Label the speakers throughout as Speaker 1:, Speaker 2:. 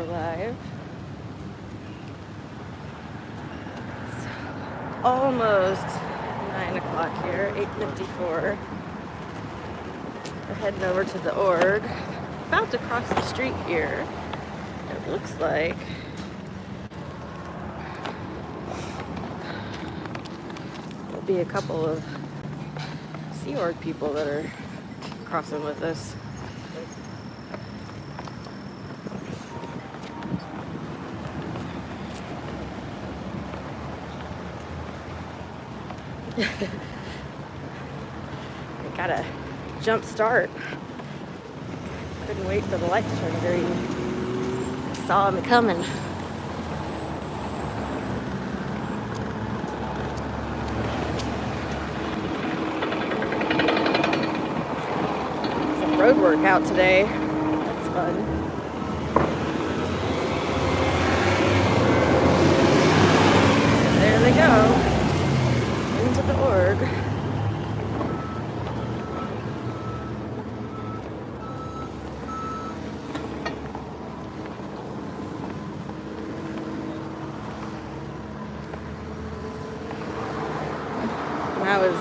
Speaker 1: live. It's almost 9 o'clock here, 8:54. We're heading over to the org. About to cross the street here. It looks like there'll be a couple of Sea Org people that are crossing with us. I got a jump start. Couldn't wait for the light to turn green. I saw him coming. Some road work out today. That's fun. And there they go. Into the org. When I was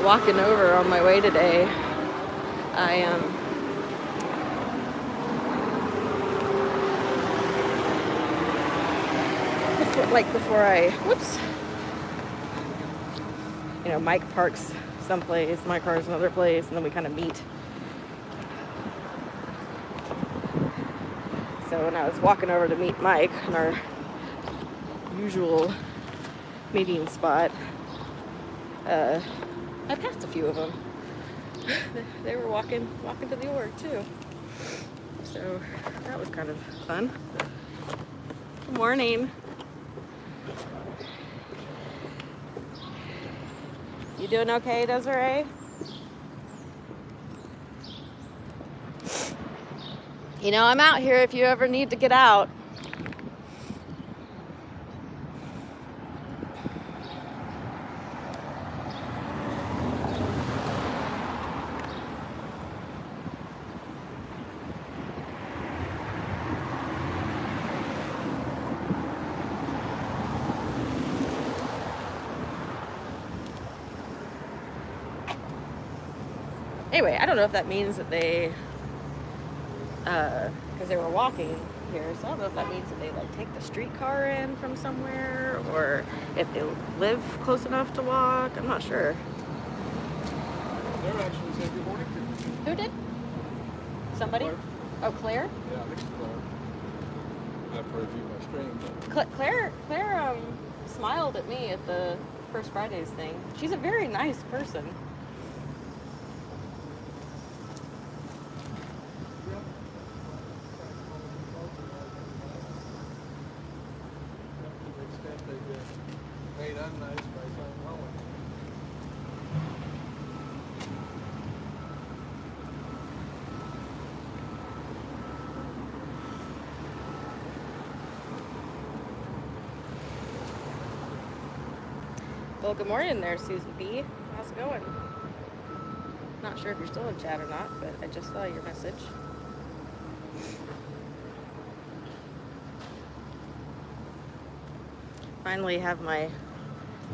Speaker 1: walking over on my way today, Mike parks someplace, my car's another place, and then we kind of meet. So when I was walking over to meet Mike in our usual meeting spot, I passed a few of them. They were walking to the org too. So that was kind of fun. Good morning. You doing okay, Desiree? You know, I'm out here if you ever need to get out. Anyway, I don't know if that means that they, because they were walking here, so I don't know if that means that they like take the streetcar in from somewhere, or if they live close enough to walk. I'm not sure.
Speaker 2: Claire actually said good morning to me.
Speaker 1: Who did? Somebody?
Speaker 2: Claire.
Speaker 1: Oh, Claire?
Speaker 2: Yeah, I think it's Claire. After I review my stream.
Speaker 1: Claire smiled at me at the First Fridays thing. She's a very nice person. Well, good morning there, Susan B. How's it going? Not sure if you're still in chat or not, but I just saw your message. Finally have my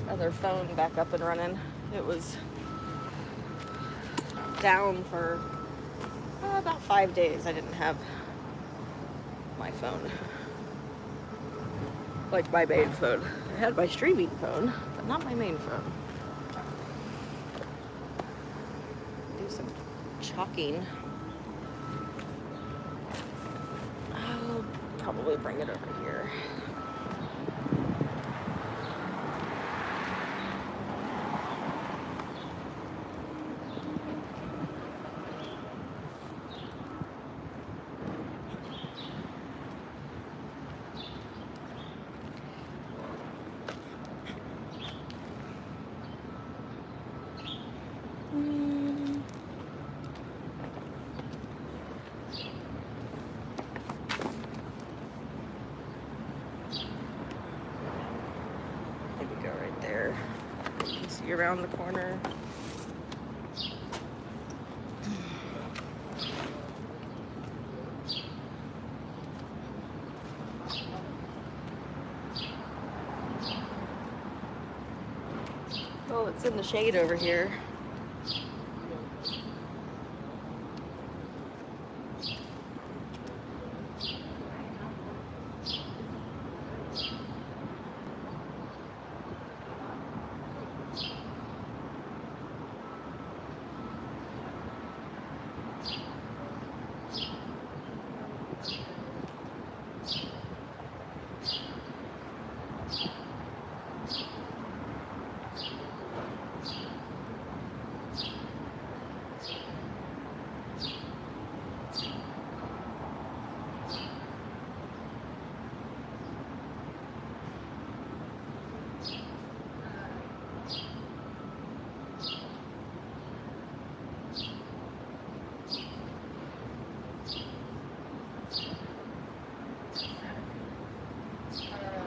Speaker 1: other phone back up and running. It was down for about 5 days. I didn't have my phone. Like my main phone. I had my streaming phone, but not my main phone. Do some chalking. I'll probably bring it over here. Around the corner. Well, it's in the shade over here.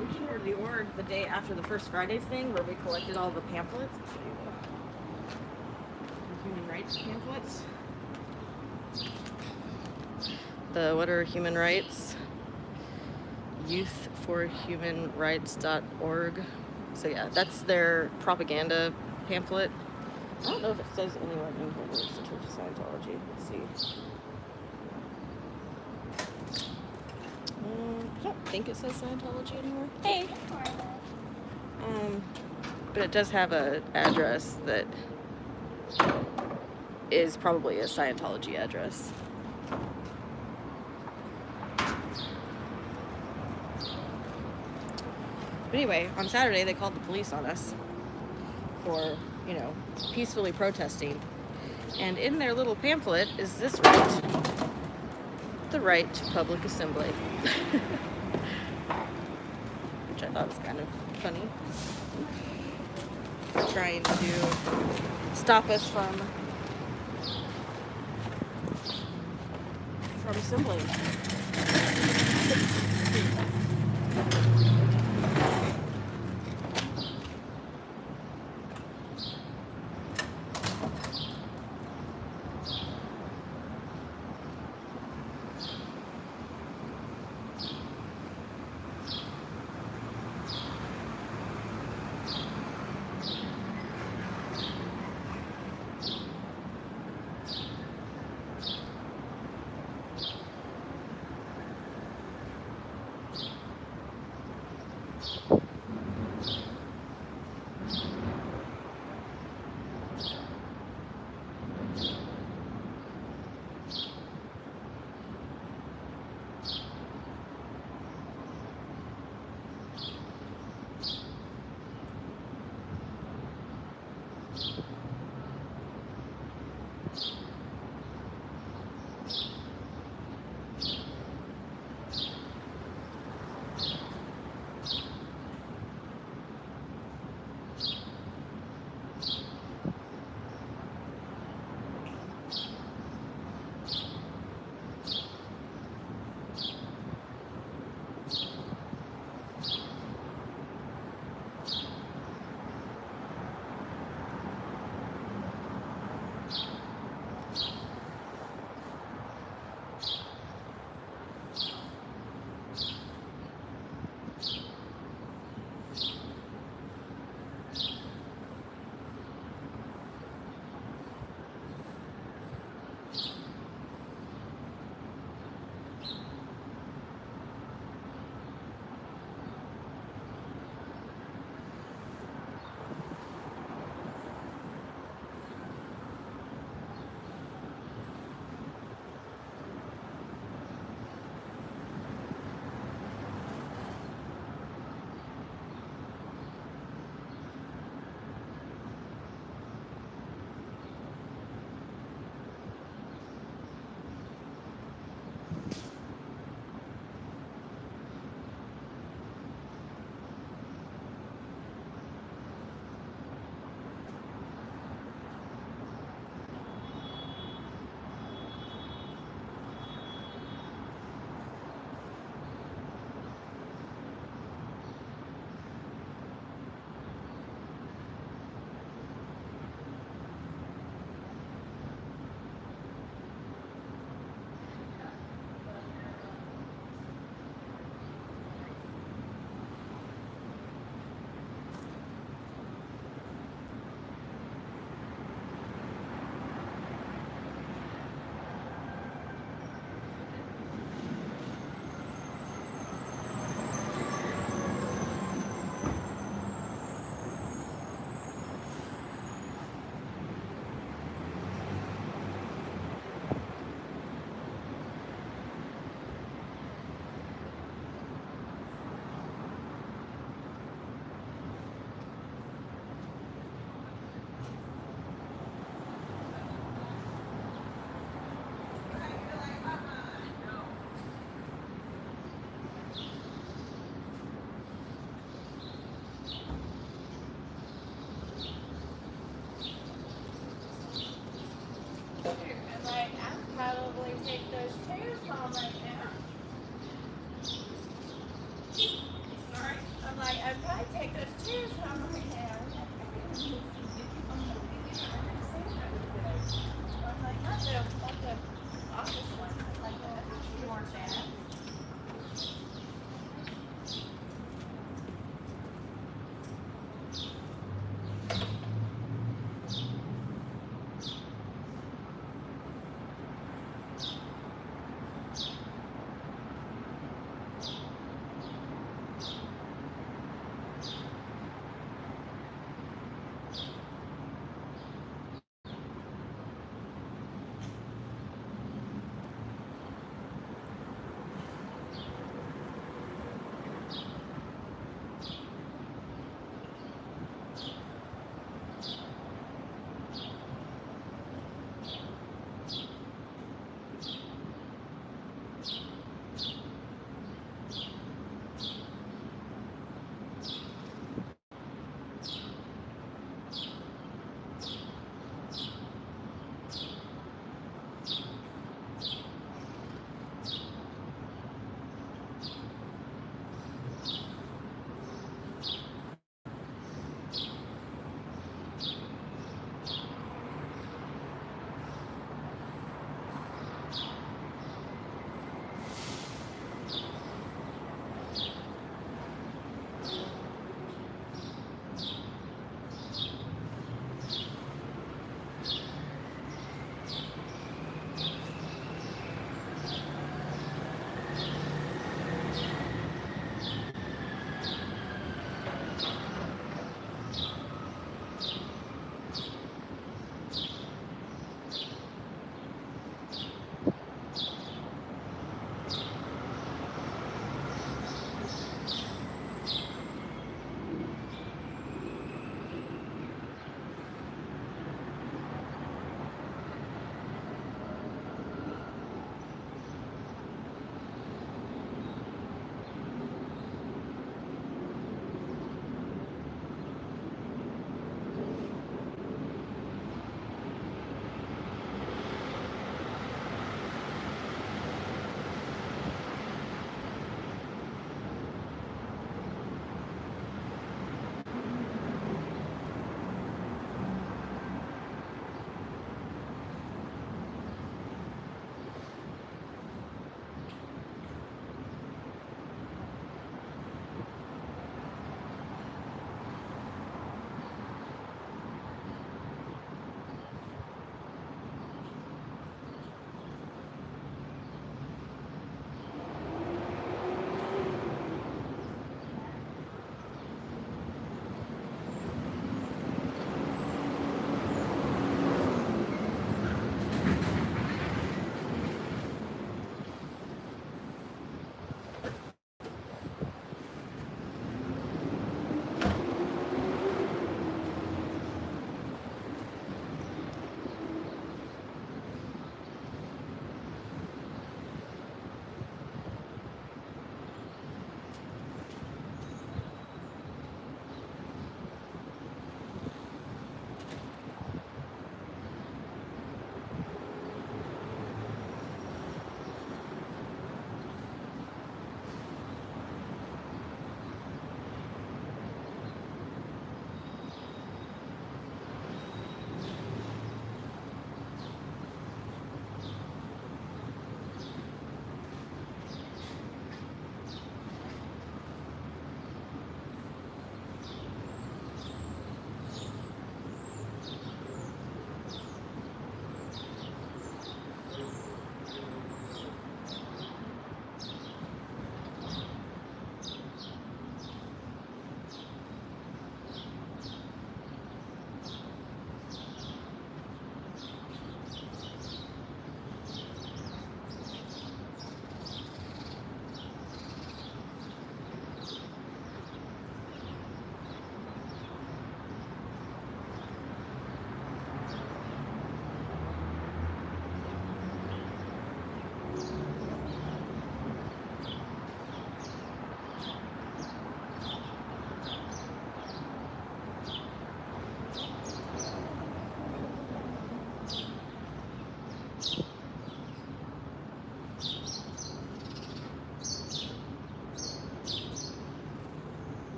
Speaker 1: We came over to the org the day after the First Fridays thing, where we collected all the pamphlets. The human rights pamphlets. The what are human rights? youthforhumanrights.org. So yeah, that's their propaganda pamphlet. I don't know if it says anywhere in here that it's the Church of Scientology. Let's see. I don't think it says Scientology anywhere. Hey. But it does have an address that is probably a Scientology address. But anyway, on Saturday they called the police on us for, you know, peacefully protesting. And in their little pamphlet is this right. The right to public assembly. Which I thought was kind of funny. Trying to stop us from assembling.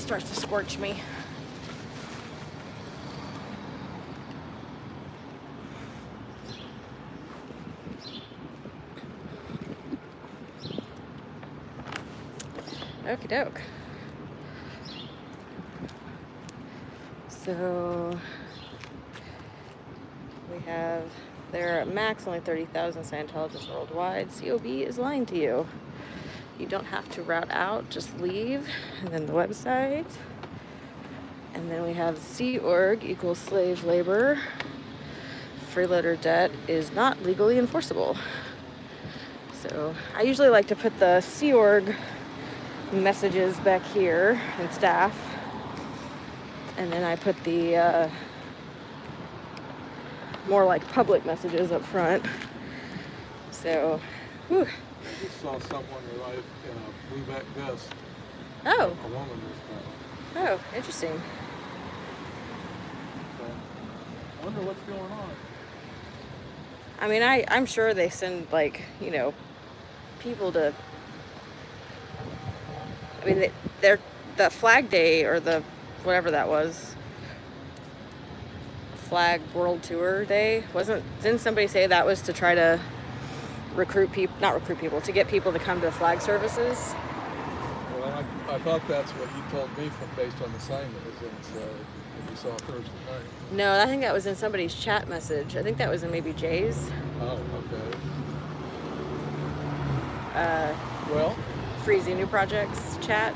Speaker 1: starts to scorch me. Okie doke. So we have, there are at max only 30,000 Scientologists worldwide. COB is lying to you. You don't have to route out, just leave. And then the website. And then we have Sea Org equals slave labor. Freeloader debt is not legally enforceable. So I usually like to put the Sea Org messages back here and staff. And then I put the more like public messages up front. So, whew.
Speaker 2: I just saw someone arrive in a blue back vest.
Speaker 1: Oh.
Speaker 2: A woman this time.
Speaker 1: Oh, interesting.
Speaker 2: So, I wonder what's going on.
Speaker 1: I mean, I'm sure they send, like, you know, people to, I mean, they're the Flag Day or the whatever that was, Flag World Tour Day, didn't somebody say that was to try to recruit people, not recruit people, to get people to come to flag services?
Speaker 2: Well, I thought that's what you told me based on the sign that was inside, that you saw Thursday night.
Speaker 1: No, I think that was in somebody's chat message. I think that was in maybe Jay's.
Speaker 2: Oh, okay.
Speaker 1: Well, Freezy New Projects chat.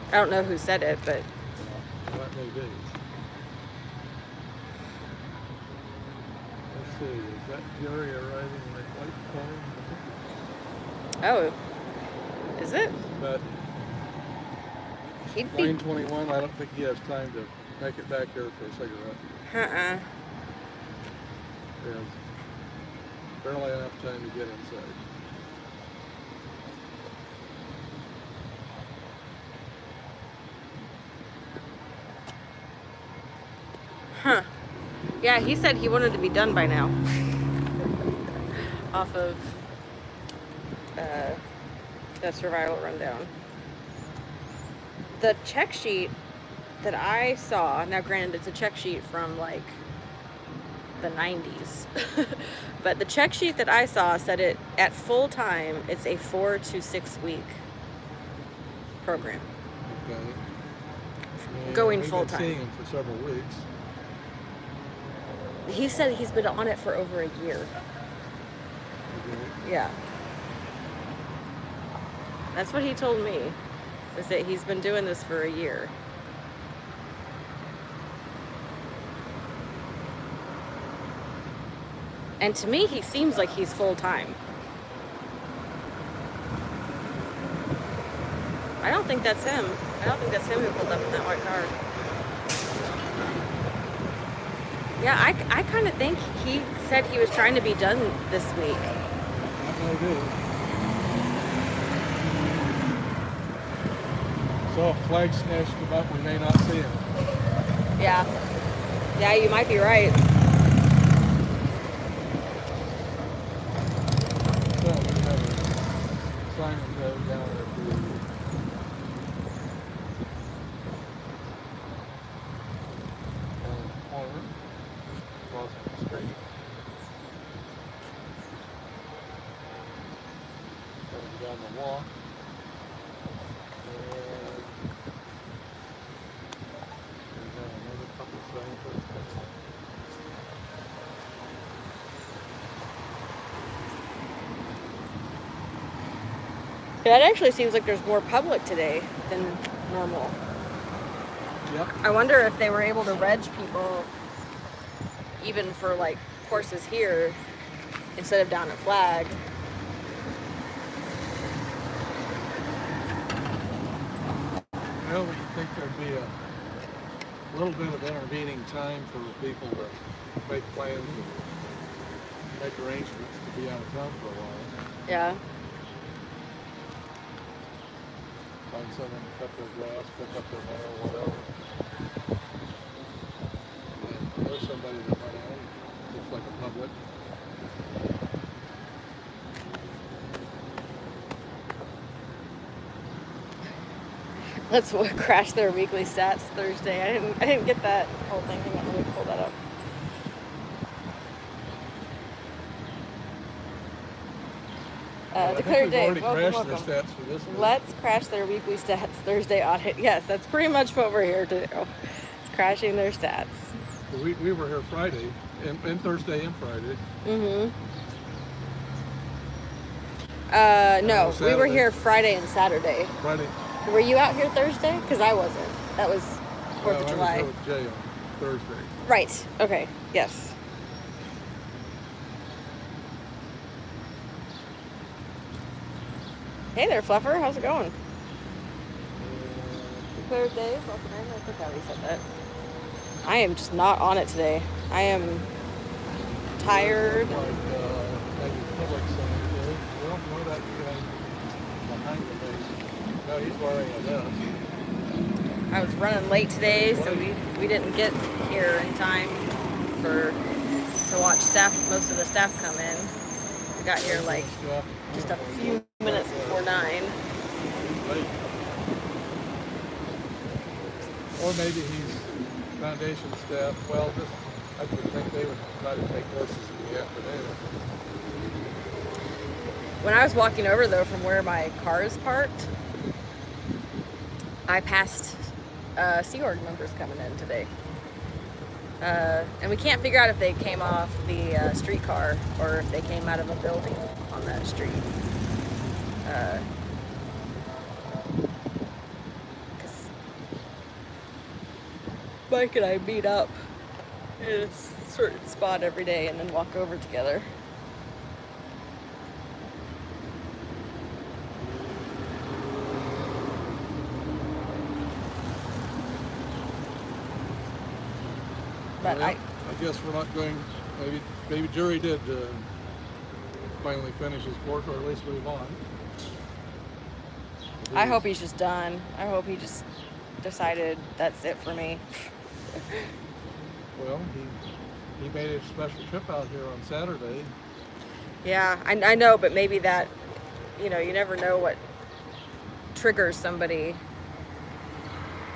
Speaker 1: I don't know who said it, but
Speaker 2: That may be. Let's see, is that Jerry arriving in that white car?
Speaker 1: oh, is it?
Speaker 2: But
Speaker 1: He'd be.
Speaker 2: Lane 21, I don't think he has time to make it back here for a cigarette. He has barely enough time to get inside.
Speaker 1: Huh. Yeah, he said he wanted to be done by now. Off of the survival rundown. The check sheet that I saw, now granted it's a check sheet from like the 90s, but the check sheet that I saw said it at full time, it's a 4 to 6 week program.
Speaker 2: Okay. And
Speaker 1: Going
Speaker 2: we've
Speaker 1: full
Speaker 2: been
Speaker 1: time.
Speaker 2: seeing him for several weeks.
Speaker 1: He said he's been on it for over a year.
Speaker 2: Okay.
Speaker 1: Yeah. That's what he told me, is that he's been doing this for a year. And to me, he seems like he's full-time. I don't think that's him. I don't think that's him who pulled up in that white car. Yeah, I kind of think he said he was trying to be done this week.
Speaker 2: That may be. So if Flag snatched him up, we may not see him.
Speaker 1: Yeah. Yeah, you might be right.
Speaker 2: So we have a Simon Cove down at the corner, across the street. Going down the walk. And we have another couple of signs.
Speaker 1: Yeah, it actually seems like there's more public today than normal.
Speaker 2: Yep.
Speaker 1: I wonder if they were able to reg people even for like courses here instead of down at Flag.
Speaker 2: Well, you think there'd be a little bit of intervening time for people to make plans and make arrangements to be out of town for a while.
Speaker 1: Yeah.
Speaker 2: Find someone to cut their grass, pick up their mail, whatever. And there's somebody that went in, looks like a public.
Speaker 1: Let's crash their weekly stats Thursday. I didn't get that whole thing. Hang on, let me pull that up.
Speaker 2: Well, I think
Speaker 1: Declare
Speaker 2: we've
Speaker 1: Dave,
Speaker 2: already
Speaker 1: welcome,
Speaker 2: crashed
Speaker 1: welcome.
Speaker 2: the stats for this week.
Speaker 1: Let's crash their weekly stats Thursday audit. Yes, that's pretty much what we're here to do. It's crashing their stats.
Speaker 2: We were here Friday, and Thursday and Friday.
Speaker 1: Mm-hmm. No, we were
Speaker 2: Saturday.
Speaker 1: here Friday and Saturday.
Speaker 2: Friday.
Speaker 1: Were you out here Thursday? Because I wasn't. That was 4th of
Speaker 2: I
Speaker 1: July.
Speaker 2: was here with Jay on Thursday.
Speaker 1: Right. Okay. Yes. Hey there, Fluffer. How's it going? Declare Dave. Welcome in. I think I already said that. I am just not on it today. I am tired.
Speaker 2: Like, maybe public center. Well, no, that guy behind the base. No, he's wearing a vest.
Speaker 1: I was running late today, so we didn't get here in time to watch most of the staff come in. We got here like just a few minutes before 9.
Speaker 2: Or maybe he's foundation staff. Well, I would think they would try to take courses in the afternoon.
Speaker 1: When I was walking over, though, from where my car is parked, I passed Sea Org members coming in today. And we can't figure out if they came off the streetcar or if they came out of a building on that street. Because Mike and I meet up in a certain spot every day and then walk over together. But
Speaker 2: well, I guess we're not going. Maybe Jerry did finally finish his course, or at least move on.
Speaker 1: I hope he's just done. I hope he just decided that's it for me.
Speaker 2: Well, he made a special trip out here on Saturday.
Speaker 1: Yeah, I know, but maybe that, you never know what triggers somebody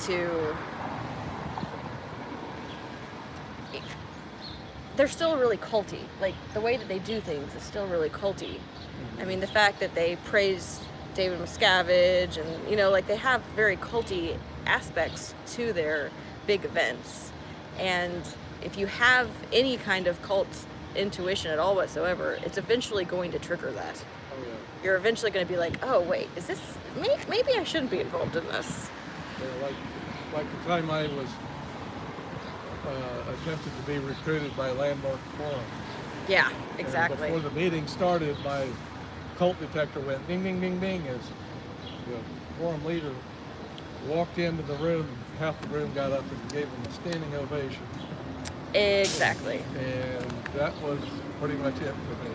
Speaker 1: to. They're still really culty. Like, the way that they do things is still really culty. Mm-hmm. I mean, the fact that they praise David Miscavige and, like, they have very culty aspects to their big events. And if you have any kind of cult intuition at all whatsoever, it's eventually going to trigger that.
Speaker 2: Oh, yeah.
Speaker 1: You're eventually going to be like, oh, wait, is this... Maybe I shouldn't be involved in this.
Speaker 2: Yeah, like the time I was attempted to be recruited by Landmark Forum.
Speaker 1: Yeah, exactly.
Speaker 2: And before the meeting started, my cult detector went ding, ding, ding, ding as the forum leader walked into the room. Half the room got up and gave him a standing ovation.
Speaker 1: Exactly.
Speaker 2: And that was pretty much it for me.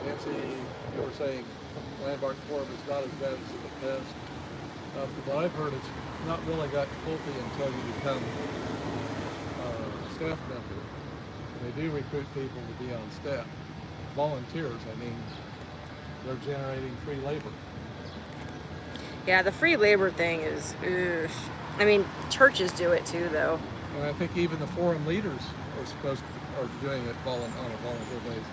Speaker 2: Nancy, you were saying Landmark Forum is not as bad as in the past. From what I've heard, it's not really got culty until you become a staff member. They do recruit people to be on staff. Volunteers, I mean, they're generating free labor.
Speaker 1: Yeah, the free labor thing is, ugh. I mean, churches do it too, though.
Speaker 2: And I think even the forum leaders are doing it on a volunteer basis.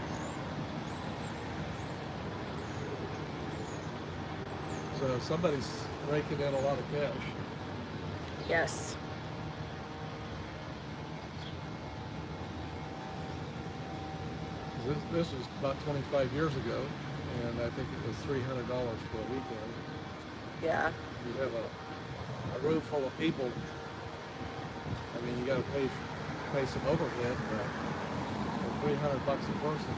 Speaker 2: So somebody's raking in a lot of cash.
Speaker 1: Yes.
Speaker 2: This was about 25 years ago, and I think it was $300 for a weekend.
Speaker 1: Yeah.
Speaker 2: You have a room full of people. I mean, you got to pay some overhead, but $300 a person.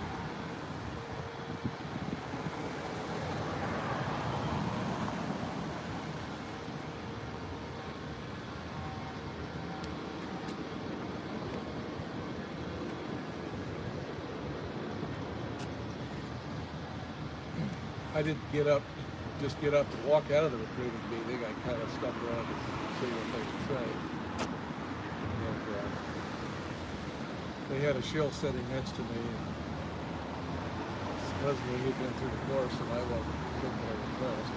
Speaker 2: I didn't just get up and walk out of the recruiting meeting. I kind of stuck around to see what they would say. And they had a shill sitting next to me. And supposedly he'd been through the course, and I wasn't particularly impressed.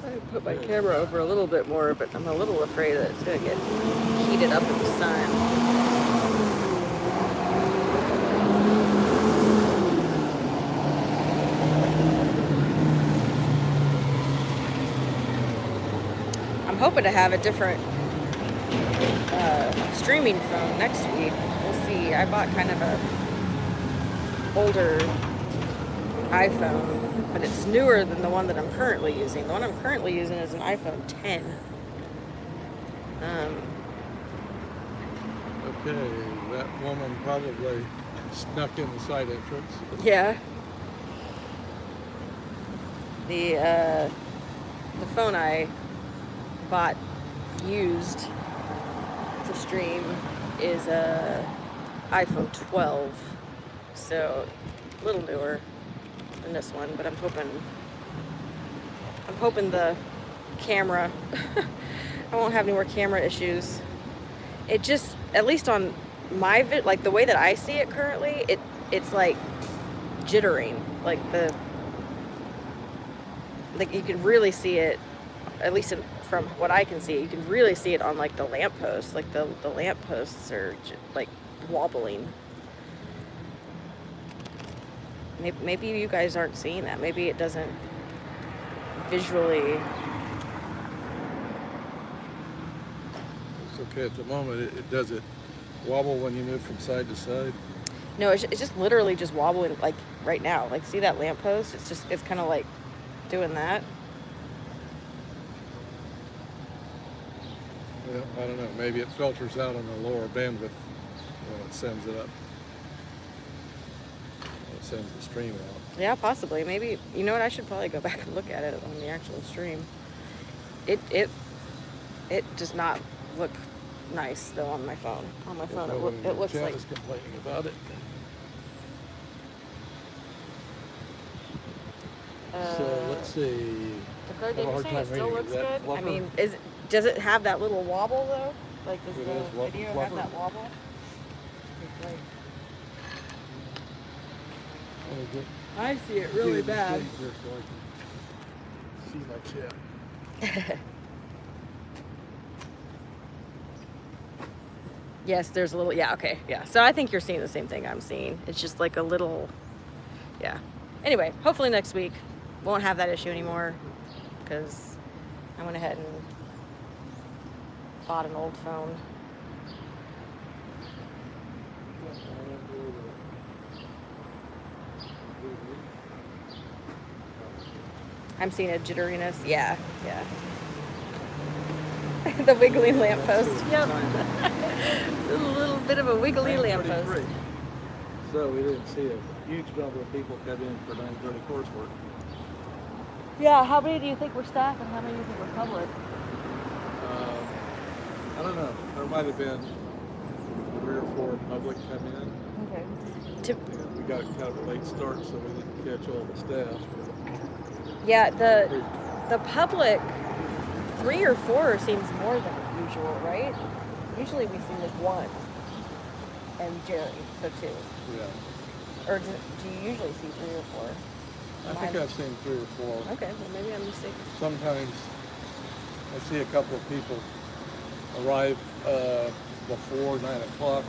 Speaker 1: I put my camera over a little bit more, but I'm a little afraid that it's going to get heated up in the sun. I'm hoping to have a different streaming phone next week. We'll see. I bought kind of a older iPhone, but it's newer than the one that I'm currently using. The one I'm currently using is an iPhone 10.
Speaker 2: Okay, that woman probably snuck in the side entrance.
Speaker 1: Yeah. The phone I bought used to stream is a iPhone 12, so a little newer than this one, but I'm hoping the camera I won't have any more camera issues. It just, at least on my like the way that I see it currently, it's like jittering, like you can really see it, at least from what I can see, you can really see it on like the lampposts. Like the lampposts are like wobbling. Maybe you guys aren't seeing that. Maybe it doesn't visually.
Speaker 2: It's okay at the moment. Does it wobble when you move from side to side?
Speaker 1: No, it's just literally just wobbling, like right now. Like, see that lamppost? It's kind of like doing that.
Speaker 2: Yeah, I don't know. Maybe it filters out on the lower bandwidth when it sends it up. When it sends the stream out.
Speaker 1: Yeah, possibly. Maybe, you know what? I should probably go back and look at it on the actual stream. It does not look nice though on my phone. On my phone, it looks like.
Speaker 2: Is complaining about it. So let's see.
Speaker 1: Dakota, did you say it still looks good?
Speaker 2: Fluffer?
Speaker 1: I mean, does it have that little wobble though? Like, does
Speaker 2: It
Speaker 1: the
Speaker 2: is
Speaker 1: video
Speaker 2: fluffer.
Speaker 1: have that wobble? It's like, I see it really bad.
Speaker 2: So I can see my chip.
Speaker 1: Yes, there's a little, yeah, okay, yeah. So I think you're seeing the same thing I'm seeing. It's just like a little, yeah. Anyway, hopefully next week won't have that issue anymore, because I went ahead and bought an old phone. I'm seeing a jitteriness, yeah. The wiggly lamppost. Yep. A little bit of a wiggly lamppost.
Speaker 2: So we didn't see a huge number of people come in for 9:30 coursework.
Speaker 1: Yeah, how many do you think were staff and how many do you think were public?
Speaker 2: I don't know. There might have been 3 or 4 public come in.
Speaker 1: Okay.
Speaker 2: And we got kind of a late start, so we didn't catch all the staff.
Speaker 1: Yeah, the public 3 or 4 seems more than usual, right? Usually we see like 1 and Jerry, so 2.
Speaker 2: Yeah.
Speaker 1: Or do you usually see 3 or 4?
Speaker 2: I think I've seen 3 or 4.
Speaker 1: Okay, well maybe I'm mistaken.
Speaker 2: Sometimes I see a couple of people arrive before 9 o'clock,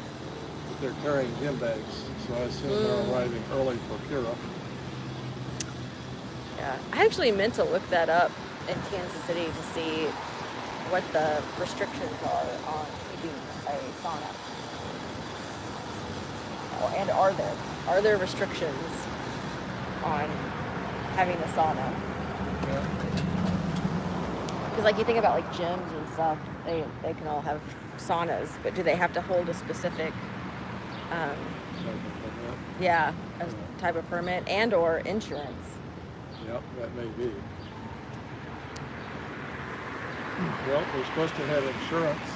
Speaker 2: but they're carrying gym bags, so I assume they're arriving early for Kira.
Speaker 1: Yeah, I actually meant to look that up in Kansas City to see what the restrictions are on keeping a sauna. And are there restrictions on having a sauna?
Speaker 2: Yeah.
Speaker 1: Because like you think about like gyms and stuff, they can all have saunas, but do they have to hold a specific a type of permit and or insurance?
Speaker 2: Yep, that may be. Well, we're supposed to have insurance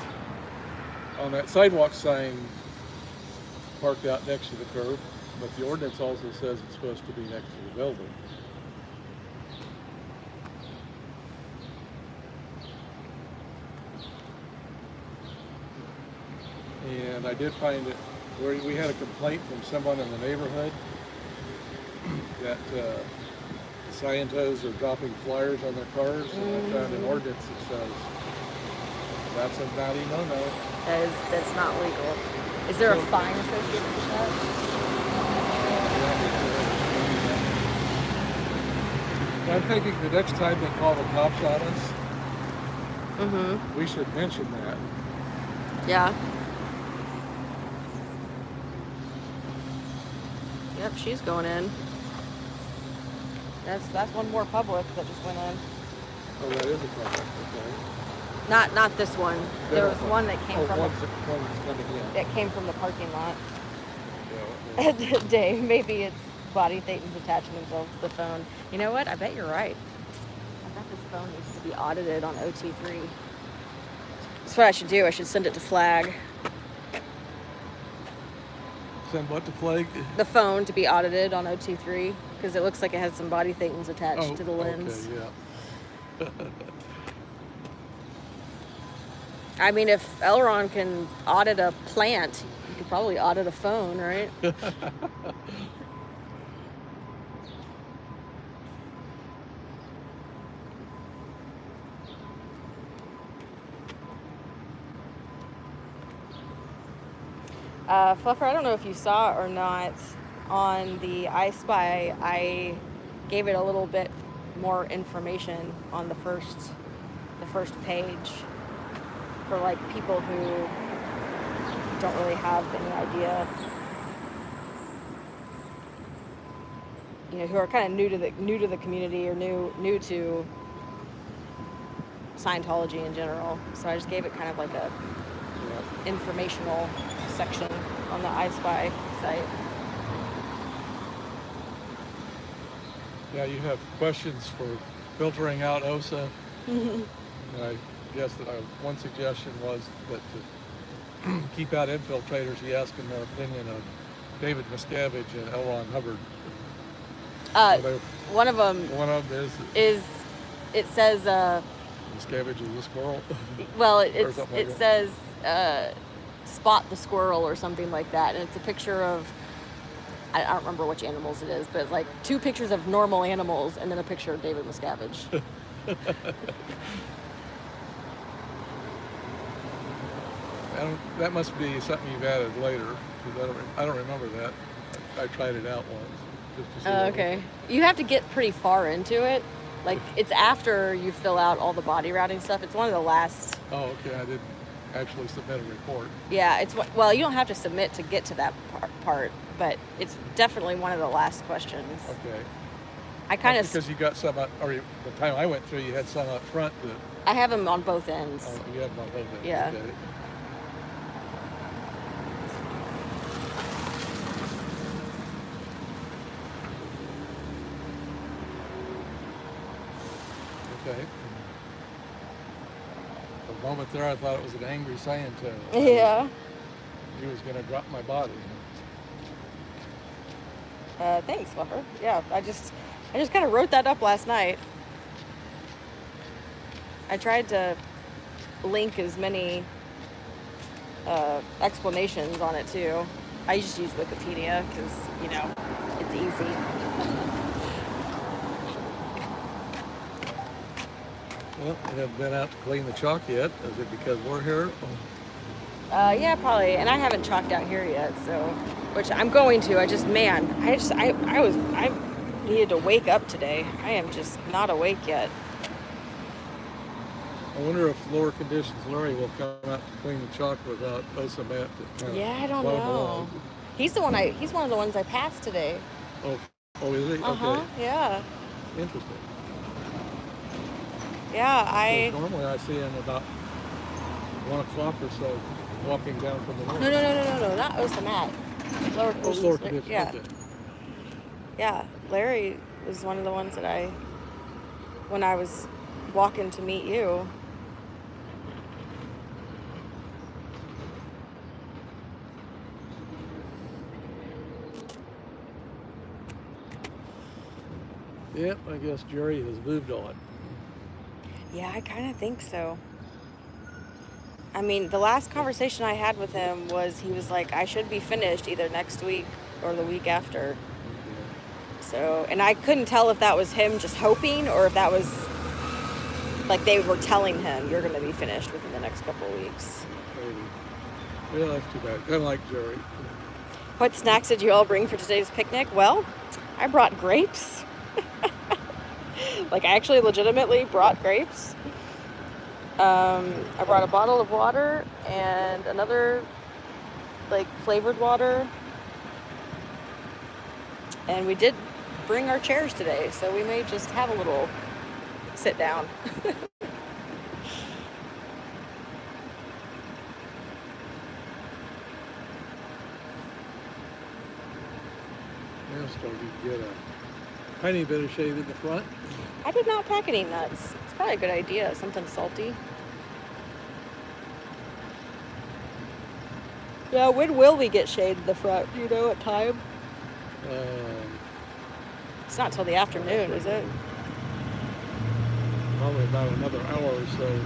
Speaker 2: on that sidewalk sign parked out next to the curb, but the ordinance also says it's supposed to be next to the building. And I did find that we had a complaint from someone in the neighborhood that Scientos are dropping flyers on their cars, and I found an ordinance that says that's a naughty no-no.
Speaker 1: That's not legal. Is there a fine associated with that?
Speaker 2: I'm thinking the next time they call the cops on us, we should mention that.
Speaker 1: Yeah. Yep, she's going in. That's one more public that just went in.
Speaker 2: Oh, that is a problem. Okay.
Speaker 1: Not this one. There was one that came from
Speaker 2: one that's coming in.
Speaker 1: that came from the parking lot.
Speaker 2: Yeah.
Speaker 1: Dave, maybe it's body thetans attaching themselves to the phone. You know what? I bet you're right. I bet this phone needs to be audited on OT3. That's what I should do. I should send it to Flag.
Speaker 2: Send what to Flag?
Speaker 1: The phone to be audited on OT3 because it looks like it has some body thetans attached to the lens.
Speaker 2: Okay, yeah.
Speaker 1: I mean, if Elron can audit a plant, you could probably audit a phone, right? Fluffer, I don't know if you saw or not, on the I Spy, I gave it a little bit more information on the first page for like people who don't really have any idea, you know, who are kind of new to the community or new to Scientology in general. So I just gave it kind of like a informational section on the I Spy site.
Speaker 2: Yeah, you have questions for filtering out OSA. And I guess that one suggestion was that to keep out infiltrators, you ask them their opinion on David Miscavige and L. Ron Hubbard.
Speaker 1: One of them is it says
Speaker 2: Miscavige is a squirrel.
Speaker 1: Well, it says spot the squirrel or something like that, and it's a picture of, I don't remember which animals it is, but it's like two pictures of normal animals and then a picture of David Miscavige.
Speaker 2: That must be something you've added later, because I don't remember that. I tried it out once. Just to see
Speaker 1: Okay. You have to get pretty far into it. Like, it's after you fill out all the body routing stuff. It's one of the last...
Speaker 2: Oh, okay. I didn't actually submit a report.
Speaker 1: Yeah, well, you don't have to submit to get to that part, but it's definitely one of the last questions.
Speaker 2: Okay. Because you got some, or the time I went through, you had some up front that...
Speaker 1: I have them on both ends.
Speaker 2: Oh, you have them on both ends.
Speaker 1: Yeah.
Speaker 2: Okay. Okay. For a moment there, I thought it was an angry Sciento.
Speaker 1: Yeah.
Speaker 2: He was going to drop my body.
Speaker 1: Thanks, Fluffer. Yeah, I just kind of wrote that up last night. I tried to link as many explanations on it too. I just use Wikipedia because, you know, it's easy.
Speaker 2: Well, I haven't been out to clean the chalk yet. Is it because we're here?
Speaker 1: Yeah, probably. And I haven't chalked out here yet, so, which I'm going to. I needed to wake up today. I am just not awake yet.
Speaker 2: I wonder if lower conditions Larry will come out to clean the chalk without Osamet to kind of
Speaker 1: Yeah, I don't
Speaker 2: blow him
Speaker 1: know.
Speaker 2: along.
Speaker 1: He's one of the ones I passed today.
Speaker 2: Oh, oh, is he?
Speaker 1: Uh-huh.
Speaker 2: Okay.
Speaker 1: Yeah.
Speaker 2: Interesting.
Speaker 1: Yeah,
Speaker 2: Because normally I see him about 1 o'clock or so walking down from the north.
Speaker 1: No, not Osamat. Lower
Speaker 2: Oh,
Speaker 1: conditions.
Speaker 2: lower conditions.
Speaker 1: Yeah.
Speaker 2: Okay.
Speaker 1: Yeah. Larry was one of the ones that when I was walking to meet you.
Speaker 2: Yep, I guess Jerry has moved on.
Speaker 1: Yeah, I kind of think so. I mean, the last conversation I had with him was he was like, I should be finished either next week or the week after. So, and I couldn't tell if that was him just hoping or if that was like they were telling him you're going to be finished within the next couple of weeks.
Speaker 2: Maybe. Yeah, that's too bad. Kind of like Jerry.
Speaker 1: What snacks did you all bring for today's picnic? Well, I brought grapes. Like, I actually legitimately brought grapes. I brought a bottle of water and another, like, flavored water. And we did bring our chairs today, so we may just have a little sit down.
Speaker 2: Now starting to get a tiny bit of shade in the front.
Speaker 1: I did not pack any nuts. It's probably a good idea, something salty. Yeah, when will we get shade in the front? Do you know what time? It's not till the afternoon, is it?
Speaker 2: Probably about another hour or so.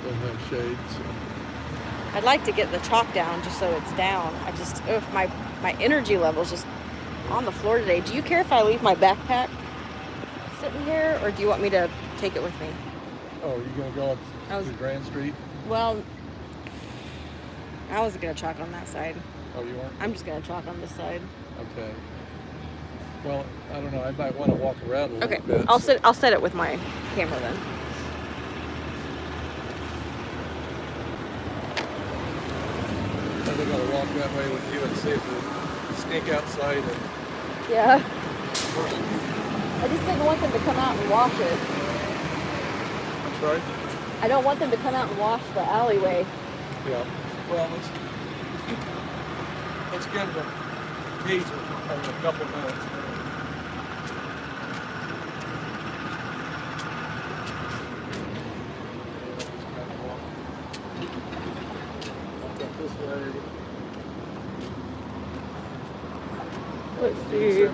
Speaker 2: We'll have shade. So.
Speaker 1: I'd like to get the chalk down just so it's down. My energy level's just on the floor today. Do you care if I leave my backpack sitting here, or do you want me to take it with me?
Speaker 2: Oh, you're going to go up to Grand Street?
Speaker 1: Well, I wasn't going to chalk on that side.
Speaker 2: Oh, you aren't?
Speaker 1: I'm just going to chalk on this side.
Speaker 2: Okay. Well, I don't know. I might want to walk around a little bit.
Speaker 1: Okay, I'll set it with my camera then.
Speaker 2: I'm going to walk that way with you and see if we sneak outside and...
Speaker 1: Yeah. I just didn't want them to come out and wash it.
Speaker 2: I'm sorry?
Speaker 1: I don't want them to come out and wash the alleyway.
Speaker 2: Yeah. Well, let's give them a teaser in a couple minutes. This way.
Speaker 1: Let's see.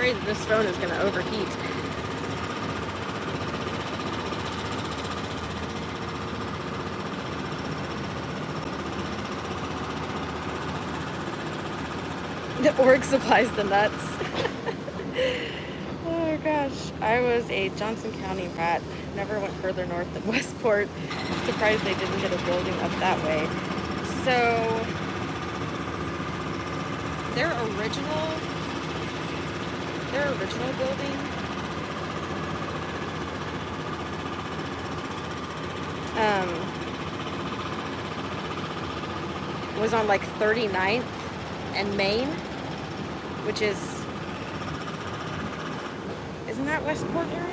Speaker 1: afraid that this phone is going to overheat. The org supplies the nuts. Oh gosh. I was a Johnson County rat. Never went further north than Westport. Surprised they didn't get a building up that way. So their original building was on like 39th and Main, which isn't that Westport area?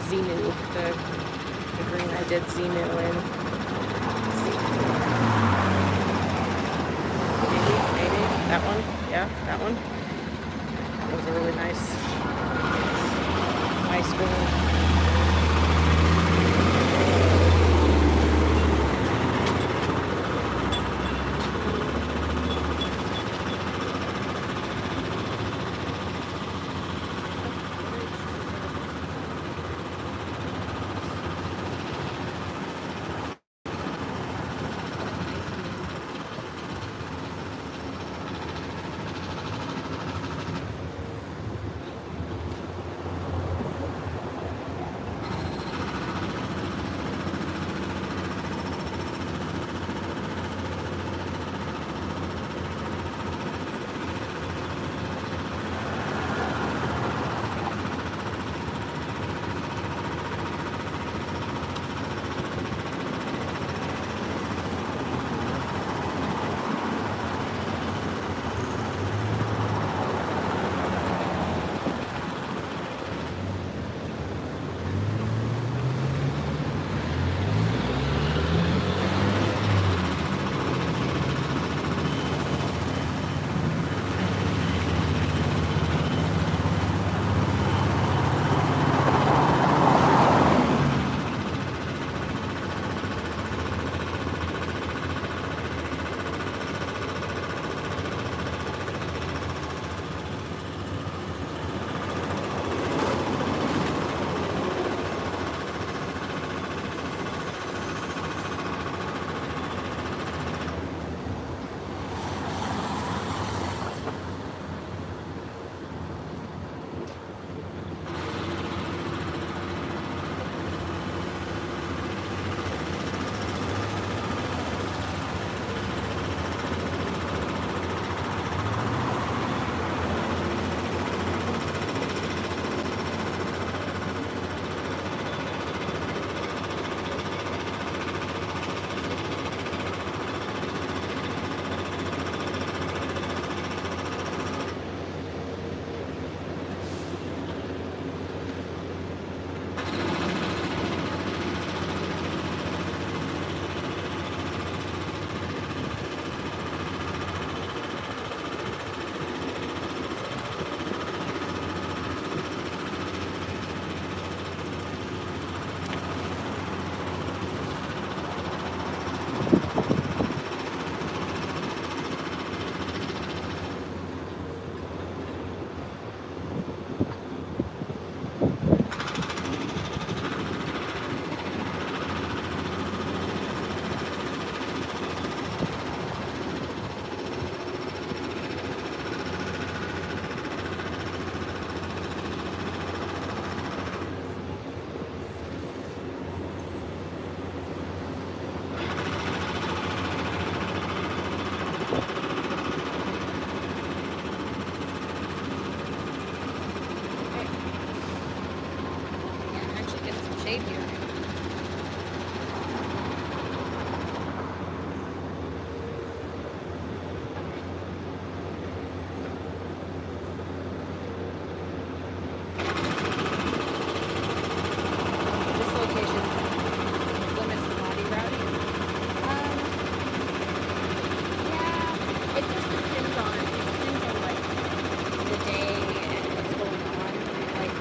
Speaker 1: Xenu, the green I did Xenu in. Let's see. Maybe that one. Yeah, that one. It was a really nice green. Shade here. This location limits the body routing. Yeah, it just depends on like the day and what's going on. Like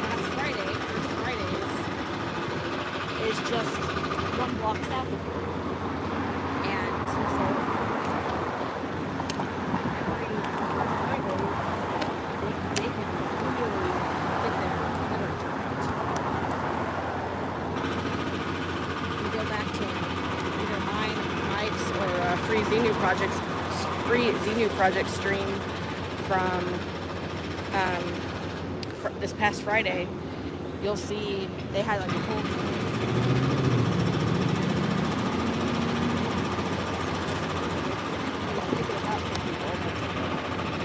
Speaker 1: last Friday, first Fridays is just one block south of here. And so every Friday they can really get their header turned. You go back to either mine, Mike's, or free Xenu project stream from this past Friday. You'll see they had like a whole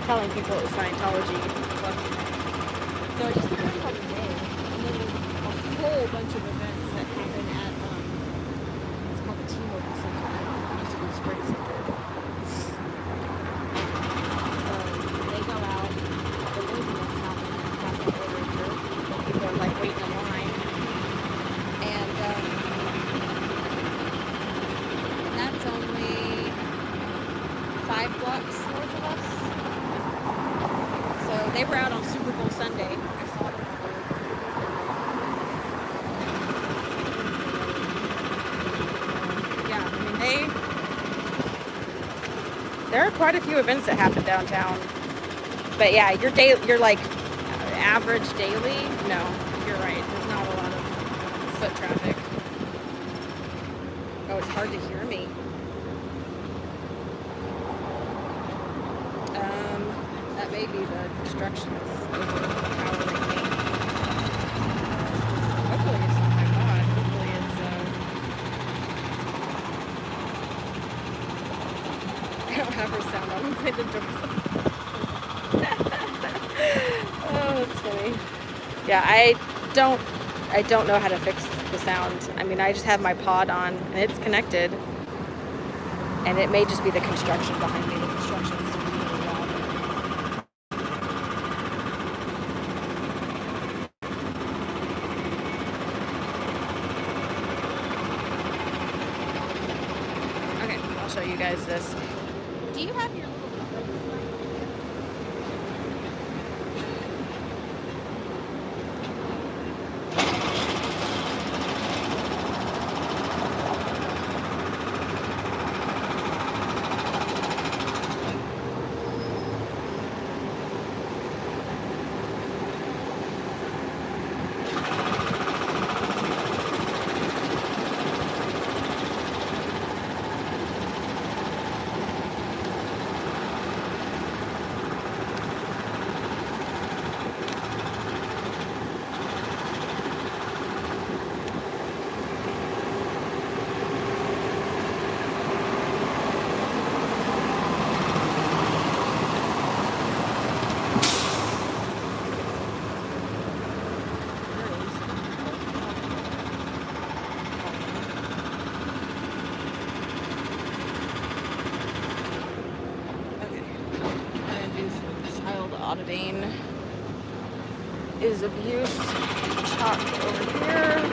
Speaker 1: telling people it was Scientology. So it just depends on the day. And then there's a whole bunch of events that happen at it's called the T-Mobile Center. It used to be Sprint Center. So they go out, the news events happen across the border. People are like They were out on Super Bowl Sunday. I saw them. Yeah, I mean there are quite a few events that happen downtown. But yeah, you're like average daily. No, you're right. There's not a lot of foot traffic. Oh, it's hard to hear me. That may be the construction is overpowering me. Hopefully it's not my pod. Hopefully it's I don't have her sound on. Play the doors. Oh, that's funny. Yeah, I don't know how to fix the sound. I mean, I just have my pod on and it's connected. And it may just be the construction behind me. The construction's really loud. Okay, I'll show you guys this. Do you have your little auditing is of use. Chalk over here.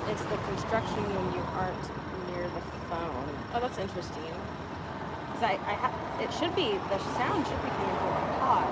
Speaker 1: It's the construction when you aren't near the phone. Oh, that's interesting. Because it should be, the sound should be coming from the pod.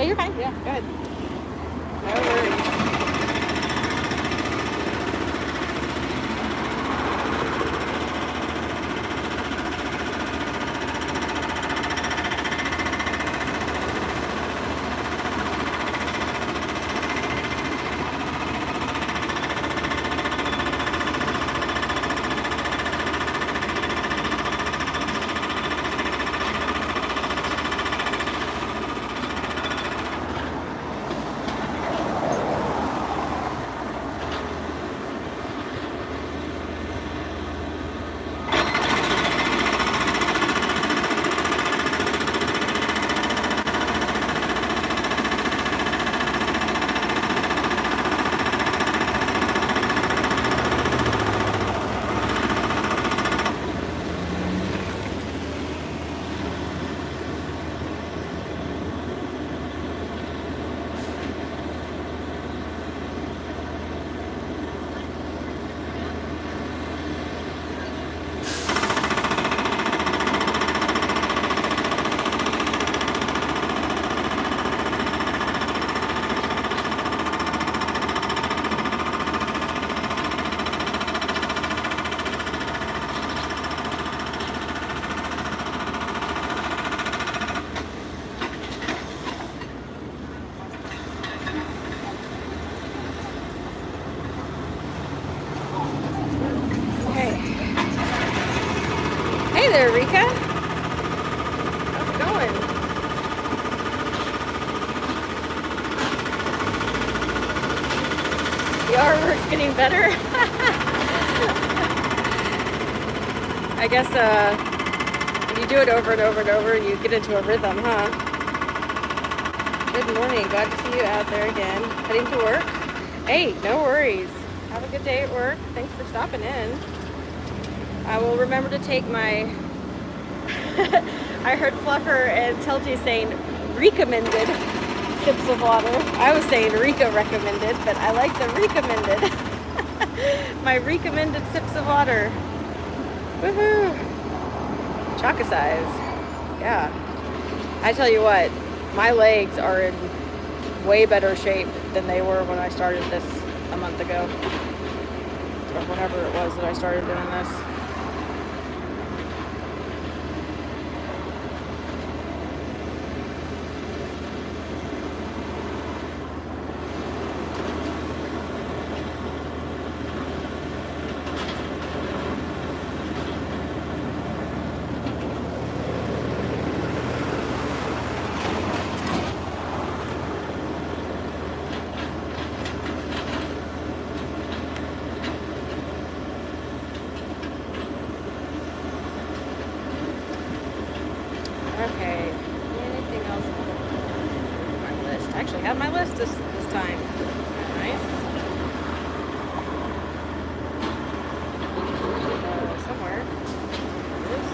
Speaker 1: you're fine. Yeah, go ahead. No worries. Hey there, Rika. How's it going? The artwork's getting better. I guess when you do it over and over and over, you get into a rhythm, huh? Good morning. Glad to see you out there again. Heading to work? Hey, no worries. Have a good day at work. Thanks for stopping in. I will remember to take my... I heard Fluffer and Tilty saying recommended sips of water. I was saying Rika recommended, but I like the recommended. My recommended sips of water. Woohoo! Chaka size. Yeah. I tell you what, my legs are in way better shape than they were when I started this a month ago. Or whenever it was that I started doing this. Okay, anything else on my list? I actually have my list this time. Nice. Somewhere. There it is.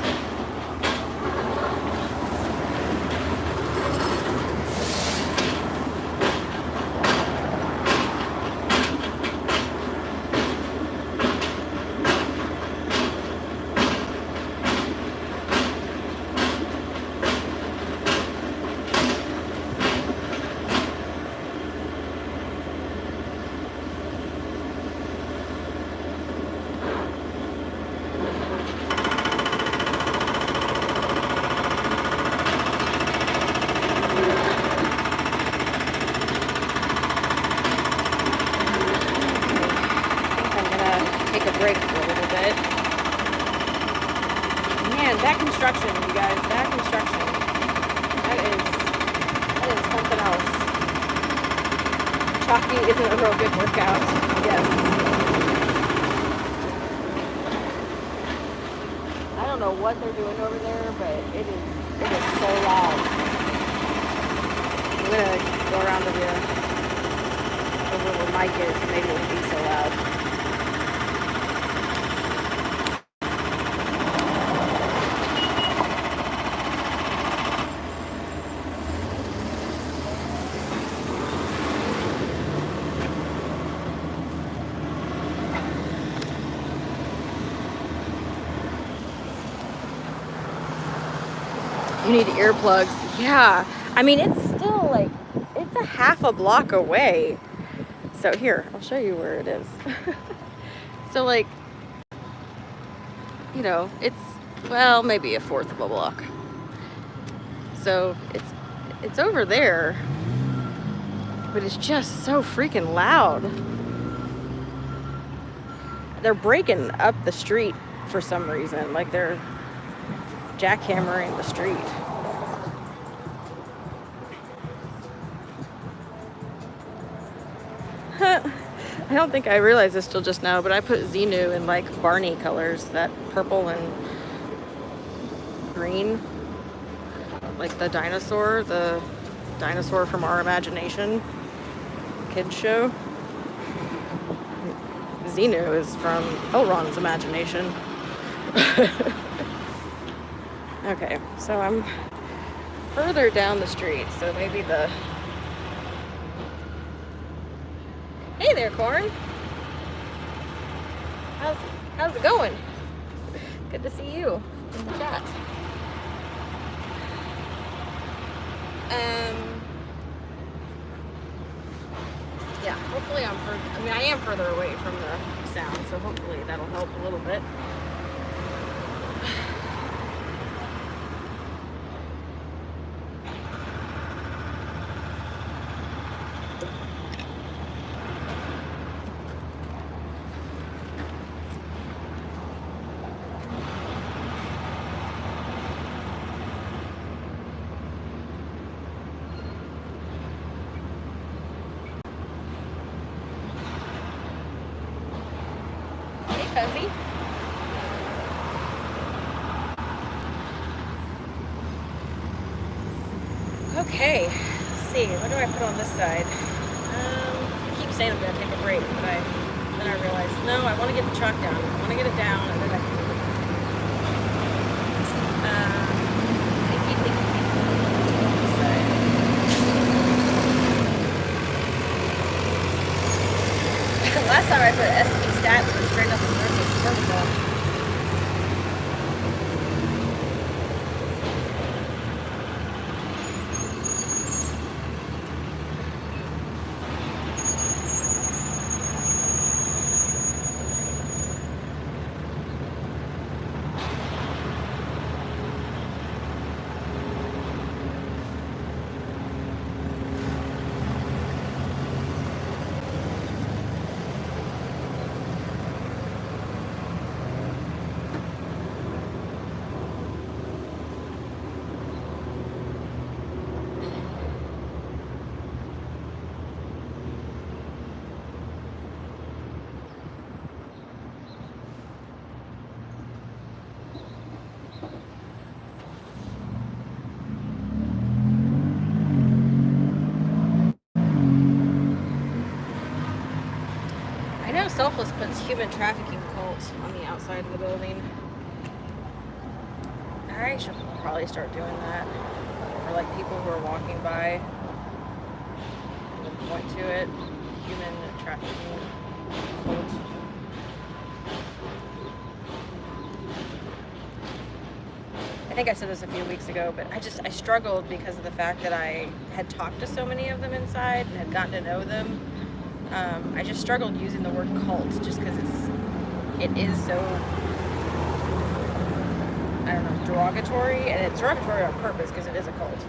Speaker 1: Take a break for a little bit. Man, that construction, you guys, that construction, that is something else. Chalky isn't a real good workout, yes. I don't know what they're doing over there, but it is so loud. I'm gonna go around to over where Mike is, and maybe it won't be so loud. You need earplugs. Yeah. I mean, it's still like half a block away. So here, I'll show you where it is. So like, you know, it's, well, maybe a fourth of a block. So it's over there, but it's just so freaking loud. They're breaking up the street for some reason, like they're jackhammering the street. I don't think I realized this till just now, but I put Xenu in like Barney colors, that purple and green, like the dinosaur from Our Imagination kids show. Xenu is from Elrond's Imagination. Okay, so I'm further down the street, so maybe the... Hey there, Corn. How's it going? Good to see you in the chat. Yeah, hopefully I am further away from the sound, so hopefully that'll help a little bit. Fuzzy. Okay, let's see, what do I put on this side? I keep saying I'm gonna take a break, but then I realized, no, I want to get the truck down. I want to get it down, and then I can last time I put SP stats was straight up in the Selfless puts human trafficking cult on the outside of the building. I should probably start doing that. Or like people who are walking by and then point to it. Human trafficking cult. I think I said this a few weeks ago, but I struggled because of the fact that I had talked to so many of them inside and had gotten to know them. I just struggled using the word cult just because it is so, I don't know, derogatory, and it's derogatory on purpose because it is a cult.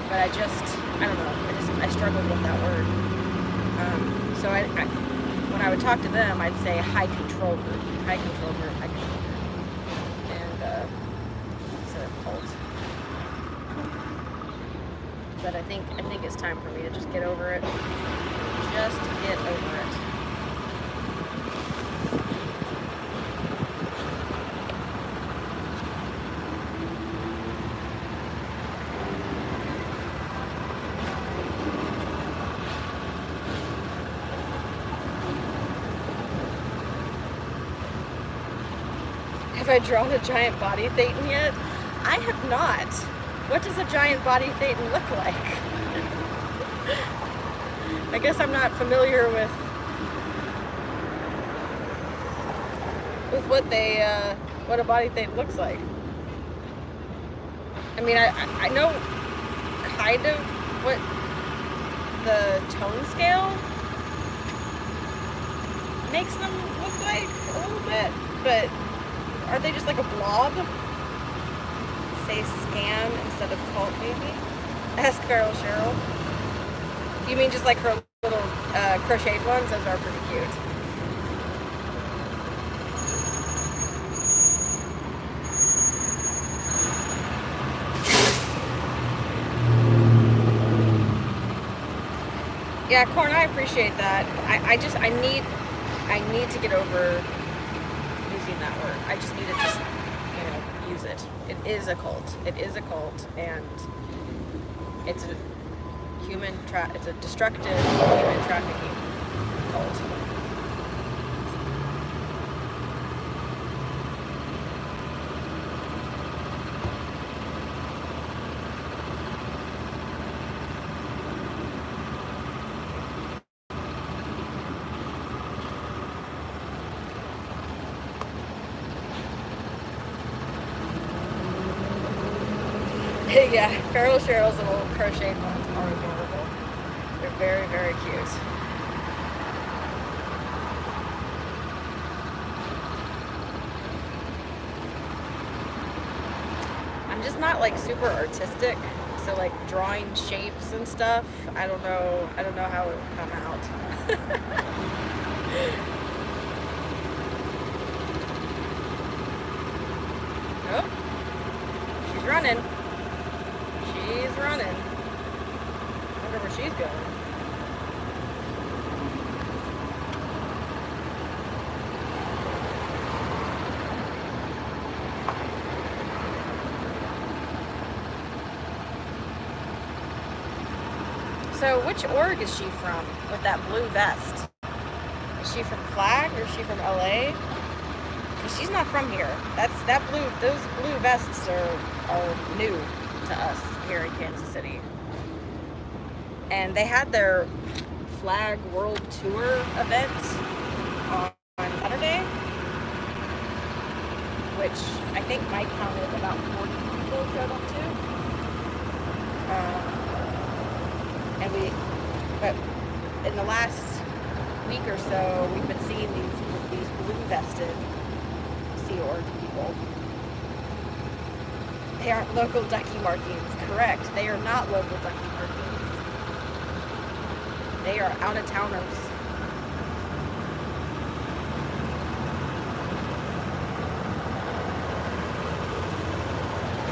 Speaker 1: But I don't know, I struggled with that word. So when I would talk to them, I'd say high control group, and instead of cult. But I think it's time for me to just get over it. Just get over it. Have I drawn a giant body Thetan yet? I have not. What does a giant body Thetan look like? I guess I'm not familiar with what a body Thetan looks like. I mean, I know kind of what the tone scale makes them look like a little bit, but are they just like a blob? Say scam instead of cult, maybe? Ask Feral Cheryl. You mean just like her little crocheted ones? Those are pretty cute. Yeah, Corn, I appreciate that. I need to get over using that word. I just need to just, use it. It is a cult. It is a cult, and it's a it's a destructive human trafficking cult. Yeah, Feral Cheryl's little crocheted ones are adorable. They're very, very cute. I'm just not like super artistic, so like drawing shapes and stuff, I don't know how it would come out. Oh, she's running. She's running. I wonder where she's going. So, which org is she from with that blue vest? Is she from Flag or is she from LA? Because she's not from here. Those blue vests are new to us here in Kansas City. And they had their Flag World Tour event on Saturday, which I think Mike counted about 40 people showed up to. But in the last week or so, we've been seeing these blue vested Sea Org people. They aren't local ducky markings, correct. They are not local ducky markings. They are out-of-towners.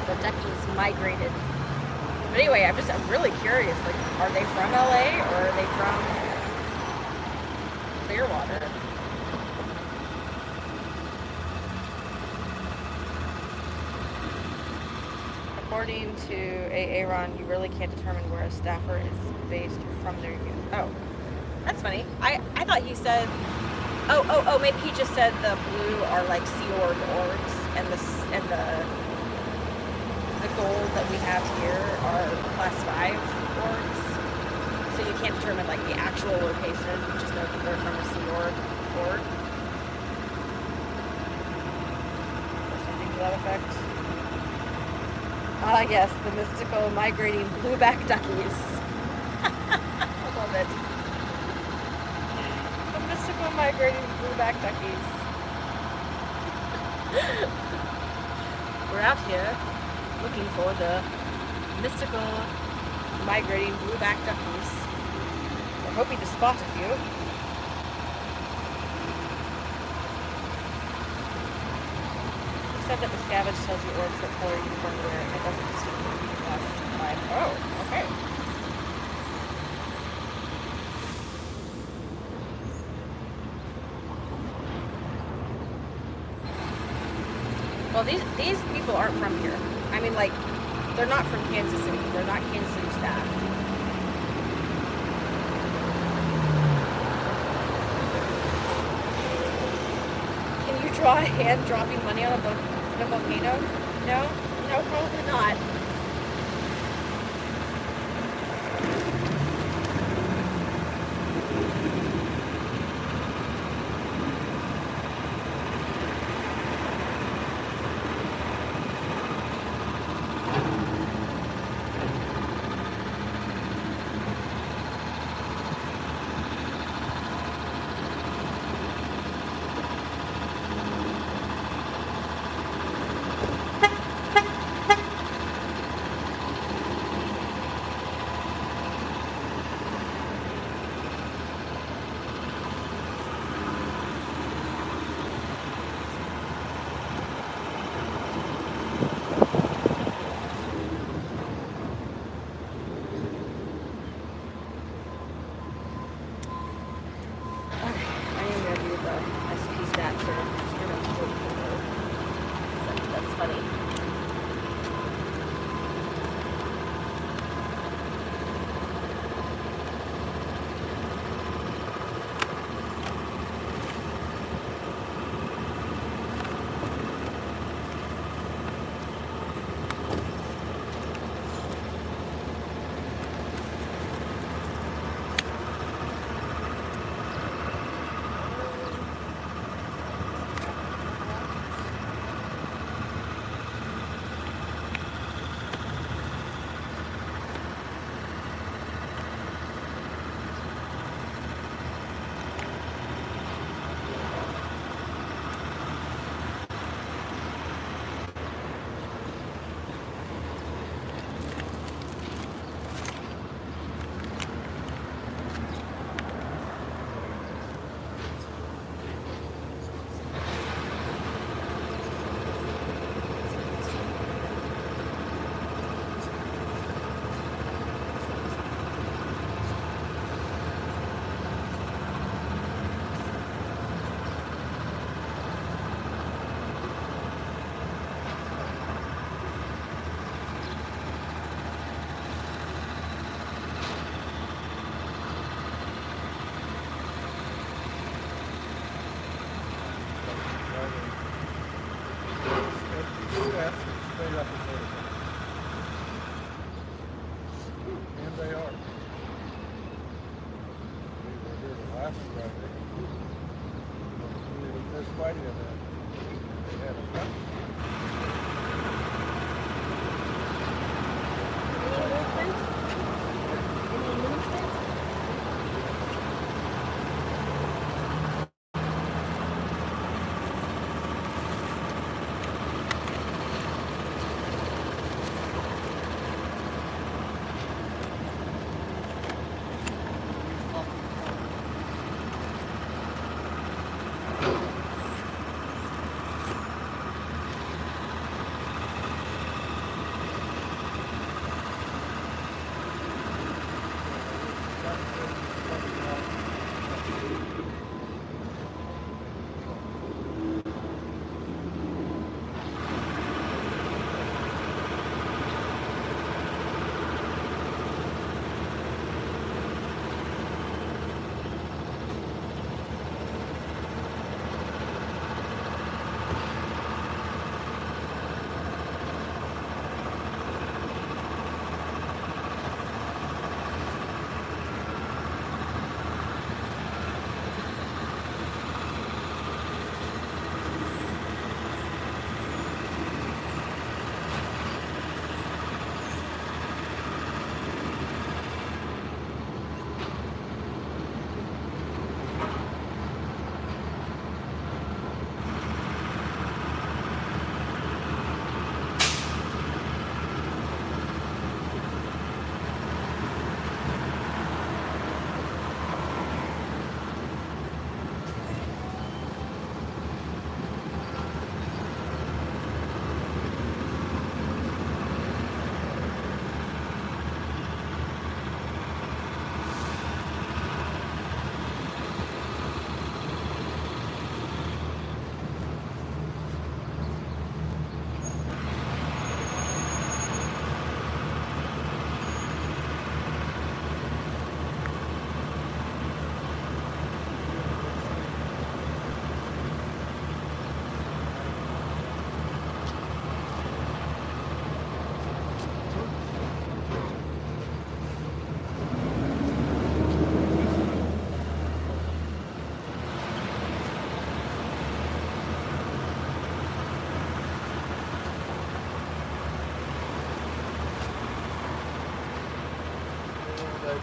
Speaker 1: The duckies migrated. But anyway, I'm really curious, like, are they from LA or are they from Clearwater? According to Aaron, you really can't determine where a staffer is based from their youth. Oh, that's funny. I thought he said, oh, maybe he just said the blue are like Sea Org orgs, and the gold that we have here are class 5 orgs. So you can't determine like the actual location, you just know that they're from a Sea Org org. Or something to that effect. Ah, yes, the mystical migrating blueback duckies. I love it. The mystical migrating blueback duckies. We're out here looking for the mystical migrating blueback duckies. We're hoping to spot a few. Said that the scavenge tells you orcs what color uniform to wear, and it doesn't distinguish class 5. Oh, okay. Well, these people aren't from here. I mean, like, they're not from Kansas City. They're not Kansas City staff. Can you draw a hand dropping money on a volcano? No, probably not.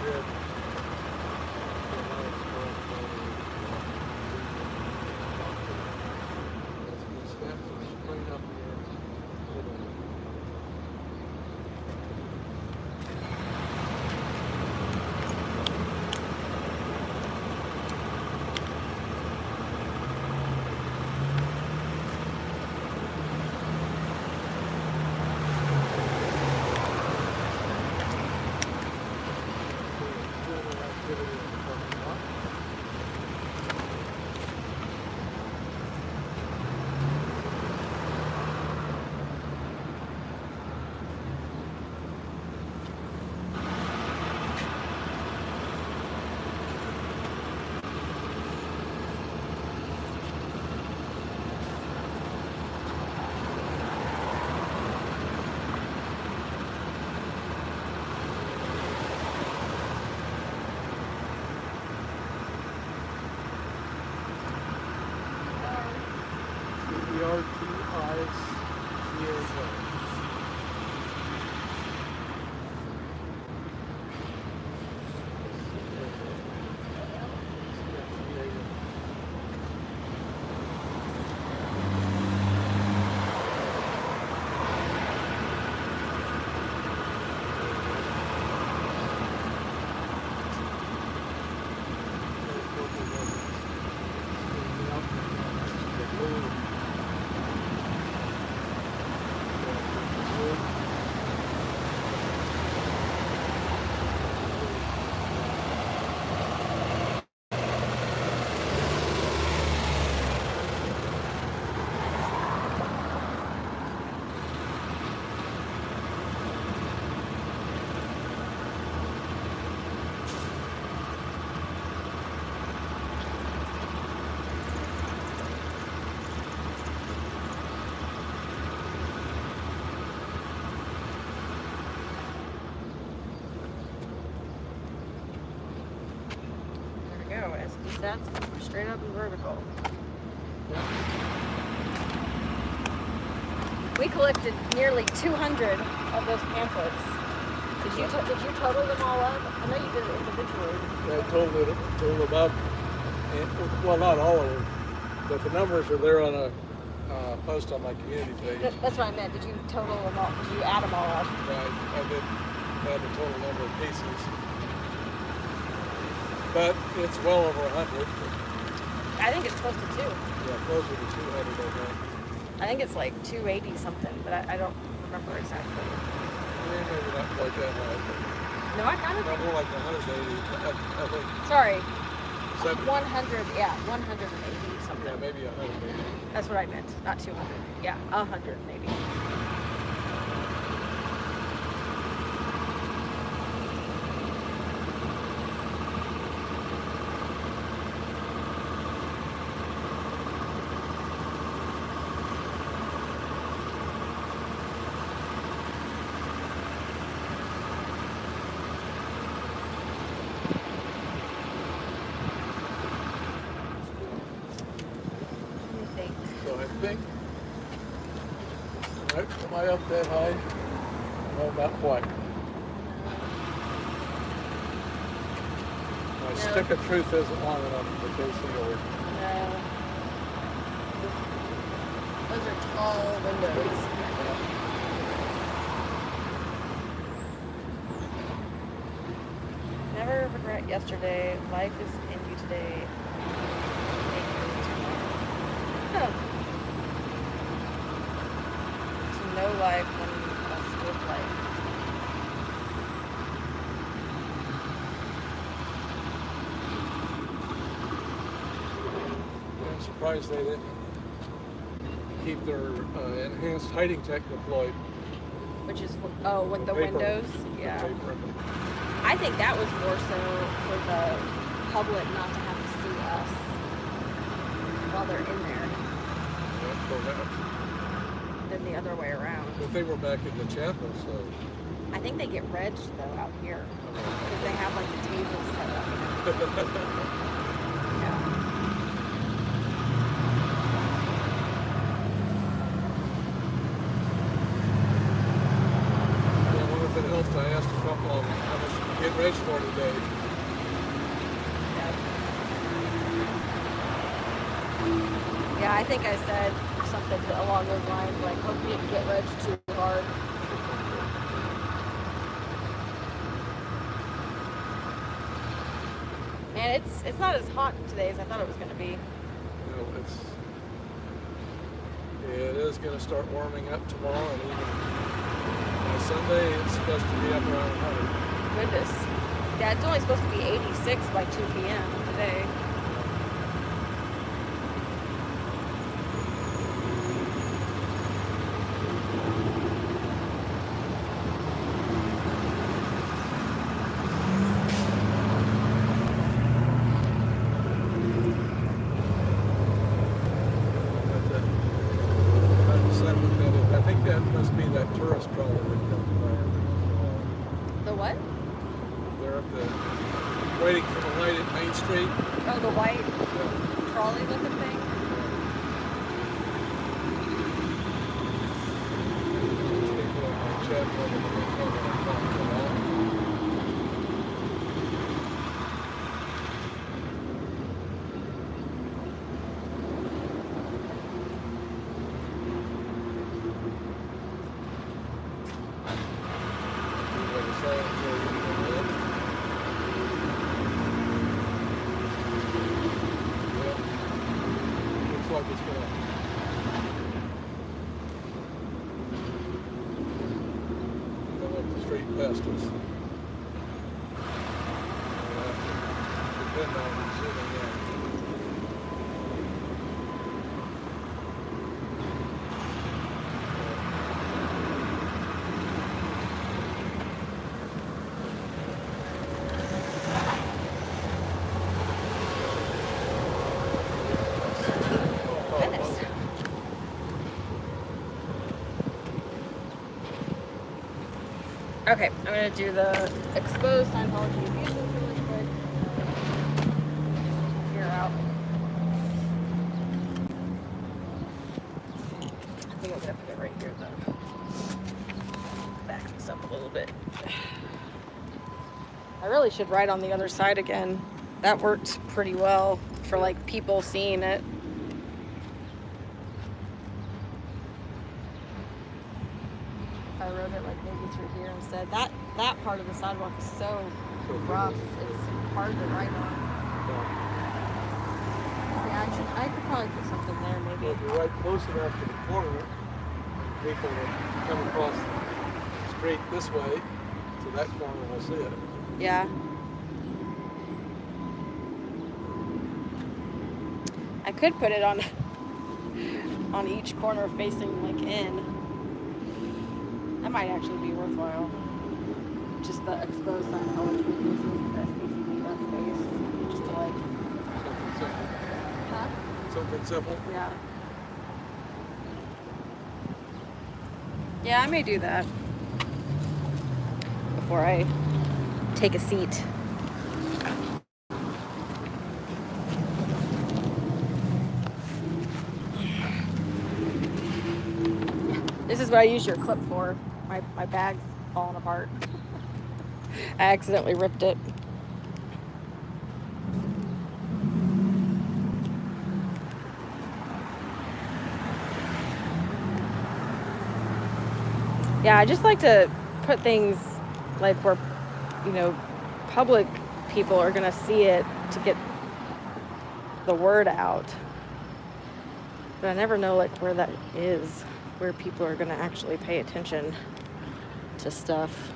Speaker 2: did.
Speaker 1: That's straight up and vertical. We collected nearly 200 of those pamphlets. Did you total them all up? I know you did it individually.
Speaker 2: Yeah, I totaled them up. Well, not all of them, but the numbers are there on a post on my community page.
Speaker 1: That's what I meant. Did you total them all? Did you add them all up?
Speaker 2: Right, I did add the total number of pieces. But it's well over 100.
Speaker 1: I think it's close to 2.
Speaker 2: Yeah, closer to 200, I think.
Speaker 1: I think it's like 280 something, but I don't remember exactly.
Speaker 2: Maybe not quite that high.
Speaker 1: No, I kind of
Speaker 2: think more like 180, I think.
Speaker 1: Sorry.
Speaker 2: 70.
Speaker 1: 100, yeah, 180 something.
Speaker 2: Yeah, maybe 180.
Speaker 1: That's what I meant, not 200. Yeah, 100 maybe.
Speaker 2: Am I up that high? No, not quite. My stick of truth isn't long enough for the casing over.
Speaker 1: No. Those are tall windows. Never regret yesterday. Life is in you today. Huh. No life when you must live life.
Speaker 2: I'm surprised they didn't keep their enhanced hiding tech deployed.
Speaker 1: Which is, with the windows? Yeah. I think that was more so for the public not to have to see us while they're in there.
Speaker 2: Yeah, perhaps.
Speaker 1: Than the other way around.
Speaker 2: But they were back in the chapel, so.
Speaker 1: I think they get regged though out here because they have like the tables set up. Yeah.
Speaker 2: I wonder if it helped. I asked a couple of them how much you get arranged for today.
Speaker 1: Yeah, I think I said something along those lines, like, hope you didn't get Reg too hard. Man, it's not as hot today as I thought it was going to be.
Speaker 2: No, it is going to start warming up tomorrow, and even by Sunday it's supposed to be up around 100.
Speaker 1: Goodness. Yeah, it's only supposed to be 86 by 2 p.m. today.
Speaker 2: I think that must be that tourist trolley that comes by.
Speaker 1: The what?
Speaker 2: They're at the waiting for the light at Main Street.
Speaker 1: Oh, the white trolley looking thing?
Speaker 2: People in my chat room and they tell me I'm talking about. Looks like it's gonna come up the street past us. Depend on zooming in.
Speaker 1: Okay, I'm going to do the exposed Scientology abuses really quick. Here out. I think I'm going to put it right here though. Back this up a little bit. I really should write on the other side again. That worked pretty well for like people seeing it. I wrote it like maybe through here instead. That part of the sidewalk is so rough. It's hard to write on. Yeah, I could probably put something there maybe.
Speaker 2: Well, if you're right close enough to the corner, people will come across the street this way to that corner will see it.
Speaker 1: Yeah. I could put it on each corner facing like in. That might actually be worthwhile. Just the exposed Scientology abuses, the SPCB bus space. Just to like...
Speaker 2: Something simple.
Speaker 1: Huh?
Speaker 2: Something simple.
Speaker 1: Yeah. Yeah, I may do that. Before I take a seat. This is what I use your clip for. My bag's falling apart. I accidentally ripped it. Yeah, I just like to put things like where, you know, public people are gonna see it to get the word out. But I never know like where that is, where people are gonna actually pay attention to stuff.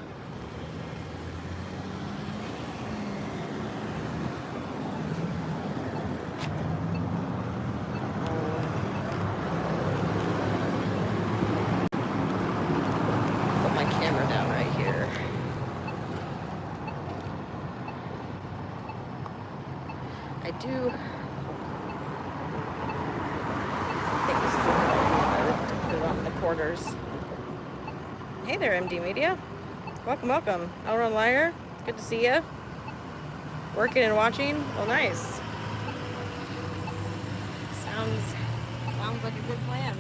Speaker 1: Put my camera down right here. I do think this is a good idea to put it on the corners. Hey there, MD Media. Welcome, welcome. Elron Liar, good to see you. Working and watching? Well, nice. Sounds like a good plan.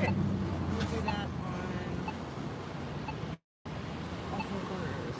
Speaker 1: Okay. We'll do that on all four corners.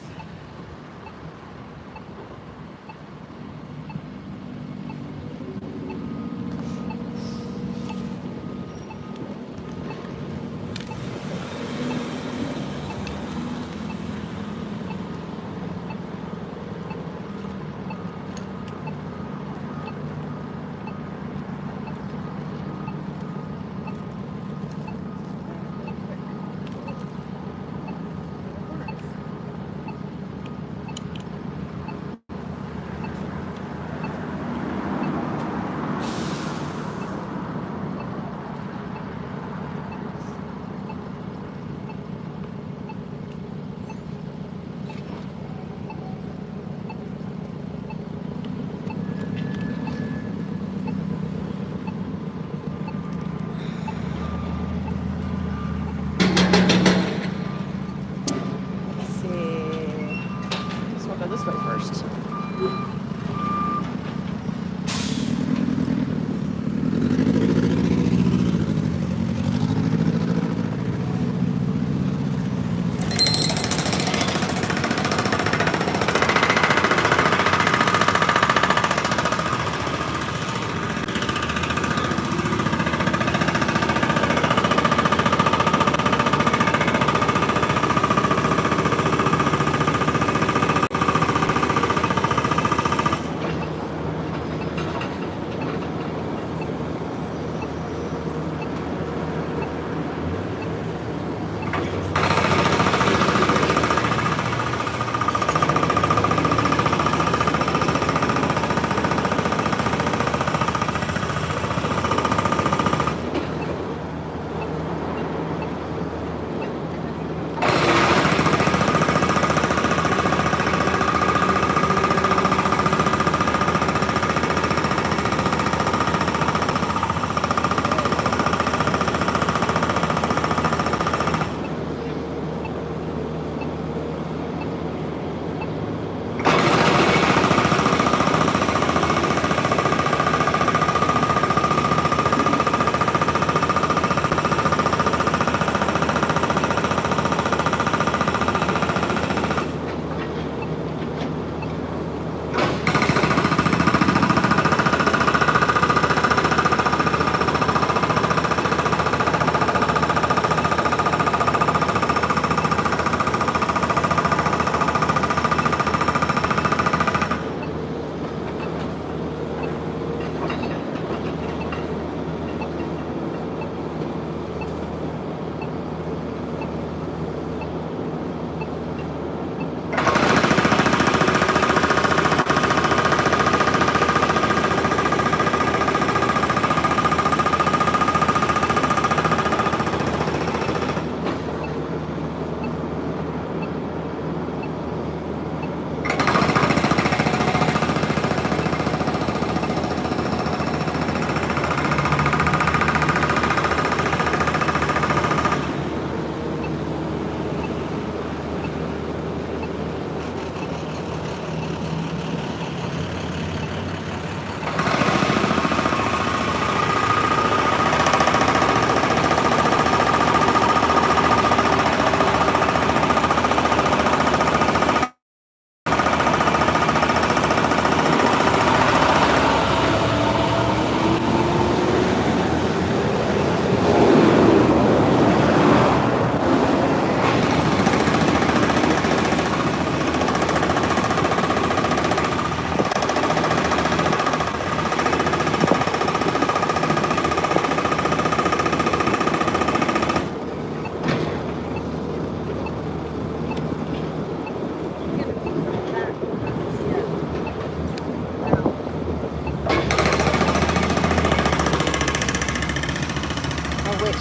Speaker 1: This way first.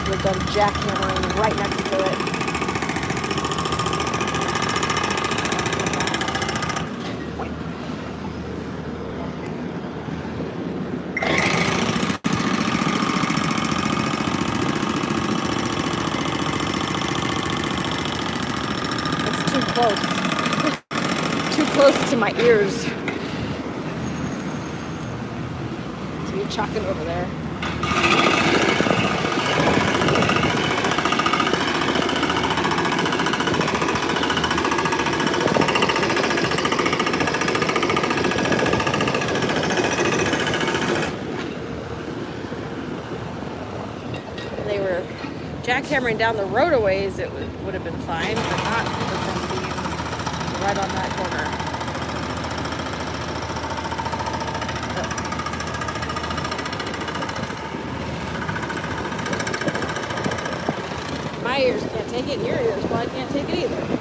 Speaker 1: We're done jackhammering right next to it. It's too close. Too close to my ears. So you're chalking over there. jackhammering down the road a ways, it would have been fine, but not with them being right on that corner. My ears can't take it, and your ears probably can't take it either.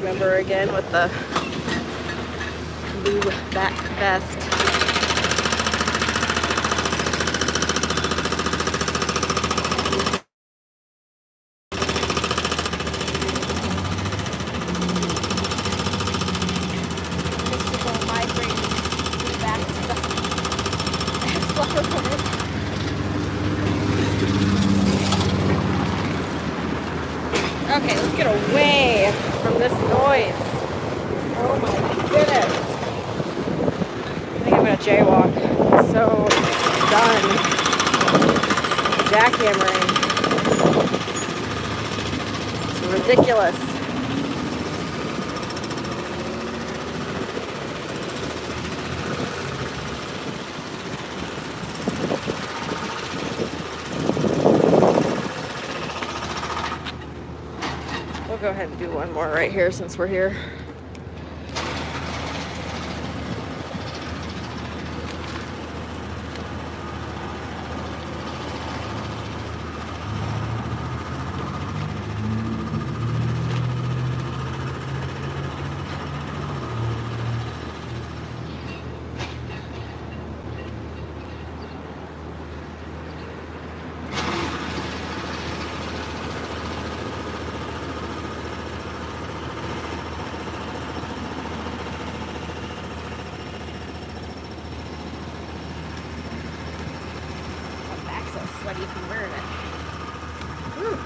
Speaker 1: Member again with the blue back vest. Mystical migrating back to the flower. Okay, let's get away from this noise. Oh my goodness. I think I'm gonna jaywalk. I'm so done jackhammering. It's ridiculous. We'll go ahead and do one more right here since we're here. Sweaty from wearing it. Whew.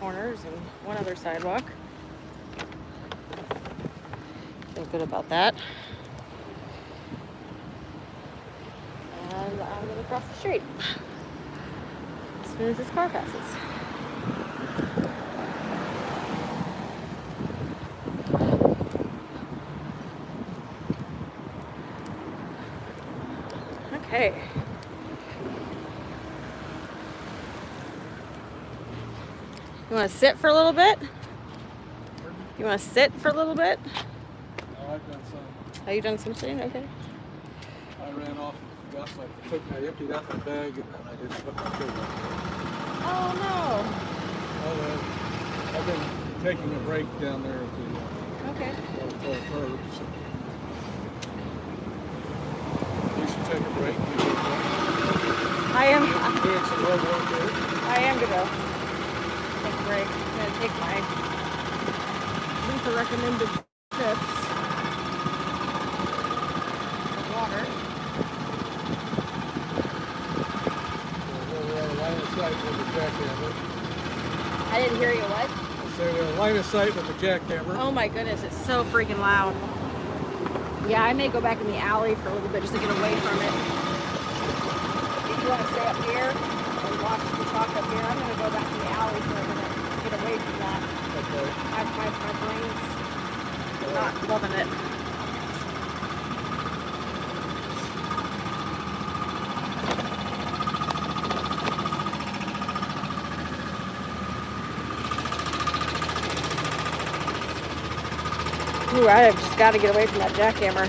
Speaker 1: corners and one other sidewalk. Feel good about that. And I'm gonna cross the street as soon as this car passes. Okay. You want to sit for a little bit? You want to sit for a little bit?
Speaker 2: Oh, I've done some.
Speaker 1: Have you done some sitting? Okay.
Speaker 2: I ran off and I emptied out my bag and then I didn't put my coat on.
Speaker 1: Oh
Speaker 2: I've been taking a break down there at the
Speaker 1: no. Okay.
Speaker 2: Old Curbs. You should take a break.
Speaker 1: I am.
Speaker 2: Doing some road work there.
Speaker 1: I am gonna take a break. I'm gonna take my Zinca recommended sips of water.
Speaker 2: We're on a line of sight with the jackhammer.
Speaker 1: I didn't hear you. What?
Speaker 2: I say we're on a line of sight with the jackhammer.
Speaker 1: Oh my goodness, it's so freaking loud. Yeah, I may go back in the alley for a little bit just to get away from it. If you want to stay up here and watch the talk up here, I'm going to go back in the alley for a minute to get away from that.
Speaker 2: Okay.
Speaker 1: My brain's not loving it. Ooh, I have just got to get away from that jackhammer.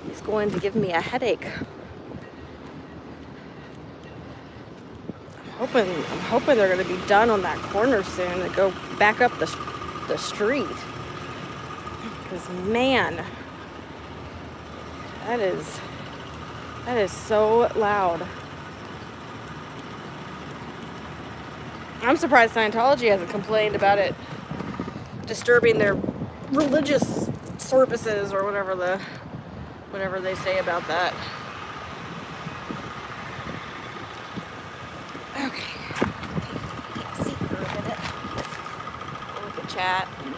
Speaker 1: He's going to give me a headache. I'm hoping they're going to be done on that corner soon and go back up the street. Because man, that is so loud. I'm surprised Scientology hasn't complained about it disturbing their religious services or whatever they say about that. Okay. Take a seat for a minute. We can chat and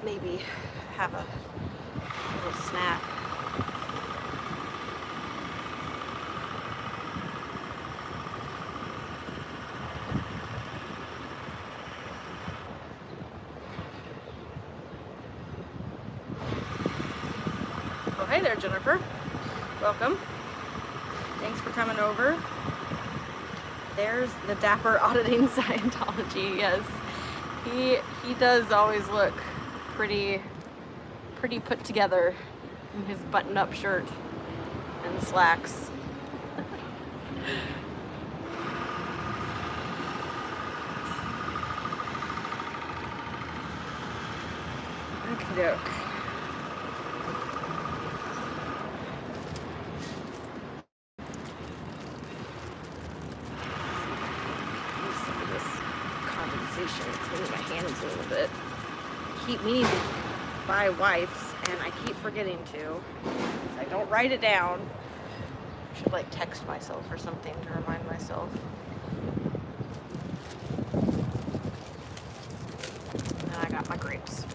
Speaker 1: maybe have a little snack. Hey there, Jennifer. Welcome. Thanks for coming over. There's the dapper auditing Scientology. Yes, he does always look pretty put together in his button-up shirt and slacks. Okie doke. Cleaning my hands a little bit. Keep meaning to buy wipes, and I keep forgetting to. I don't write it down. I should like text myself or something to remind myself. And I got my grapes.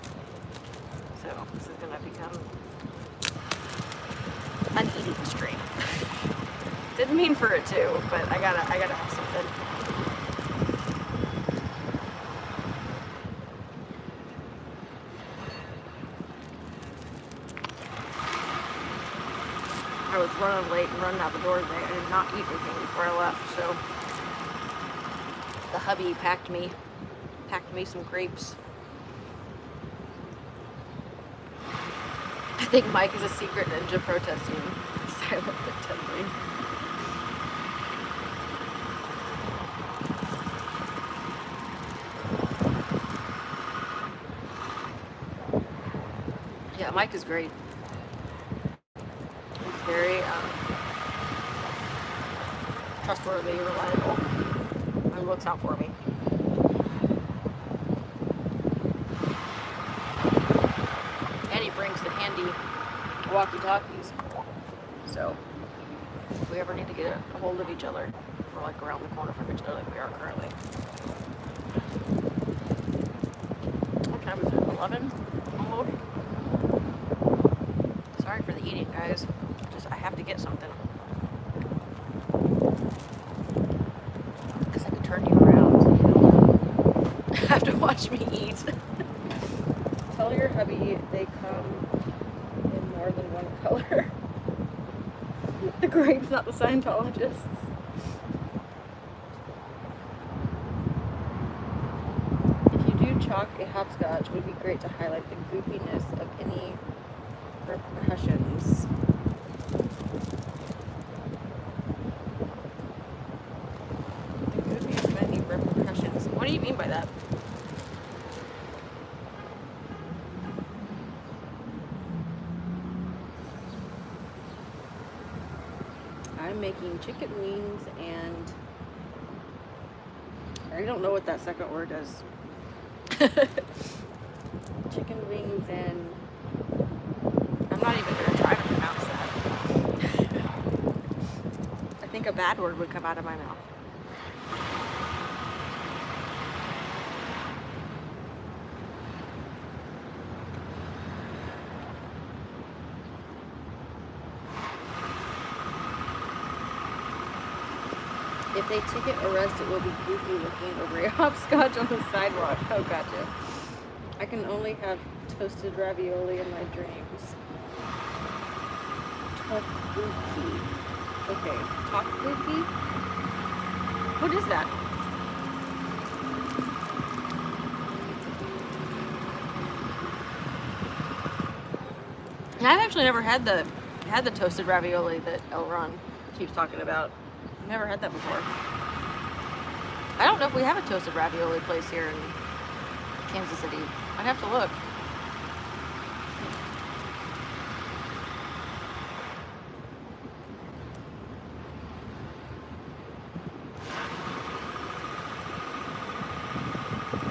Speaker 1: So this is gonna become an eating stream. Didn't mean for it to, but I gotta have something. I was running late and running out the door today. I did not eat anything before I left, so the hubby packed me some grapes. I think Mike is a secret ninja protesting silent but deadly. Yeah, Mike is great. Very trustworthy, reliable, and looks out for me. And he brings the handy walkie-talkies. So if we ever need to get a hold of each other, if we're like around the corner from each other like we are currently. What time is it? 11? Almost? Sorry for the eating, guys. Just, I have to get something. Guess I could turn you around so you don't have to watch me eat. Tell your hubby they come in more than one color. The grapes, not the Scientologists. If you do chalk a hopscotch, it would be great to highlight the goofiness of any repercussions. The goofiness of any repercussions. What do you mean by that? I'm making chicken wings and I don't know what that second word is. Chicken wings and I'm not even going to try to pronounce that. I think a bad word would come out of my mouth. If they ticket arrest, it will be goofy looking over a hopscotch on the sidewalk. Oh, gotcha. I can only have toasted ravioli in my dreams. Tteokbokki. Okay, tteokbokki? What is that? I've actually never had the toasted ravioli that El Ron keeps talking about. I've never had that before. I don't know if we have a toasted ravioli place here in Kansas City. I'd have to look.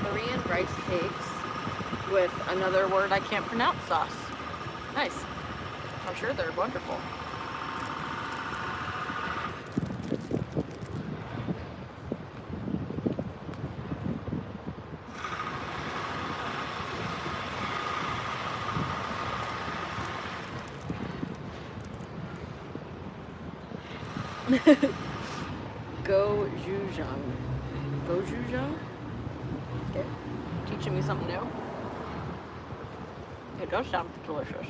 Speaker 1: Korean rice cakes with another word I can't pronounce, sauce. Nice. I'm sure they're wonderful. Gochujang. Gochujang? Okay. Teaching me something new. It does sound delicious.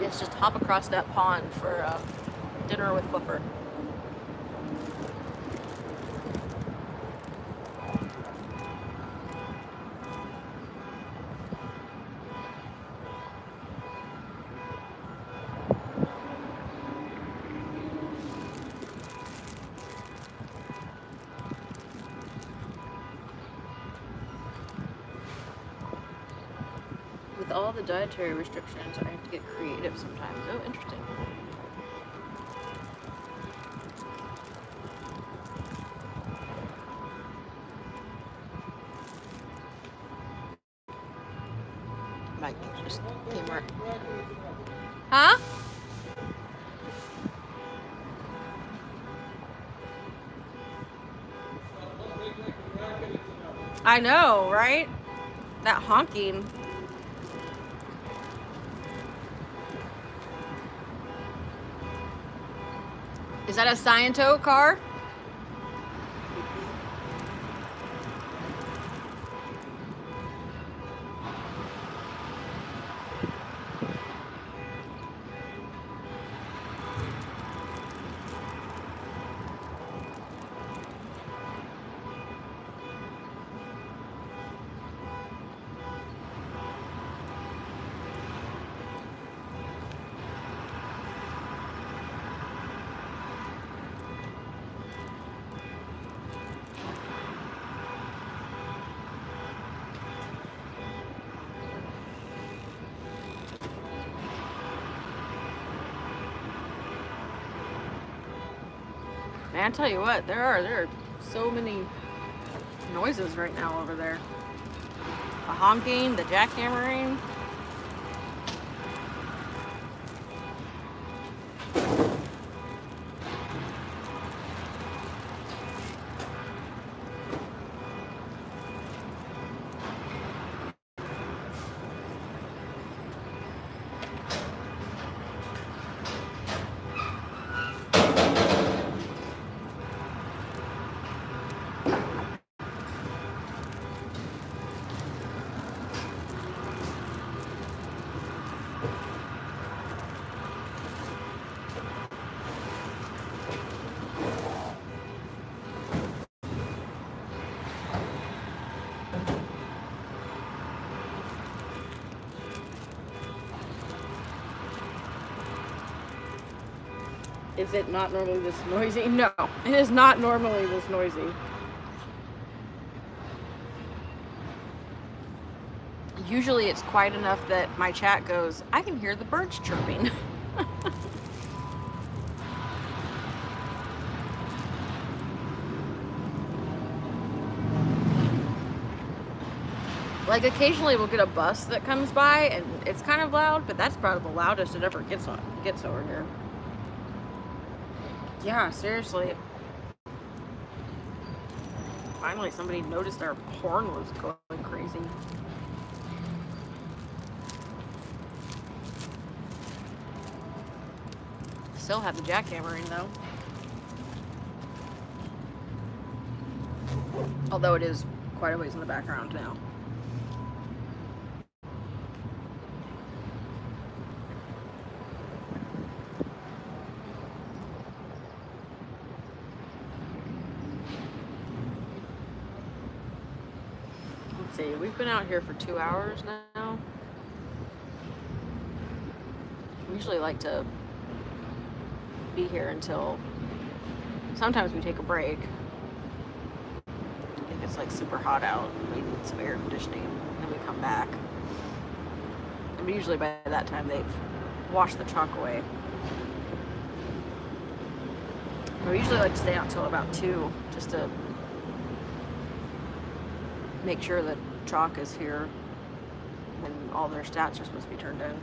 Speaker 1: Yes, just hop across that pond for dinner with Flipper. With all the dietary restrictions, I have to get creative sometimes. Oh, interesting. Mike just came right. Huh? I know, right? That honking. Is that a Sciento car? Man, I tell you what, there are so many noises right now over there. The honking, the jackhammering. Is it not normally this noisy? No, it is not normally this noisy. Usually it's quiet enough that my chat goes, I can hear the birds chirping. Like occasionally we'll get a bus that comes by and it's kind of loud, but that's probably the loudest it ever gets over here. Yeah, seriously. Finally somebody noticed our horn was going crazy. Still have the jackhammering though. Although it is quite a ways in the background now. Let's see, we've been out here for 2 hours now. We usually like to be here until, sometimes we take a break if it's like super hot out, we need some air conditioning, and then we come back. And usually by that time they've washed the chalk away. We usually like to stay out until about 2 just to make sure that chalk is here when all their stats are supposed to be turned in.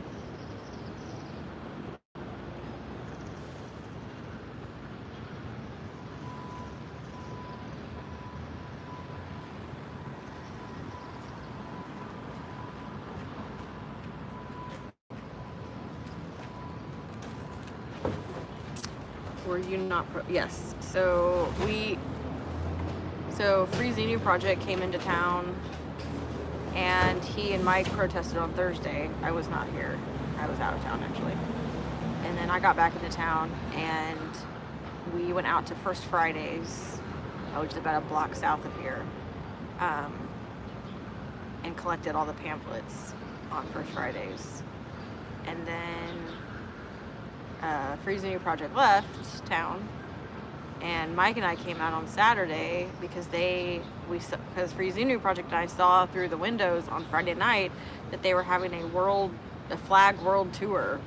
Speaker 1: Were you not yes, so Free Xenu Project came into town and he and Mike protested on Thursday. I was not here. I was out of town actually. And then I got back into town and we went out to First Fridays, which is about a block south of here, and collected all the pamphlets on First Fridays. And then Free Xenu Project left town, and Mike and I came out on Saturday because because Free Xenu Project and I saw through the windows on Friday night that they were having a flag world tour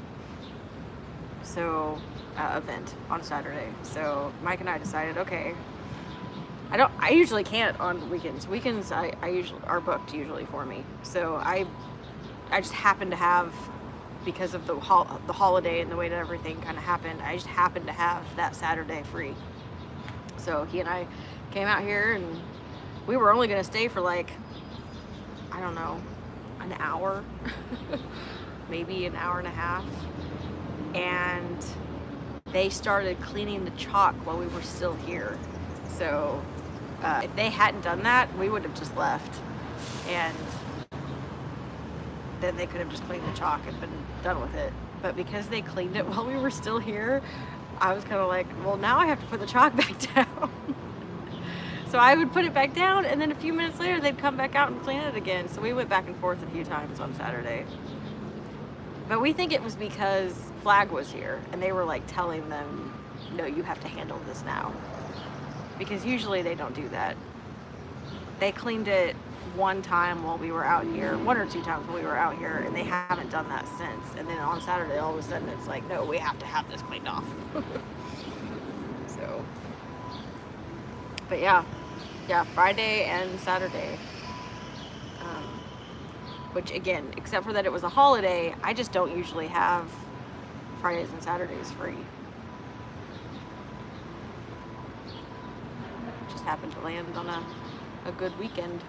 Speaker 1: event on Saturday. So Mike and I decided, okay, I usually can't on weekends. Weekends I usually are booked usually for me. So I just happened to have, because of the holiday and the way that everything kind of happened, I just happened to have that Saturday free. So he and I came out here and we were only going to stay for like, I don't know, an hour, maybe an hour and a half. And they started cleaning the chalk while we were still here. So if they hadn't done that, we would have just left. And then they could have just cleaned the chalk and been done with it. But because they cleaned it while we were still here, I was kind of like, well, now I have to put the chalk back down. So I would put it back down, and then a few minutes later they'd come back out and clean it again. So we went back and forth a few times on Saturday. But we think it was because Flag was here and they were like telling them, no, you have to handle this now. Because usually they don't do that. They cleaned it one time while we were out here, 1 or 2 times while we were out here, and they haven't done that since. And then on Saturday, all of a sudden, it's like, no, we have to have this cleaned off. So, But yeah, Friday and Saturday. Which again, except for that it was a holiday, I just don't usually have Fridays and Saturdays free. Just happened to land on a good weekend.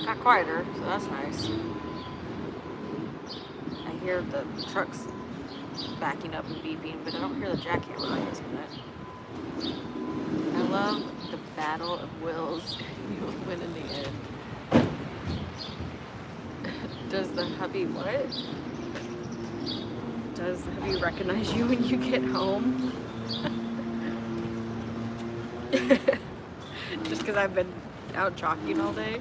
Speaker 1: Got quieter, so that's nice. I hear the trucks backing up and beeping, but I don't hear the jackhammer right this minute. I love the battle of wills. You'll win in the end. Does the hubby what? Does the hubby recognize you when you get home? Just because I've been out jogging all day?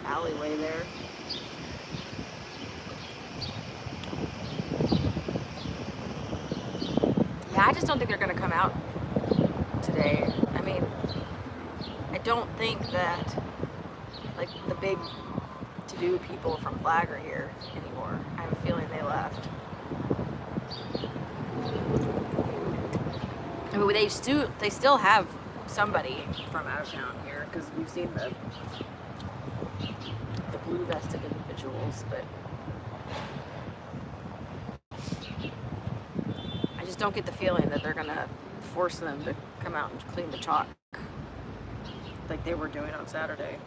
Speaker 1: Alleyway there. Yeah, I just don't think they're gonna come out today. I mean, I don't think that like the big to-do people from Flag are here anymore. I have a feeling they left. I mean, they still have somebody from out of town here because we've seen the blue vested individuals, but I just don't get the feeling that they're gonna force them to come out and clean the chalk like they were doing on Saturday.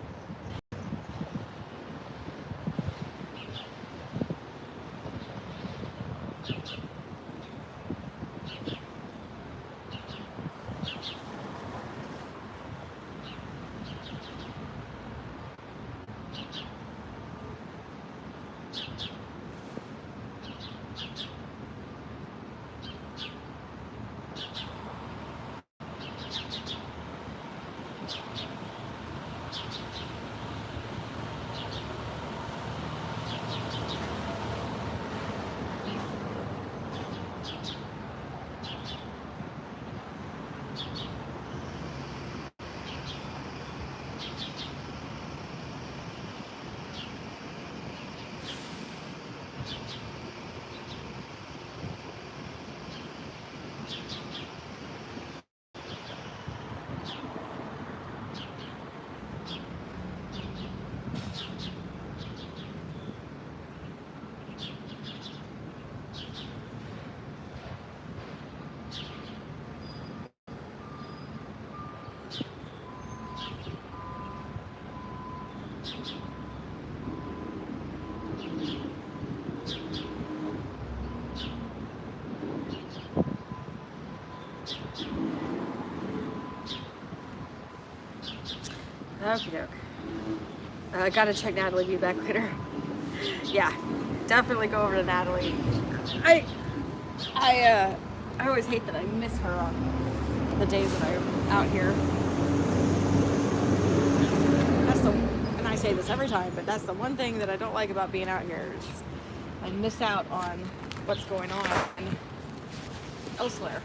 Speaker 1: Okie doke. I gotta check Natalie, be back later. Yeah, definitely go over to Natalie. I always hate that I miss her on the days that I'm out here. And I say this every time, but that's the one thing that I don't like about being out here is I miss out on what's going on elsewhere.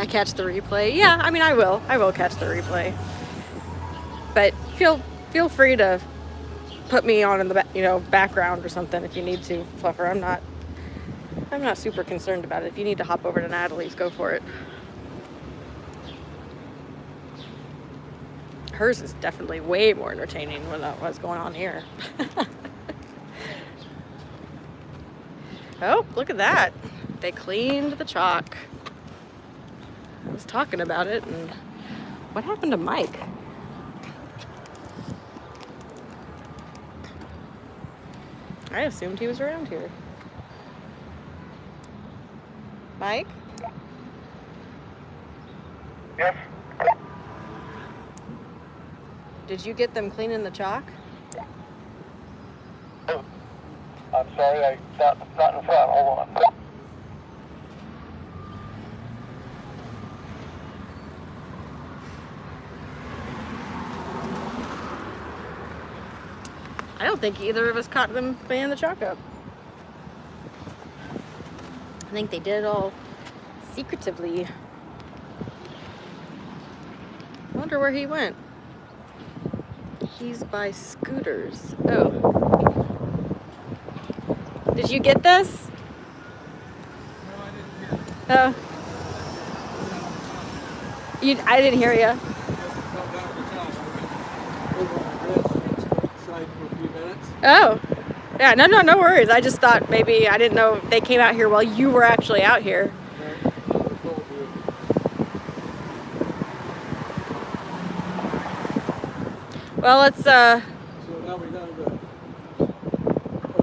Speaker 1: I catch the replay. Yeah, I mean, I will catch the replay. But feel free to put me on in the background or something if you need to, Fluffer. I'm not super concerned about it. If you need to hop over to Natalie's, go for it. Hers is definitely way more entertaining than what's going on here. Oh, look at that. They cleaned the chalk. I was talking about it, and what happened to Mike? I assumed he was around here. Mike?
Speaker 2: Yes.
Speaker 1: Did you get them cleaning the chalk?
Speaker 2: I'm sorry, I not in front. Hold on.
Speaker 1: I don't think either of us caught them cleaning the chalk up. I think they did it all secretively. I wonder where he went. He's by scooters. Oh. Did you get this?
Speaker 2: No, I didn't hear.
Speaker 1: Oh. I didn't hear you. Oh. Yeah, no worries. I just thought maybe, I didn't know if they came out here while you were actually out here. Well, let's,
Speaker 2: So now we know that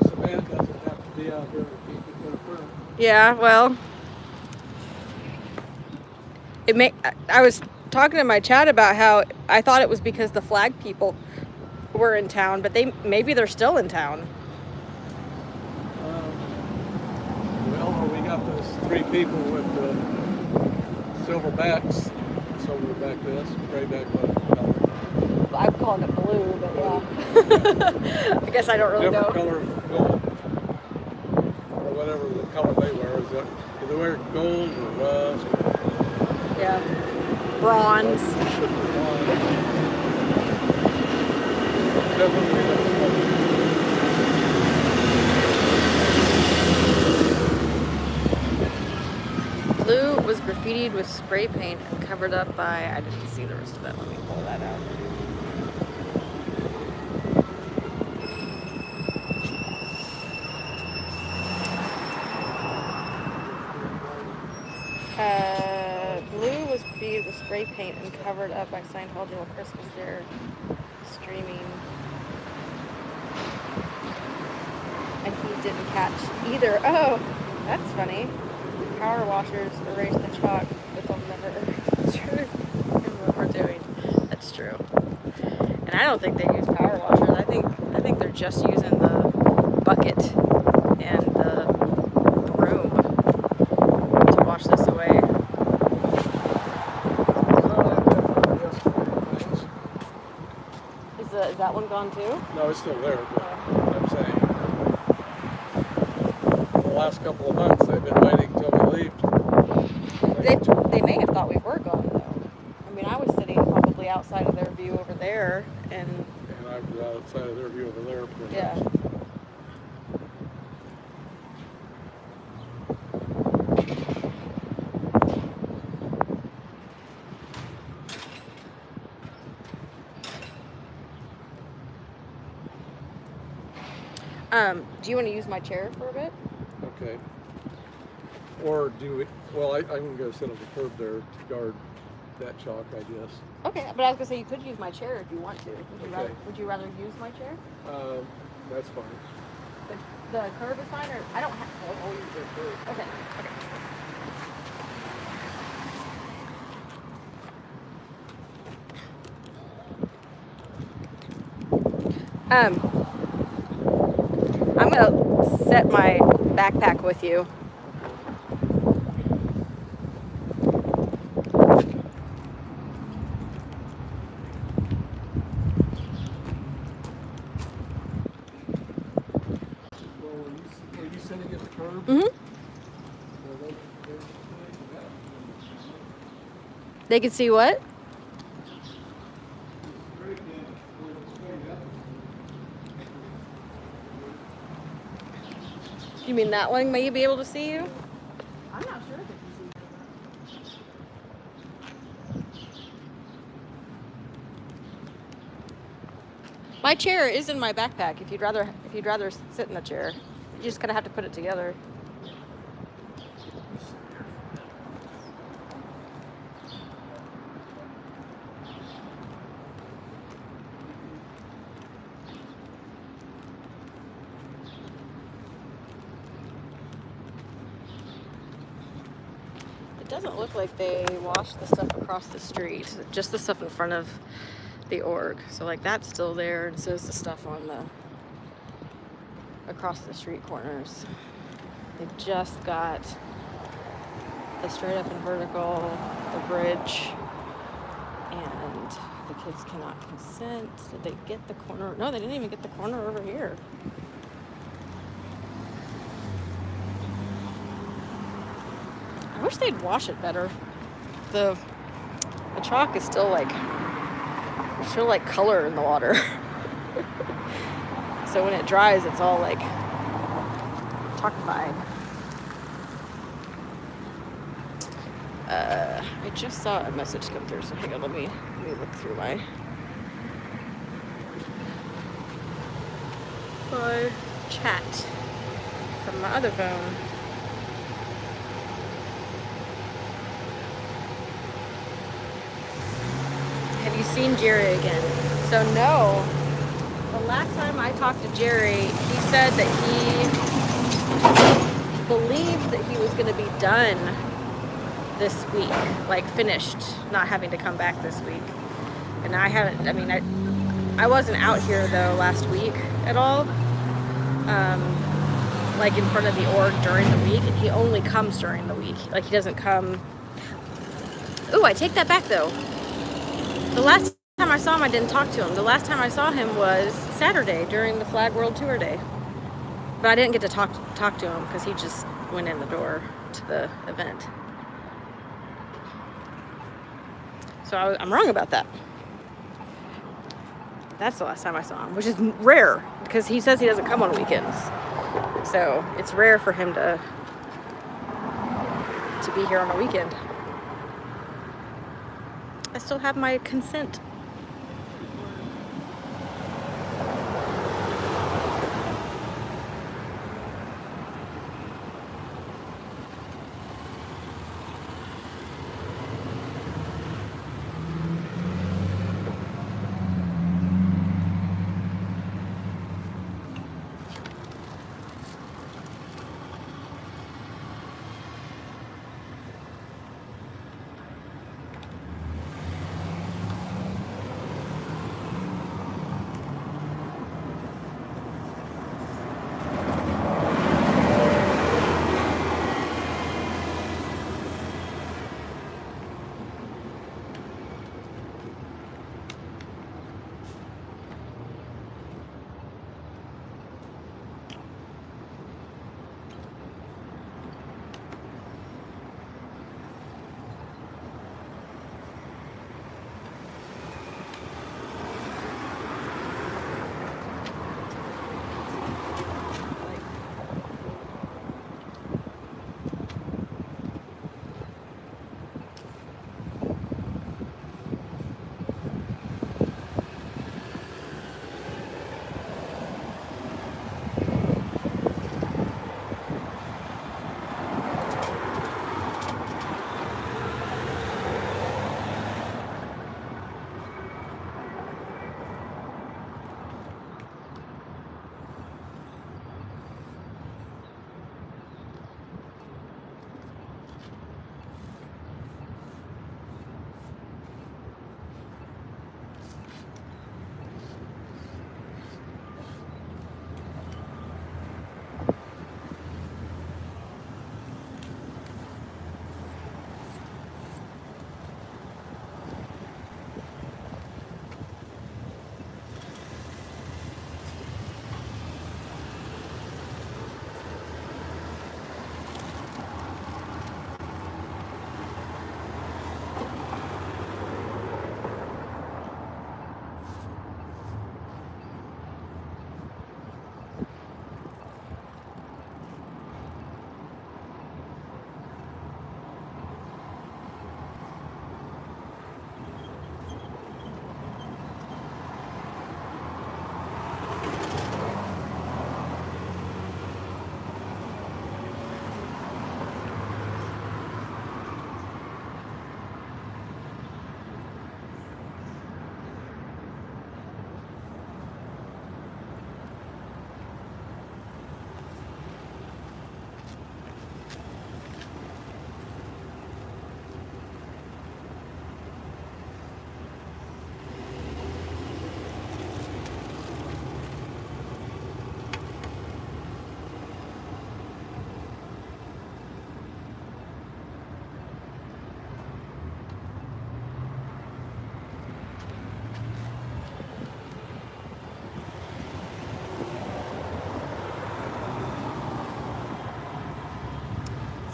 Speaker 2: Samantha doesn't have to be out here to keep it confirmed.
Speaker 1: yeah, well, I was talking in my chat about how I thought it was because the flag people were in town, but maybe they're still in town.
Speaker 2: Well, we got those 3 people with the silverback this, grayback color.
Speaker 1: I'm calling it blue, but yeah. I guess I don't really
Speaker 2: Different
Speaker 1: know.
Speaker 2: color of gold, or whatever the color they wear. Do they wear gold or rust?
Speaker 1: Yeah. Bronze.
Speaker 2: Definitely different color.
Speaker 1: Blue was graffitied with spray paint and covered up by, I didn't see the rest of that. Let me pull that out. Blue was graffitied with spray paint and covered up by Scientology while Chris was there streaming. And he didn't catch either. Oh, that's funny. Power washers erase the chalk, but they'll never erase the truth in what we're doing. That's true. And I don't think they use power washers. I think they're just using the bucket and the broom to wash this away. Is that one gone too?
Speaker 2: No, it's still there, but I'm saying the last couple of months they've been waiting till we leave.
Speaker 1: They may have thought we were gone though. I mean, I was sitting probably outside of their view over there, and
Speaker 2: I was outside of their view over there.
Speaker 1: Yeah. Do you want to use my chair for a bit?
Speaker 2: Okay. Or do we? Well, I'm gonna go sit on the curb there to guard that chalk, I guess.
Speaker 1: Okay, but I was gonna say you could use my chair if you want to.
Speaker 2: Okay.
Speaker 1: Would you rather use my chair?
Speaker 2: That's fine.
Speaker 1: The curb is fine, or I don't have.
Speaker 2: I'll use that curb.
Speaker 1: Okay. I'm gonna set my backpack with you.
Speaker 2: Were you sitting at the curb?
Speaker 1: Mm-hmm. They can see what? You mean that one? May you be able to see you? I'm not sure if it can see you. My chair is in my backpack. If you'd rather sit in the chair, you just kind of have to put it together. It doesn't look like they washed the stuff across the street, just the stuff in front of the org. So like that's still there, and so is the stuff on the across the street corners. They just got the straight up and vertical, the bridge, and the kids cannot consent. Did they get the corner? No, they didn't even get the corner over here. I wish they'd wash it better. The chalk is still like color in the water. So when it dries, it's all like chalkified. I just saw a message come through, so hang on, let me look through my chat from my other phone. Have you seen Jerry again? So no. The last time I talked to Jerry, he said that he believed that he was going to be done this week, like finished, not having to come back this week. And I haven't, I mean, I wasn't out here though last week at all, like in front of the org during the week, and he only comes during the week. Like he doesn't come. Ooh, I take that back though. The last time I saw him, I didn't talk to him. The last time I saw him was Saturday during the Flag World Tour Day. But I didn't get to talk to him because he just went in the door to the event. So I'm wrong about that. That's the last time I saw him, which is rare because he says he doesn't come on weekends. So it's rare for him to be here on a weekend. I still have my consent.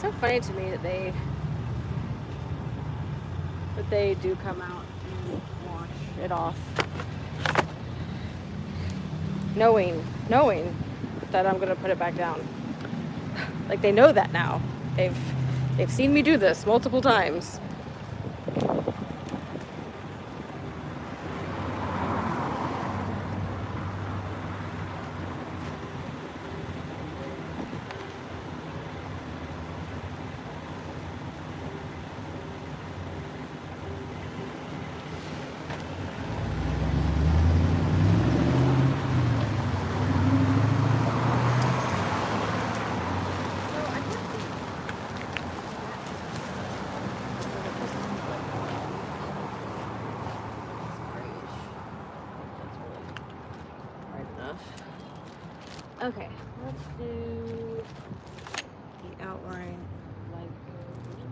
Speaker 1: so funny to me that they do come out and wash it off, knowing that I'm gonna put it back down. Like they know that now. They've seen me do this multiple times. Okay, let's do the outline light blue.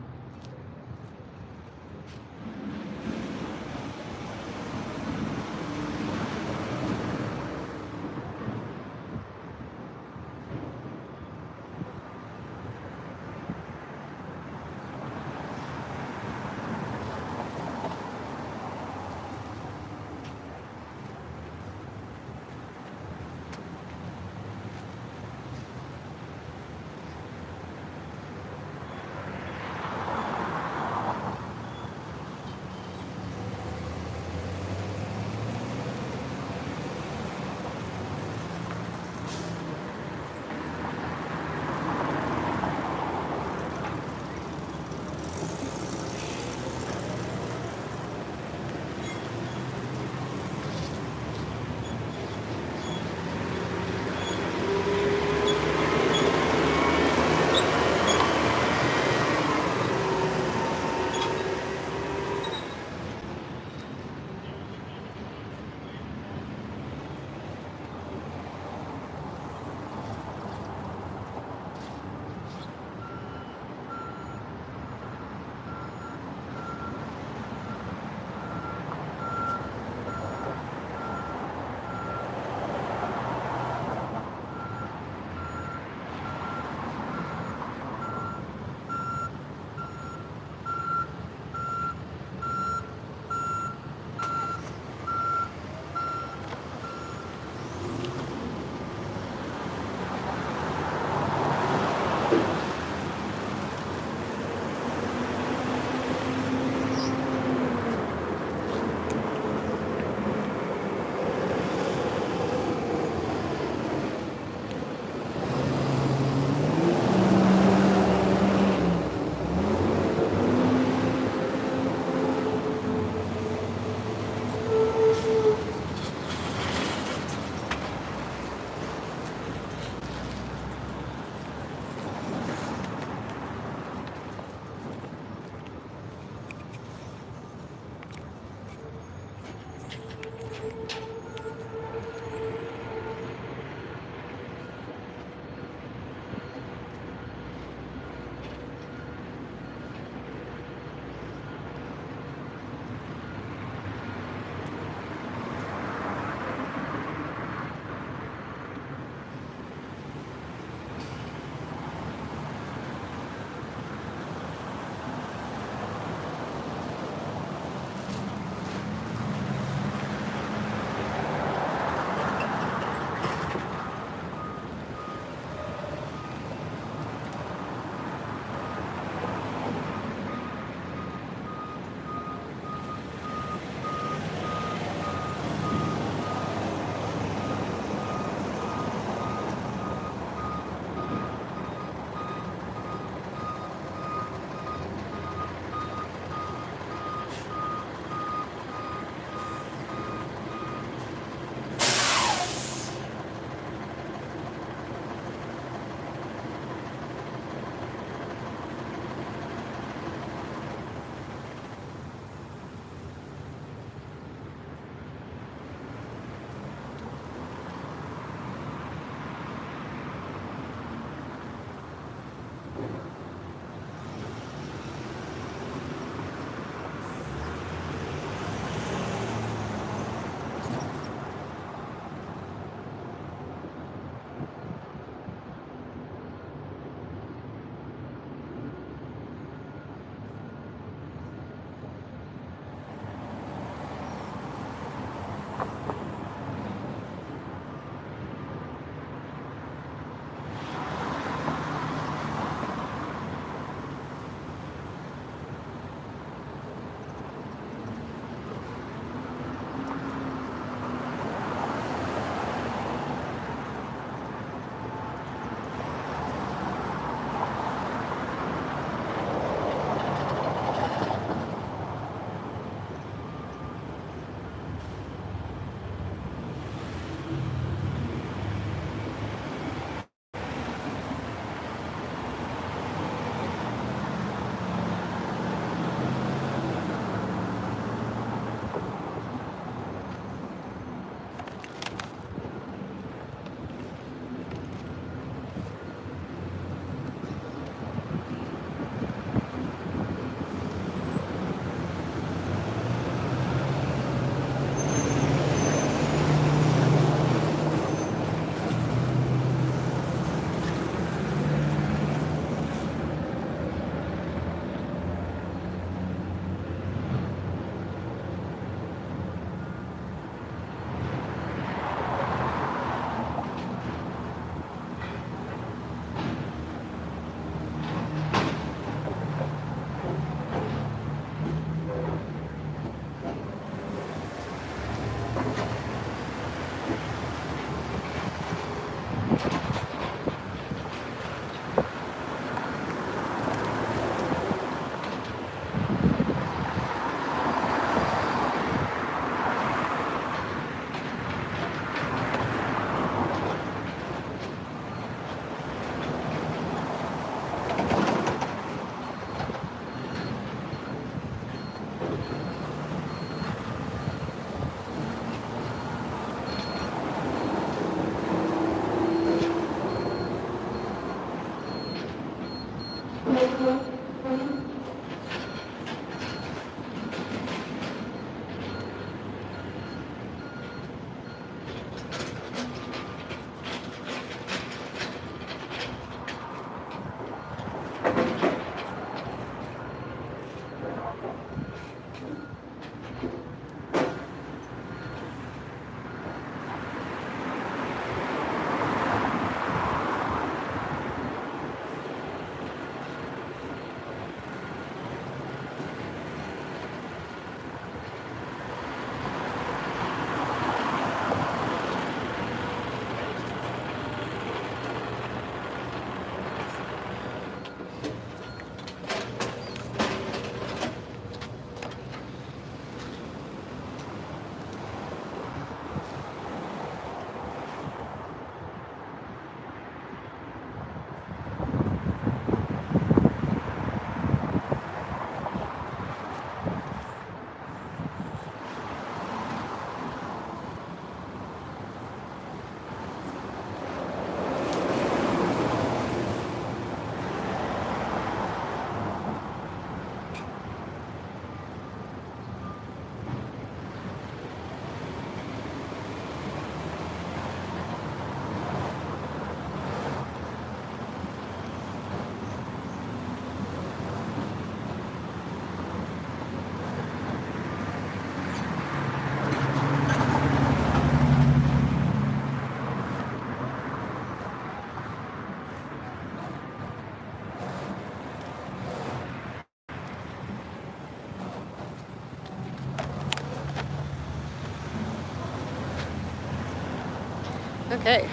Speaker 1: Okay.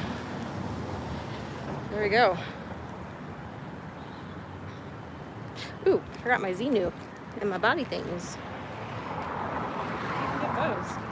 Speaker 1: There we go. Ooh, I forgot my Xenu and my body things. Look at those.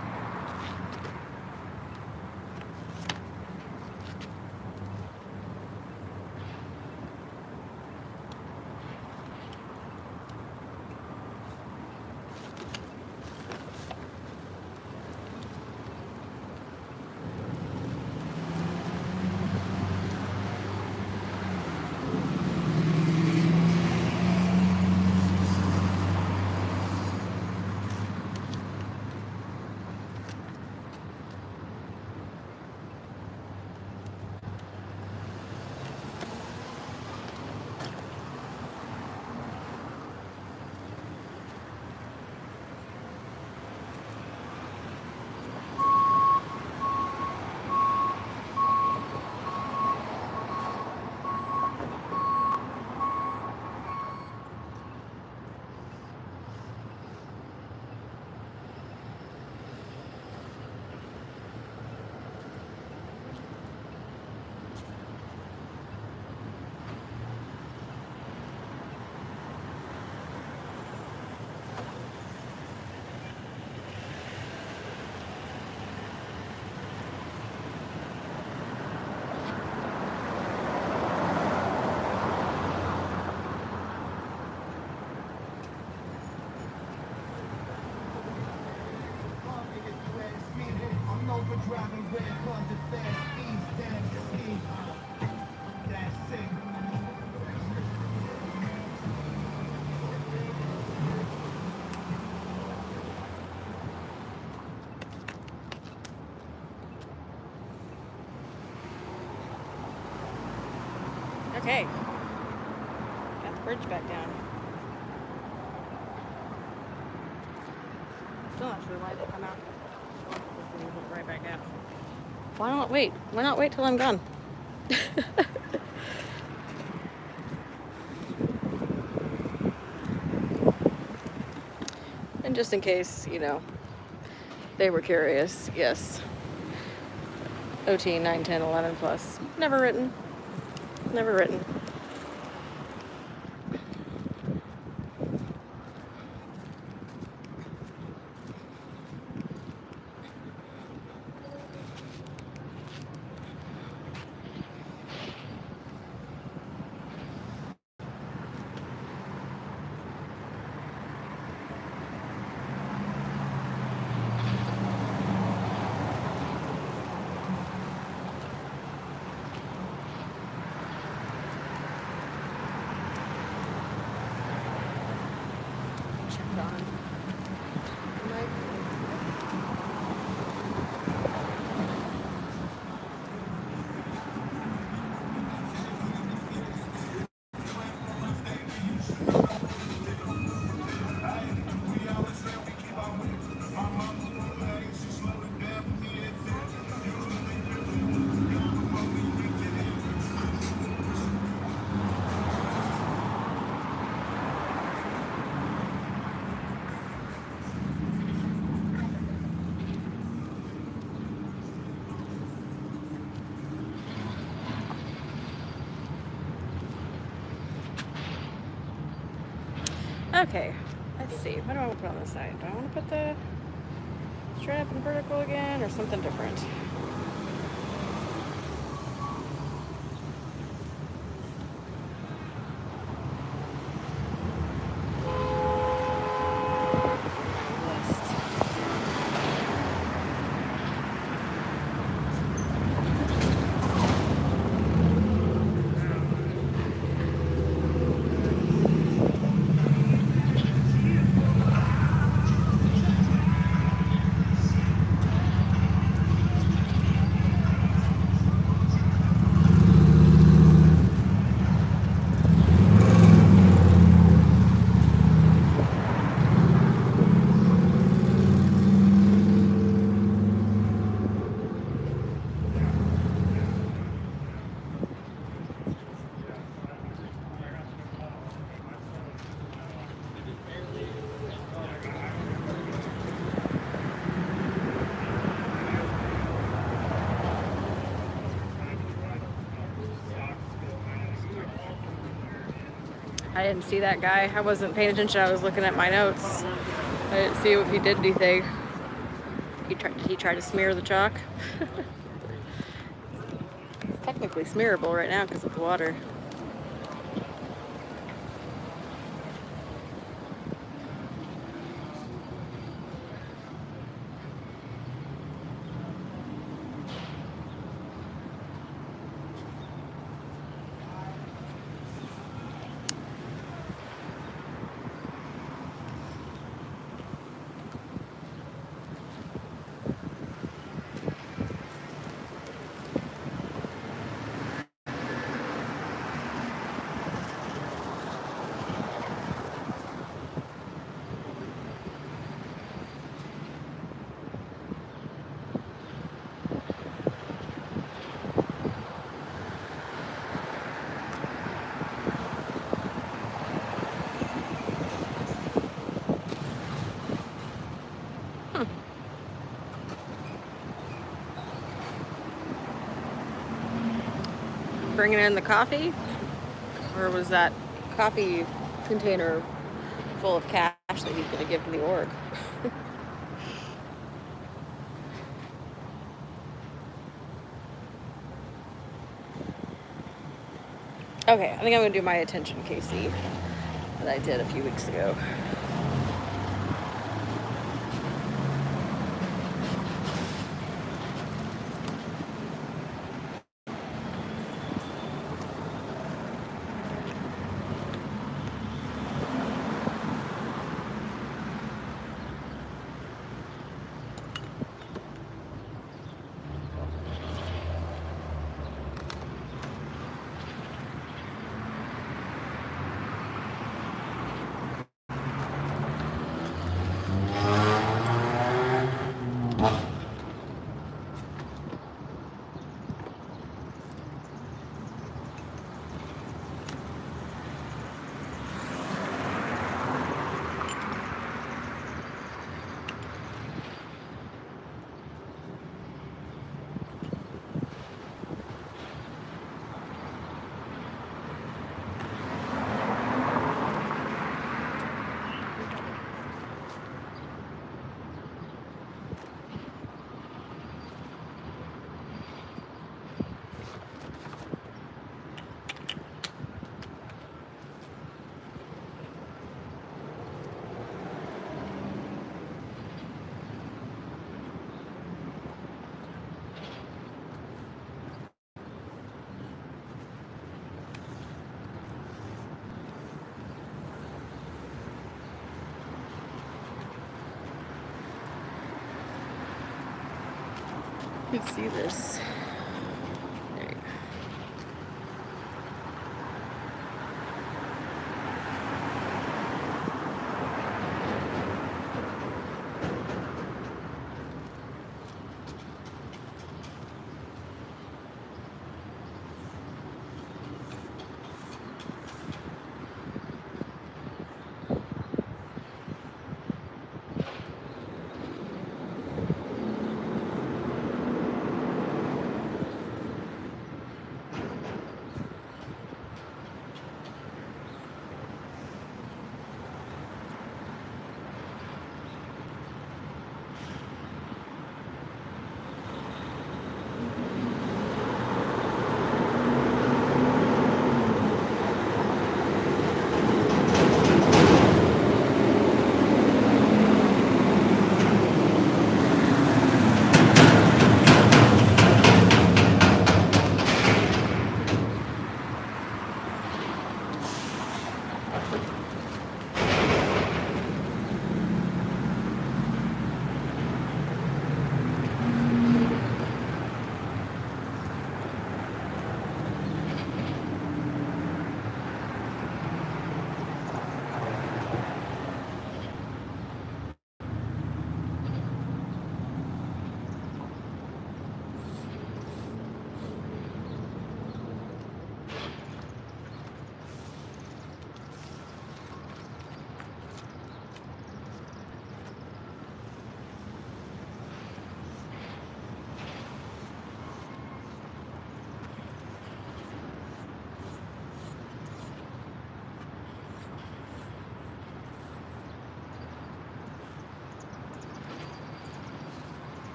Speaker 3: Driving red cars at fast speeds, damn speed. That's it.
Speaker 1: Okay. Got the bridge back down. Still not sure why they come out. Right back out. Why not wait? Why not wait till I'm gone? And just in case, you know, they were curious, yes. OT 9, 10, 11 plus. Never written. Never written. on. Mike. Okay, let's see. What do I want to put on this side? Do I want to put the strap in vertical again or something different? I didn't see that guy. I wasn't paying attention. I was looking at my notes. I didn't see if he did anything. Did he try to smear the chalk? It's technically smearable right now because of the water. Bringing in the coffee? Or was that coffee container full of cash that he's going to give to the org? Okay, I think I'm going to do my attention Casey that I did a few weeks ago. You can see this. There you go.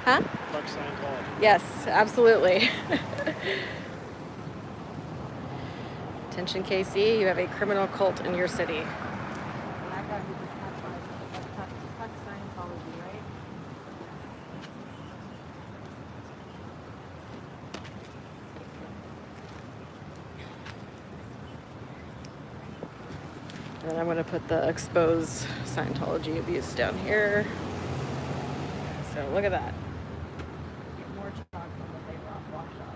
Speaker 1: Huh?
Speaker 4: Fuck Scientology.
Speaker 1: Yes, absolutely. Attention, KC, you have a criminal cult in your city.
Speaker 5: That guy who just fuck Scientology, right?
Speaker 1: And I'm going to put the expose Scientology abuse down here. So look at that.
Speaker 5: Get more chalk from what they washed off.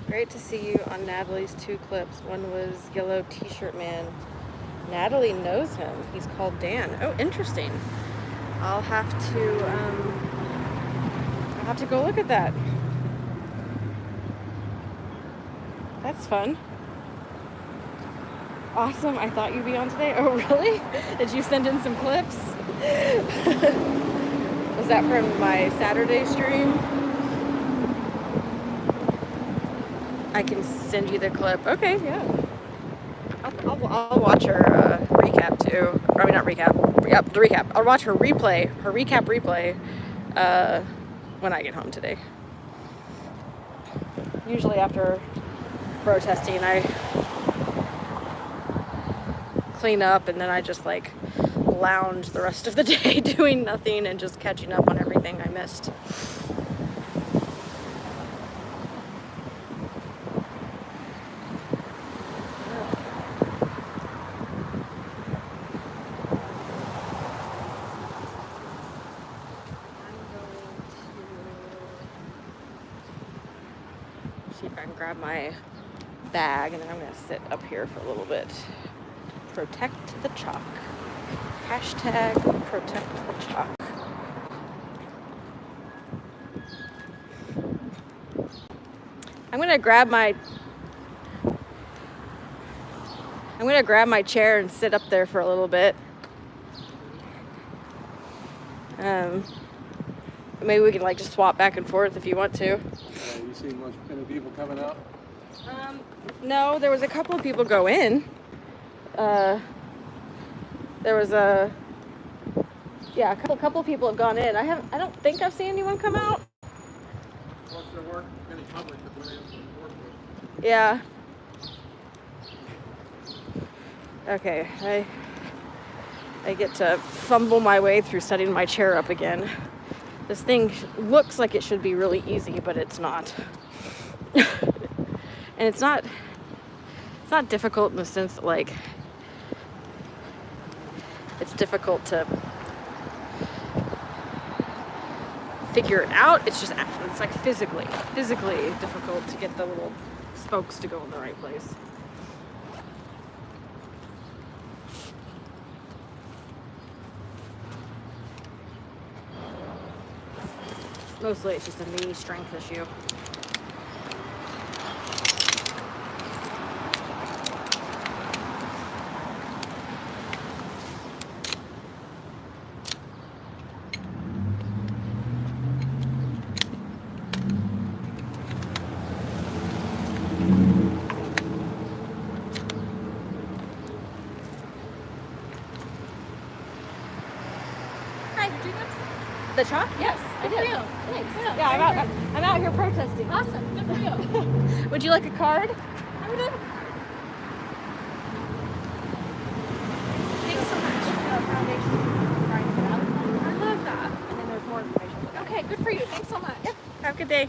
Speaker 1: Great to see you on Natalie's 2 clips. One was Yellow T-shirt man. Natalie knows him. He's called Dan. Oh, interesting. I'll have to go look at that. That's fun. Awesome. I thought you'd be on today. Oh, really? Did you send in some clips? Was that from my Saturday stream? I can send you the clip. Okay, yeah. I'll watch her recap too. I mean, not recap. Yep, the recap. I'll watch her replay, her recap replay, when I get home today. Usually after protesting, I clean up and then I just like lounge the rest of the day doing nothing and just catching up on everything I missed. See if I can grab my bag and then I'm going to sit up here for a little bit. Protect the chalk. Hashtag protect the chalk. I'm going to grab my chair and sit up there for a little bit. Maybe we can like just swap back and forth if you want to.
Speaker 2: You see many people coming out?
Speaker 1: No, there was a couple of people go in. There was a couple of people have gone in. I don't think I've seen anyone come out.
Speaker 2: Once there weren't any public that went in to work with.
Speaker 1: Yeah. Okay, I get to fumble my way through setting my chair up again. This thing looks like it should be really easy, but it's not. And it's not difficult in the sense that, like, it's difficult to figure it out. It's like physically difficult to get the little spokes to go in the right place. Mostly it's just a knee strength issue.
Speaker 5: Hi, did you guys?
Speaker 1: The chalk? Yes, I
Speaker 5: Good for
Speaker 1: did.
Speaker 5: you.
Speaker 1: Thanks.
Speaker 5: Yeah,
Speaker 1: Yeah, I'm out here protesting.
Speaker 5: Awesome. Good for you.
Speaker 1: Would you like a card?
Speaker 5: I would have a card. Thanks so much. I love that.
Speaker 1: And then there's more information.
Speaker 5: Okay, good for you. Thanks so much.
Speaker 1: Yep. Have a good day.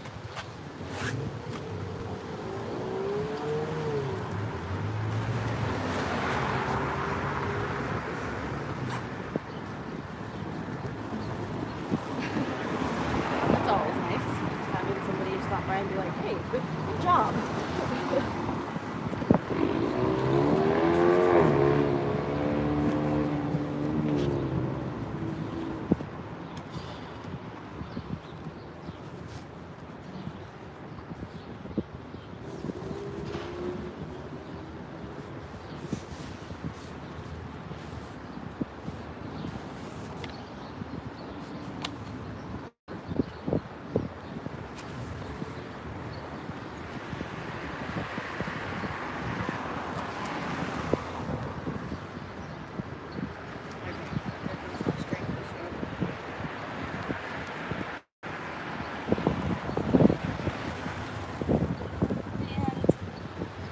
Speaker 1: That's always nice. Having somebody stop by and be like, hey, good job.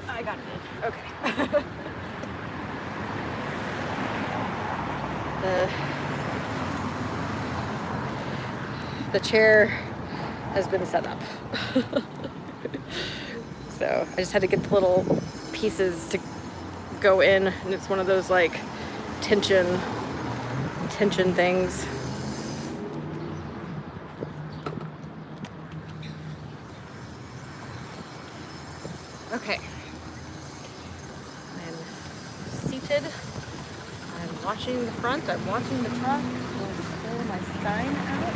Speaker 1: I got it. Okay. The chair has been set up. So I just had to get the little pieces to go in, and it's one of those like tension things. watching the front. I'm watching the truck. I'm going to pull my sign out.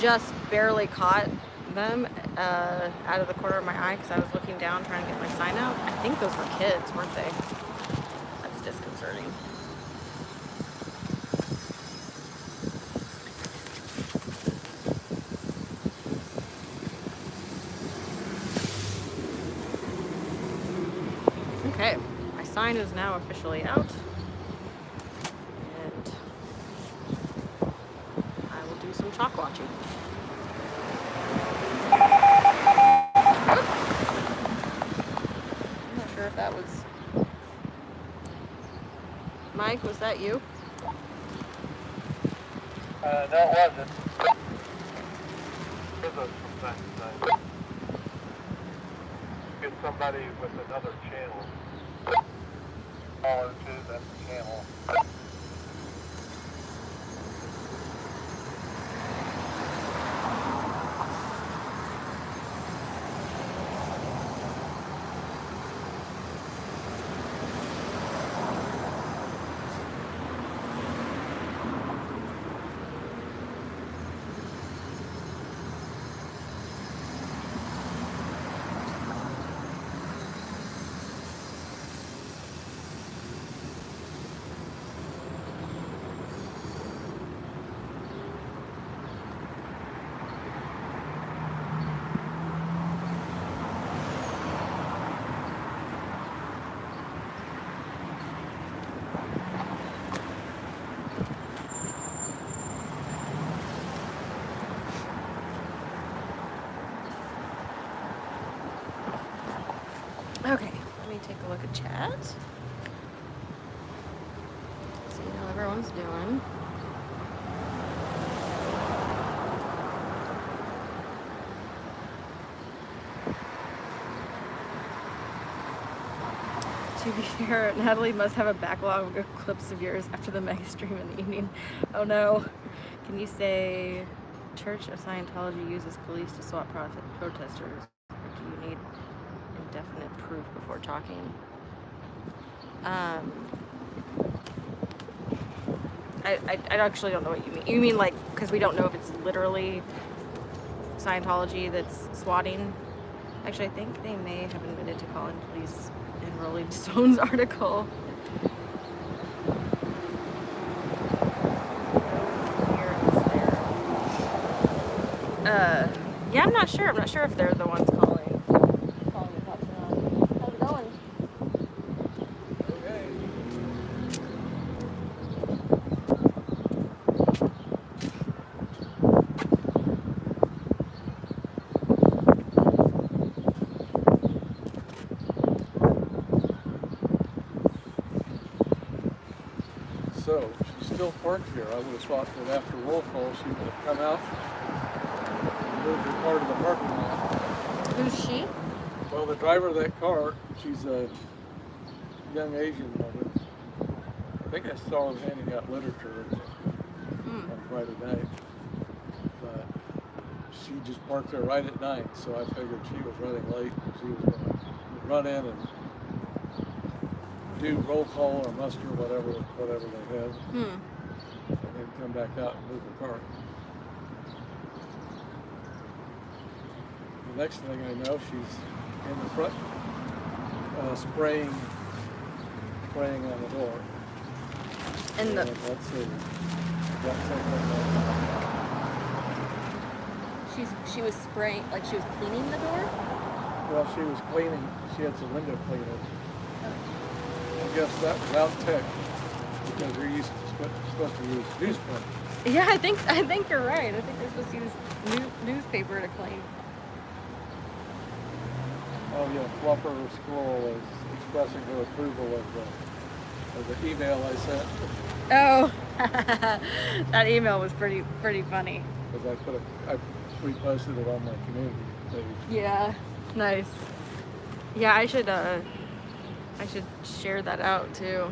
Speaker 1: Just barely caught them out of the corner of my eye because I was looking down trying to get my sign out. I think those were kids, weren't they? That's disconcerting. Okay, my sign is now officially out. And I will do some chalk watching. If that was Mike, was that you?
Speaker 2: No, it wasn't. There's a sometimes get somebody with another channel. Caller to that channel.
Speaker 1: Okay, let me take a look at chat. See how everyone's doing. To be fair, Natalie must have a backlog of clips of yours after the mega stream in the evening. Oh no. Can you say Church of Scientology uses police to swat protesters? Or do you need indefinite proof before talking? I actually don't know what you mean. You mean like, because we don't know if it's literally Scientology that's swatting? Actually, I think they may have admitted to calling police in Rolling Stone's article. Yeah, I'm not sure. I'm not sure if they're the ones calling the cops or not. How's it going?
Speaker 2: Okay. So, she's still parked here. I would have thought that after roll call she would have come out and moved her car to the parking lot.
Speaker 1: Who's she?
Speaker 2: Well, the driver of that car, she's a young Asian woman. I think I saw her handing out literature on Friday night. But she just parked there right at 9, so I figured she was running late. She was going to run in and do roll call or muster, whatever they had, and then come back out and move the car. The next thing I know, she's in the front spraying on the door.
Speaker 1: And the
Speaker 2: Let's see. Got something
Speaker 1: she was spraying, like she was cleaning the door?
Speaker 2: well, she was cleaning. She had some window cleaner. I guess that was out tech because you're supposed to use newsprint.
Speaker 1: Yeah, I think you're right. I think they're supposed to use newspaper to clean.
Speaker 2: Oh yeah, Fluffer Squirrel is expressing her approval of the email I sent.
Speaker 1: Oh, that email was pretty funny.
Speaker 2: because I reposted it on my community page.
Speaker 1: Yeah, nice. Yeah, I should share that out too.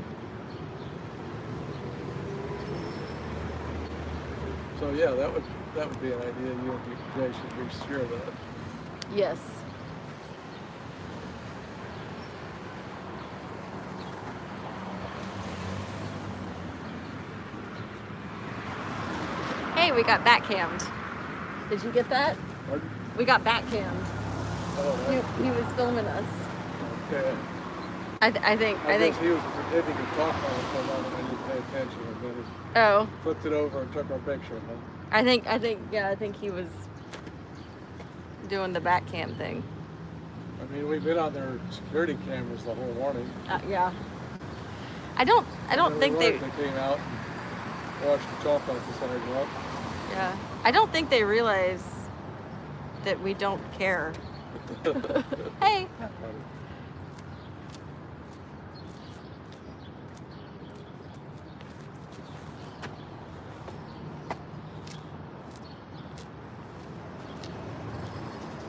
Speaker 2: So yeah, that would be an idea. You and Jay should share that.
Speaker 1: Yes. Hey, we got back cammed. Did you get that?
Speaker 2: Pardon?
Speaker 1: We got back cammed.
Speaker 2: Oh,
Speaker 1: He was filming us.
Speaker 2: okay.
Speaker 1: I think
Speaker 2: guess he was pretending to talk on the phone and I didn't pay attention, and then
Speaker 1: oh,
Speaker 2: he flipped it over and took our picture. Huh?
Speaker 1: I think he was doing the back cam thing.
Speaker 2: I mean, we've been on their security cameras the whole morning.
Speaker 1: Yeah. I don't think they
Speaker 2: came out and washed the chalk off the sidewalk.
Speaker 1: Yeah. I don't think they realize that we don't care. Hey.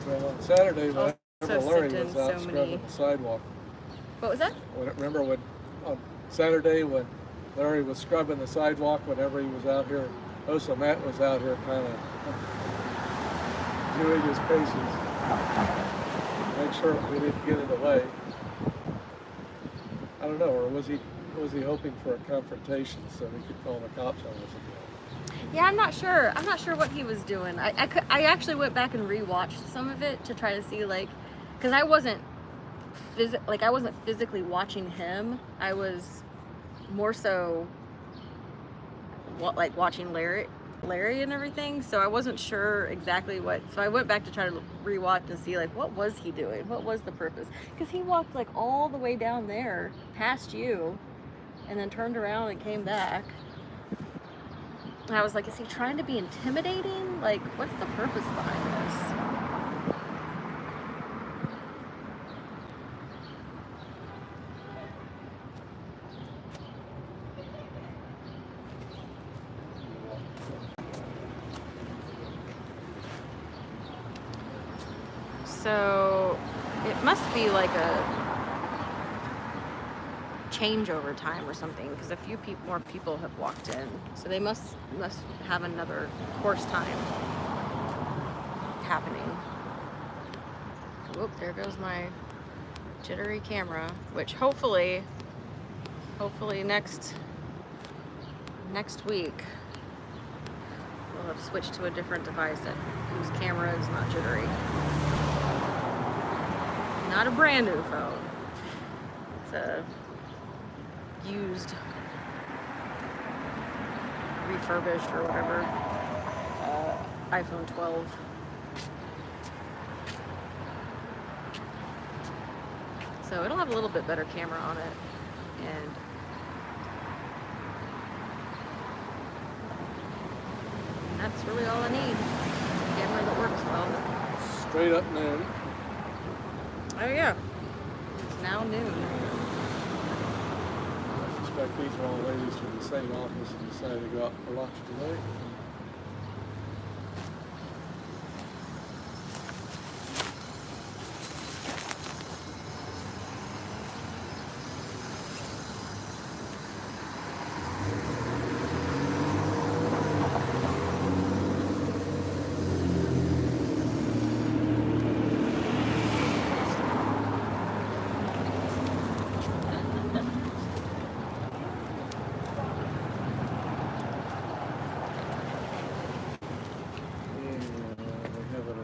Speaker 2: Well, on Saturday, when
Speaker 1: so
Speaker 2: Larry
Speaker 1: sipped in
Speaker 2: was out
Speaker 1: so
Speaker 2: scrubbing
Speaker 1: many-
Speaker 2: the sidewalk.
Speaker 1: What was that?
Speaker 2: Remember when on Saturday when Larry was scrubbing the sidewalk, whenever he was out here, also Matt was out here kind of doing his paces. Make sure we didn't get in the way. I don't know, or was he hoping for a confrontation so he could call the cops on us again?
Speaker 1: Yeah, I'm not sure. I'm not sure what he was doing. I actually went back and rewatched some of it to try to see, like, because I wasn't physically watching him. I was more so watching Larry and everything. So I wasn't sure exactly what. So I went back to try to rewatch and see, like, what was he doing? What was the purpose? Because he walked like all the way down there past you, and then turned around and came back. And I was like, is he trying to be intimidating? Like, what's the purpose behind this? So it must be like a changeover time or something, because a few more people have walked in, so they must have another course time happening. Whoop, there goes my jittery camera, which hopefully next week we'll have switched to a different device whose camera is not jittery. Not a brand new phone. It's a used, refurbished or whatever, iPhone 12. So it'll have a little bit better camera on it, and that's really all I need. It's a camera that works well.
Speaker 2: Straight up noon.
Speaker 1: Oh yeah, it's now noon.
Speaker 2: I suspect these are all ladies from the same office and decided to go out for lunch today.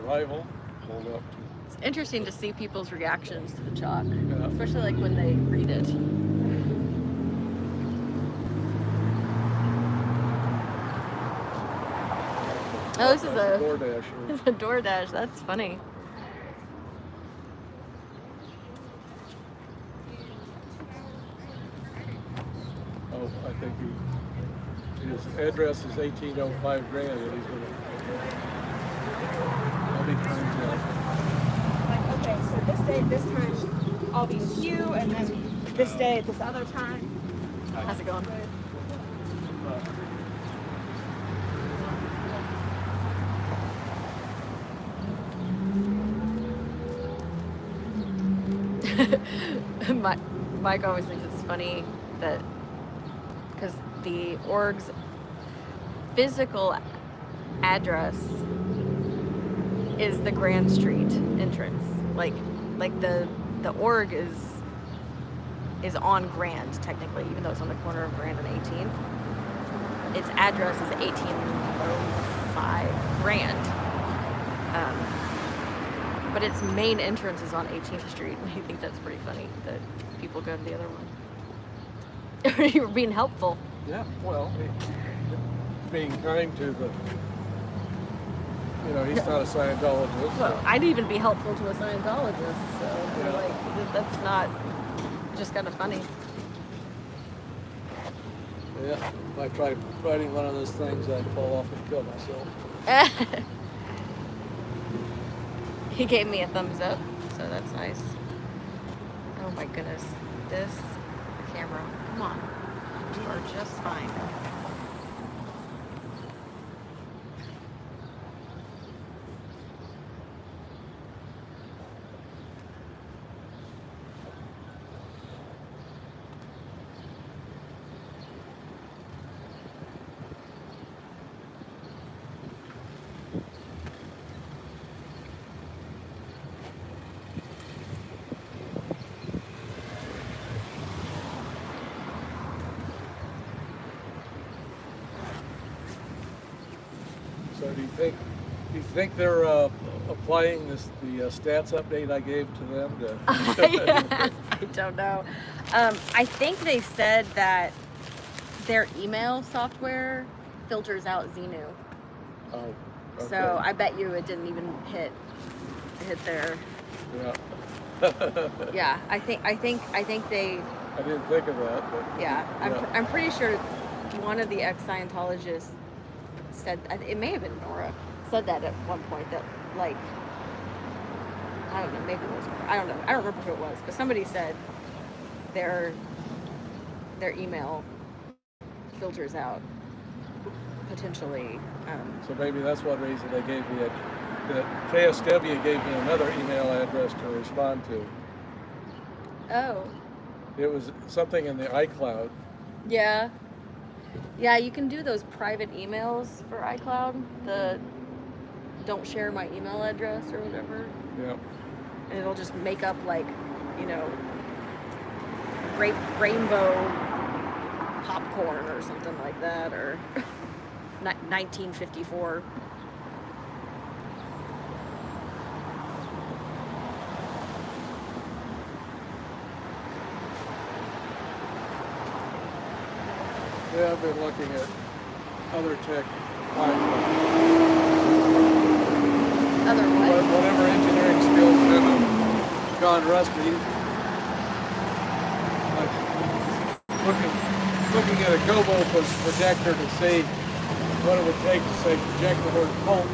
Speaker 2: Arrival, pulled up.
Speaker 1: It's interesting to see people's reactions to the chalk,
Speaker 2: Yeah.
Speaker 1: especially like when they read it. Oh, this is a
Speaker 2: DoorDash.
Speaker 1: a DoorDash. That's funny.
Speaker 2: Oh, I think his address is 1805 Grand, and he's gonna. I'll be trying to.
Speaker 5: Like, okay, so this day, this time, I'll be with you, and then this day at this other time.
Speaker 1: How's it going? Mike always thinks it's funny that because the org's physical address is the Grand Street entrance. Like the org is on Grand technically, even though it's on the corner of Grand and 18th. Its address is 1805 Grand. But its main entrance is on 18th Street, and he thinks that's pretty funny that people go to the other one. You were being helpful.
Speaker 2: Yeah, well, being kind to the, he's not a Scientologist.
Speaker 1: Well, I'd even be helpful to a Scientologist, so
Speaker 2: Yeah.
Speaker 1: like that's not just kind of funny.
Speaker 2: Yeah, if I tried riding one of those things, I'd fall off and kill myself.
Speaker 1: He gave me a thumbs up, so that's nice. Oh my goodness, the camera, come on, you are just fine.
Speaker 2: So do you think they're applying the stats update I gave to them to?
Speaker 1: I don't know. I think they said that their email software filters out Xenu.
Speaker 2: Oh, okay.
Speaker 1: So I bet you it didn't even hit their.
Speaker 2: Yeah.
Speaker 1: Yeah, I think they.
Speaker 2: I didn't think of that, but
Speaker 1: Yeah,
Speaker 2: yeah.
Speaker 1: I'm pretty sure one of the ex-Scientologists said, it may have been Nora, said that at one point that like, I don't know, maybe it was Nora. I don't know. I don't remember who it was, but somebody said their email filters out potentially.
Speaker 2: So maybe that's one reason they gave me that KSW gave me another email address to respond to.
Speaker 1: Oh.
Speaker 2: It was something in the iCloud.
Speaker 1: Yeah. Yeah, you can do those private emails for iCloud. The don't share my email address or whatever.
Speaker 2: Yeah.
Speaker 1: And it'll just make up like, rainbow popcorn or something like that, or 1954.
Speaker 2: Yeah, I've been looking at other tech.
Speaker 1: Other what?
Speaker 2: Whatever engineering skills haven't gone rusty. Like looking at a Gobo projector to see what it would take to say project the word pulp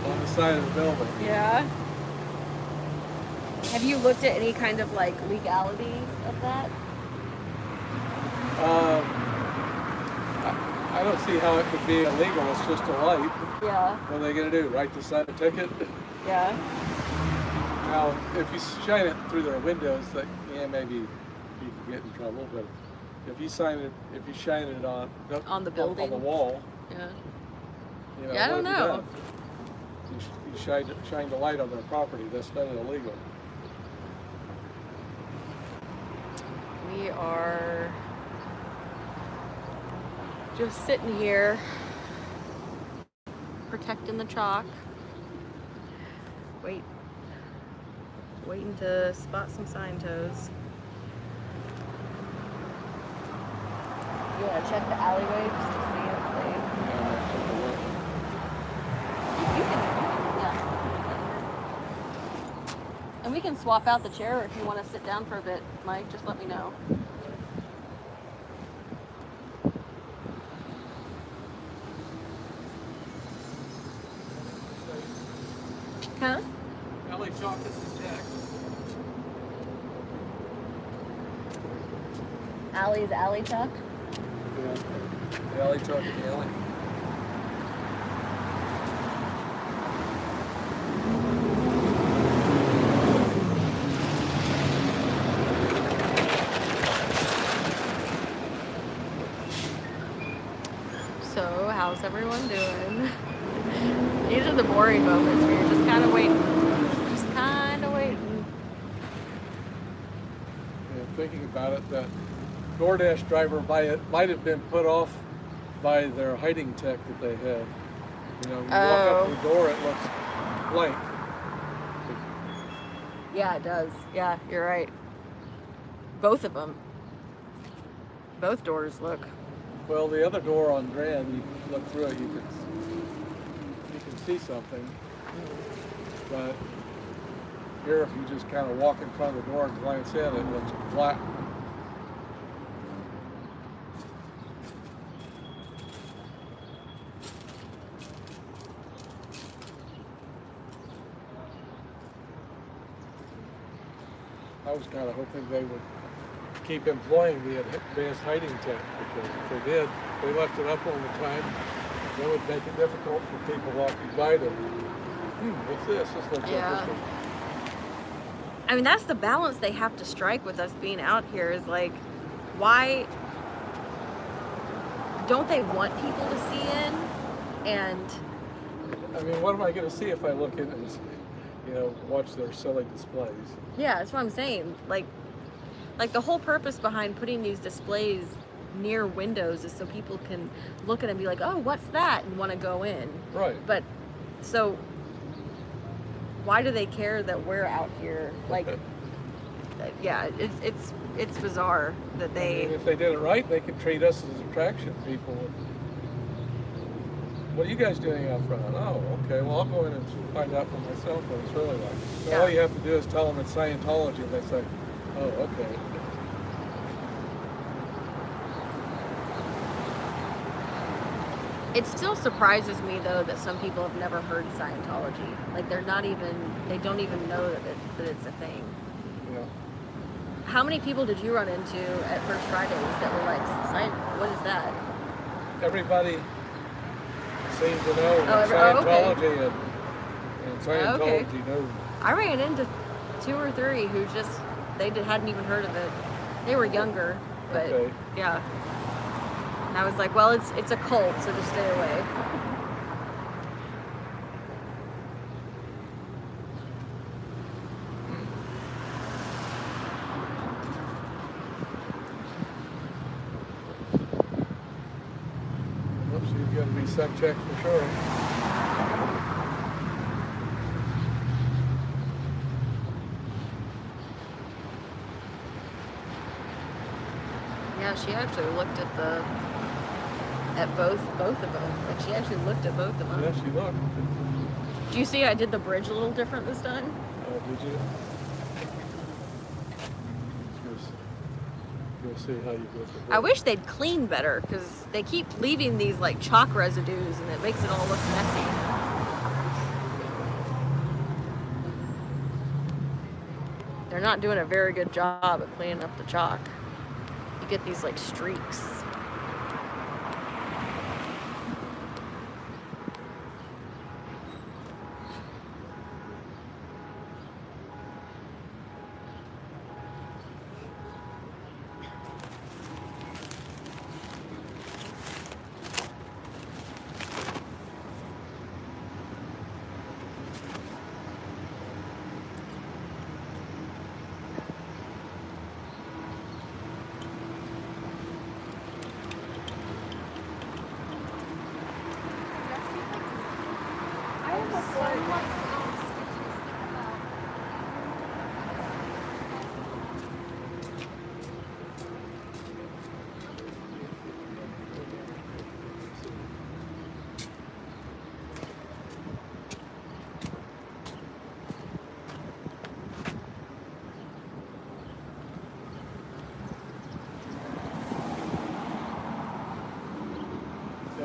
Speaker 2: on the side of the building.
Speaker 1: Yeah. Have you looked at any kind of like legality of that?
Speaker 2: I don't see how it could be illegal. It's just a light.
Speaker 1: Yeah.
Speaker 2: What are they going to do? Write the sign a ticket?
Speaker 1: Yeah.
Speaker 2: Now, if you shine it through their windows, maybe you could get in trouble. But if you shine it on
Speaker 1: the building,
Speaker 2: on the wall,
Speaker 1: yeah.
Speaker 2: Yeah,
Speaker 1: I don't know.
Speaker 2: You shine the light on their property. That's not illegal.
Speaker 1: We are just sitting here protecting the chalk. Waiting to spot some sign toes. You want to check the alleyway just to see if they... You can, yeah. And we can swap out the chair if you want to sit down for a bit, Mike. Just let me know. Huh?
Speaker 2: LA chocolates and Jack.
Speaker 1: Alley's Alley Chuck.
Speaker 2: Yeah. The alley truck in the alley.
Speaker 1: how's everyone doing? These are the boring moments where you're just kind of waiting. Just kind of waiting.
Speaker 2: And thinking about it, that DoorDash driver might have been put off by their hiding tech that they have. You know, when you walk up to the door, it looks blank.
Speaker 1: Yeah, it does. Yeah, you're right. Both of them. Both doors look.
Speaker 2: Well, the other door on Grand, you look through it, you can see something. But here, if you just kind of walk in front of the door and glance in, it looks black. I was kind of hoping they would keep employing the advanced hiding tech, because if they did, they left it up all the time, that would make it difficult for people walking by to, what's this? This looks interesting.
Speaker 1: I mean, that's the balance they have to strike with us being out here, is like, why don't they want people to see in? And
Speaker 2: I mean, what am I going to see if I look in and, watch their silly displays?
Speaker 1: yeah, that's what I'm saying. Like the whole purpose behind putting these displays near windows is so people can look at it and be like, oh, what's that? And want to go in.
Speaker 2: Right.
Speaker 1: But so why do they care that we're out here? Like, yeah, it's bizarre that they.
Speaker 2: I mean, if they did it right, they could treat us as attraction people. What are you guys doing out front? Oh, okay. Well, I'll go in and find out for myself what it's really like. So
Speaker 1: Yeah.
Speaker 2: all you have to do is tell them it's Scientology, and they say, oh, okay.
Speaker 1: It still surprises me though that some people have never heard Scientology. Like they don't even know that it's a thing.
Speaker 2: Yeah.
Speaker 1: How many people did you run into at First Fridays that were like, what is that?
Speaker 2: Everybody seems to know
Speaker 1: okay.
Speaker 2: Scientology and Scientology knows.
Speaker 1: I ran into 2 or 3 who just hadn't even heard of it. They were younger, but
Speaker 2: Okay.
Speaker 1: yeah. And I was like, well, it's a cult, so just stay away.
Speaker 2: Oops, you've got to be sec checked for sure.
Speaker 1: Yeah, she actually looked at both of them. Like she actually looked at both of them.
Speaker 2: Yeah, she looked.
Speaker 1: Do you see I did the bridge a little different this time?
Speaker 2: Oh, did you? Let's go see how you did the
Speaker 1: I wish they'd clean better because they keep leaving these like chalk residues and it makes it all look messy. They're not doing a very good job of cleaning up the chalk. You get these like streaks.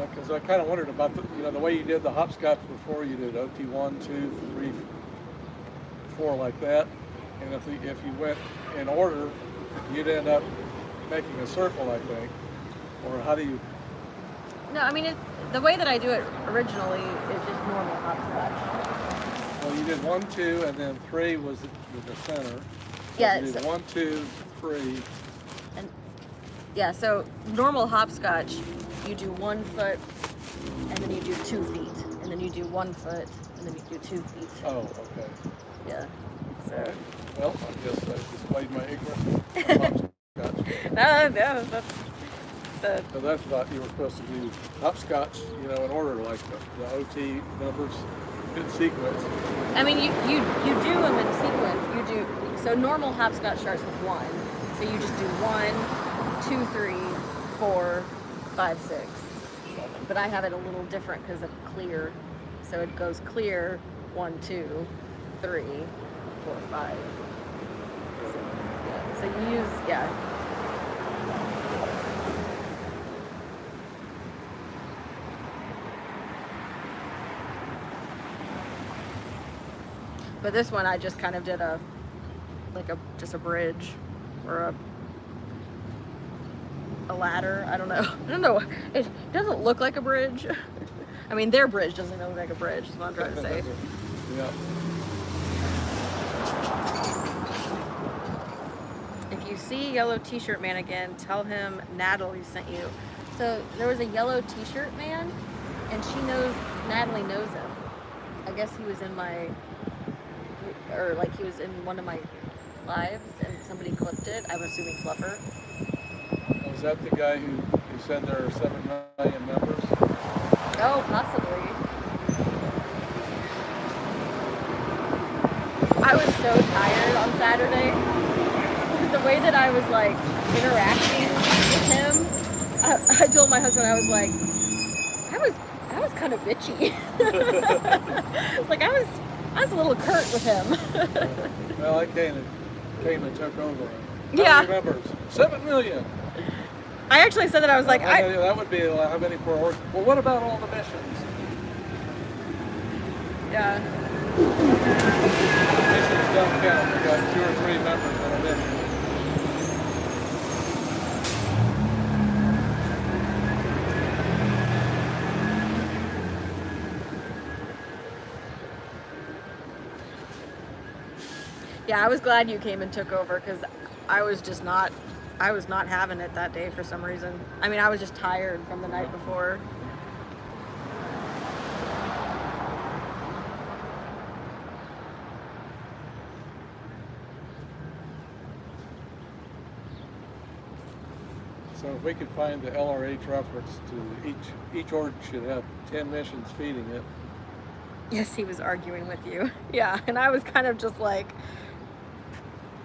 Speaker 2: Because I kind of wondered about the way you did the hopscotch before. You did OT 1, 2, 3, 4 like that, and if you went in order, you'd end up making a circle, I think. Or how do you?
Speaker 1: No, I mean the way that I do it originally is just normal hopscotch.
Speaker 2: Well, you did 1, 2, and then 3 was the center. So
Speaker 1: Yeah,
Speaker 2: you did 1, 2, 3.
Speaker 1: And yeah, so normal hopscotch, you do 1 foot and then you do 2 feet, and then you do 1 foot, and then you do 2 feet.
Speaker 2: Oh, okay.
Speaker 1: Yeah. So.
Speaker 2: Well, I guess I displayed my ignorance. Hopscotch.
Speaker 1: No, that's. So,
Speaker 2: So that's what you were supposed to do hopscotch, you know, in order, like the OT numbers in sequence.
Speaker 1: I mean, you do them in sequence. You do so. Normal hopscotch starts with 1, so you just do 1, 2, 3, 4, 5, 6, 7. But I have it a little different because of clear, so it goes clear 1, 2, 3, 4, 5. So, yeah. So you use But this one I just kind of did just a bridge or a ladder. I don't know. It doesn't look like a bridge. I mean, their bridge doesn't look like a bridge, is what I'm trying to say.
Speaker 2: Yeah.
Speaker 1: If you see Yellow T-shirt man again, tell him Natalie sent you. So there was a yellow T-shirt man, and Natalie knows him. I guess he was in he was in one of my lives, and somebody clipped it. I'm assuming Fluffer.
Speaker 2: Was that the guy who said there are 7 million members?
Speaker 1: Oh, possibly. I was so tired on Saturday. The way that I was like interacting with him, I told my husband, I was like, I was kind of bitchy. Like I was a little curt with him.
Speaker 2: Well, I came and took over.
Speaker 1: Yeah.
Speaker 2: How many members? 7 million.
Speaker 1: I actually said that I was like,
Speaker 2: that would be how many per horse? Well, what about all the missions?
Speaker 1: Yeah.
Speaker 2: Missions don't count. We got 2 or 3 members in a mission.
Speaker 1: Yeah, I was glad you came and took over because I was not having it that day for some reason. I mean, I was just tired from the night before.
Speaker 2: So if we could find the LRH reference to each org should have 10 missions feeding it.
Speaker 1: Yes, he was arguing with you. Yeah, and I was kind of just like,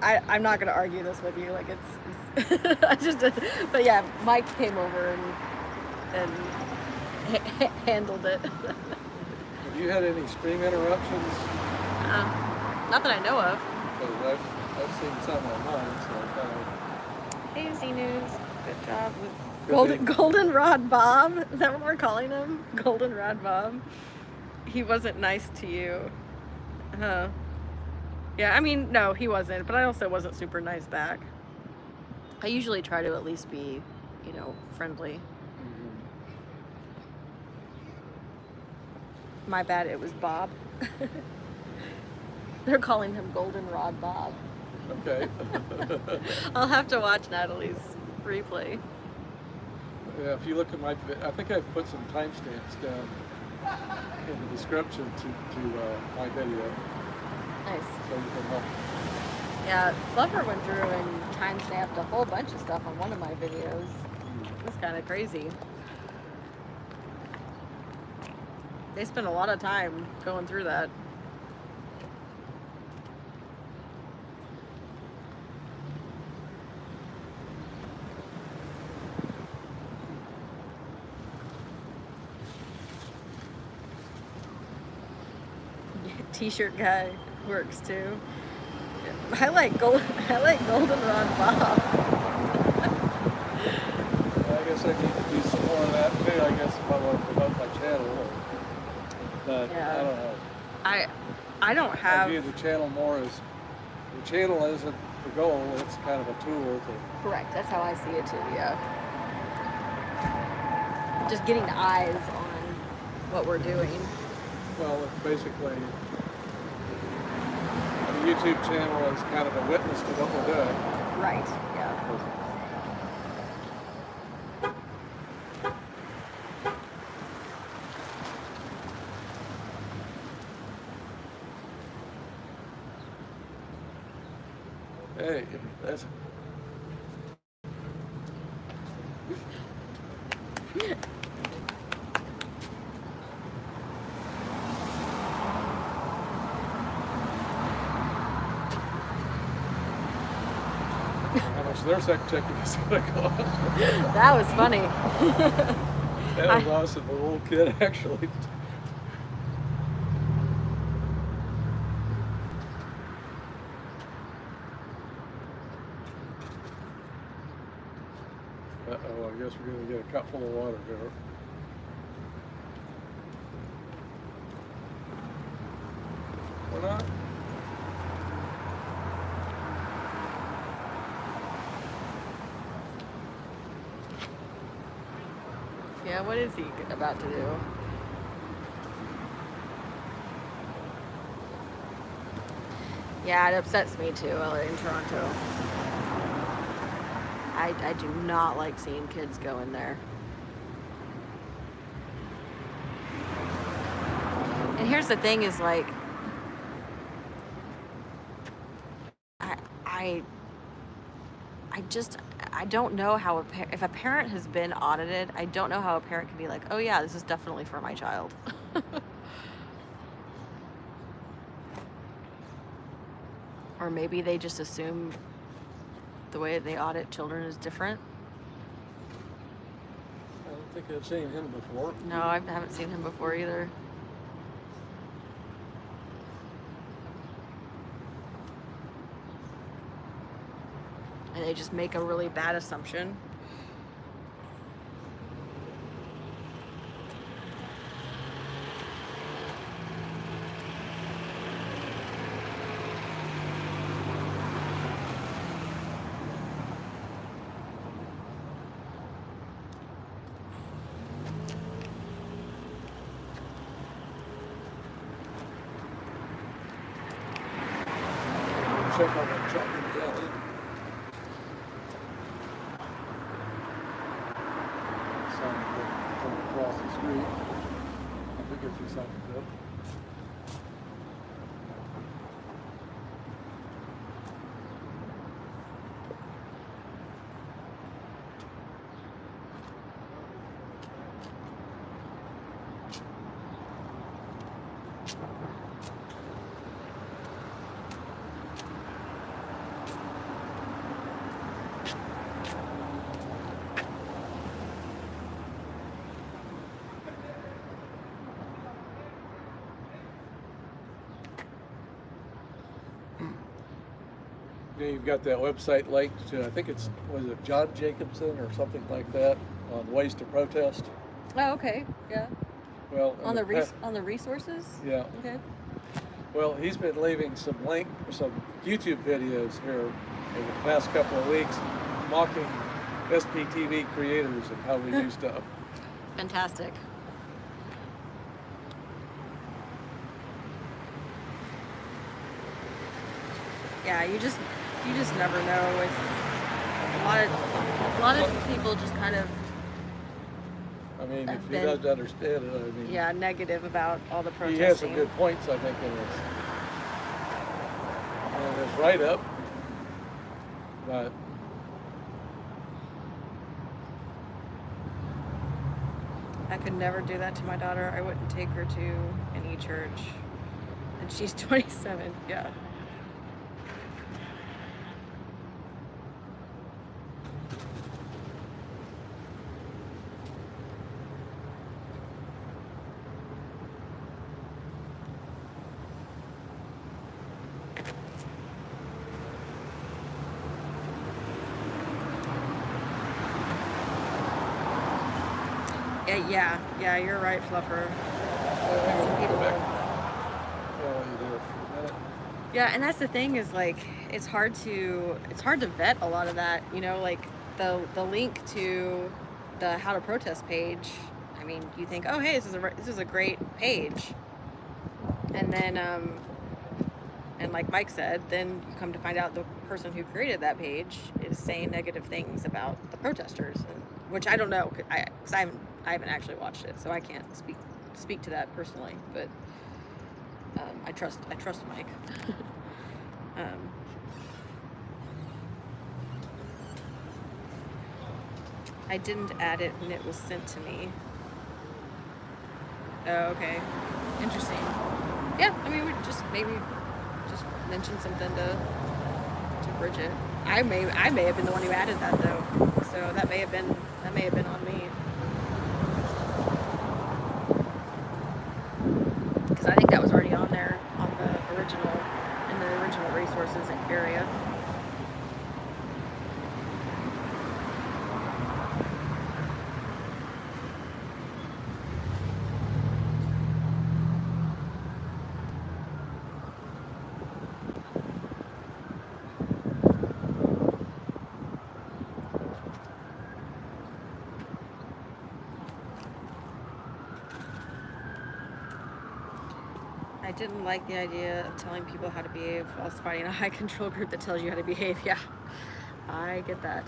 Speaker 1: I'm not going to argue this with you. Like it's I just, but yeah, Mike came over and handled it.
Speaker 2: Have you had any stream interruptions?
Speaker 1: Not that I know of.
Speaker 2: Because I've seen some online, so I kind of.
Speaker 1: Hey, Z News. Good job with
Speaker 2: Good
Speaker 1: Goldenrod Bob. Is that what we're calling him? Goldenrod Bob. He wasn't nice to you. Yeah, I mean, no, he wasn't, but I also wasn't super nice back. I usually try to at least be, friendly.
Speaker 2: Mm-hmm.
Speaker 1: My bad, it was Bob. They're calling him Goldenrod Bob.
Speaker 2: Okay.
Speaker 1: I'll have to watch Natalie's replay.
Speaker 2: Yeah, if you look at I think I've put some timestamps down in the description to my video.
Speaker 1: Nice.
Speaker 2: So you can help.
Speaker 1: Yeah, Fluffer went through and timestamped a whole bunch of stuff on one of my videos. It was kind of crazy. They spent a lot of time going through that. T-shirt guy works too. I like Goldenrod Bob.
Speaker 2: I guess I need to do some more of that too. I guess if I want to promote my channel, but
Speaker 1: Yeah.
Speaker 2: I don't know.
Speaker 1: I don't have.
Speaker 2: I view the channel more as the channel isn't the goal; it's kind of a tool to.
Speaker 1: Correct. That's how I see it too. Yeah. Just getting eyes on what we're doing.
Speaker 2: Well, basically, the YouTube channel is kind of a witness to what we're doing.
Speaker 1: Right. Yeah.
Speaker 2: Hey, that's. How much their second ticket is going to cost.
Speaker 1: That was funny.
Speaker 2: That was awesome. The little kid actually. Uh-oh, I guess we're going to get a cup full of water here. We're not?
Speaker 1: Yeah, what is he about to do? Yeah, it upsets me too in Toronto. I do not like seeing kids go in there. And here's the thing is like, I don't know how if a parent has been audited, I don't know how a parent can be like, oh yeah, this is definitely for my child. Or maybe they just assume the way they audit children is different.
Speaker 2: I don't think I've seen him before.
Speaker 1: No, I haven't seen him before either. And they just make a really bad assumption.
Speaker 2: Check on that truck in the alley. Sign coming across the street. I think it's your sign up. Yeah, you've got that website linked to, I think it's, was it John Jacobson or something like that, on ways to protest.
Speaker 1: Oh, okay. Yeah.
Speaker 2: Well,
Speaker 1: On the resources?
Speaker 2: yeah.
Speaker 1: Okay.
Speaker 2: Well, he's been leaving some YouTube videos here in the past couple of weeks, mocking SPTV creators and how we do stuff.
Speaker 1: Fantastic. Yeah, you just never know with a lot of people just kind of
Speaker 2: I mean, if he
Speaker 1: been-
Speaker 2: doesn't understand it, I mean,
Speaker 1: yeah, negative about all the
Speaker 2: he
Speaker 1: protesting.
Speaker 2: has some good points, I think, in his write-up, but
Speaker 1: I could never do that to my daughter. I wouldn't take her to any church. And she's 27. Yeah. Yeah, you're right, Fluffer. Some people. Yeah, and that's the thing is like it's hard to vet a lot of that. You know, like the link to the How to Protest page. I mean, you think, oh hey, this is a great page, and then and like Mike said, then you come to find out the person who created that page is saying negative things about the protesters, which I don't know, because I haven't actually watched it, so I can't speak to that personally. But I trust Mike. I didn't add it when it was sent to me. Oh, okay. Interesting. Yeah, I mean, we just maybe just mention something to Bridget. I may have been the one who added that though, so that may have been on me. Because I think that was already on there on the original resources area. I didn't like the idea of telling people how to behave whilst fighting a high control group that tells you how to behave. Yeah, I get that.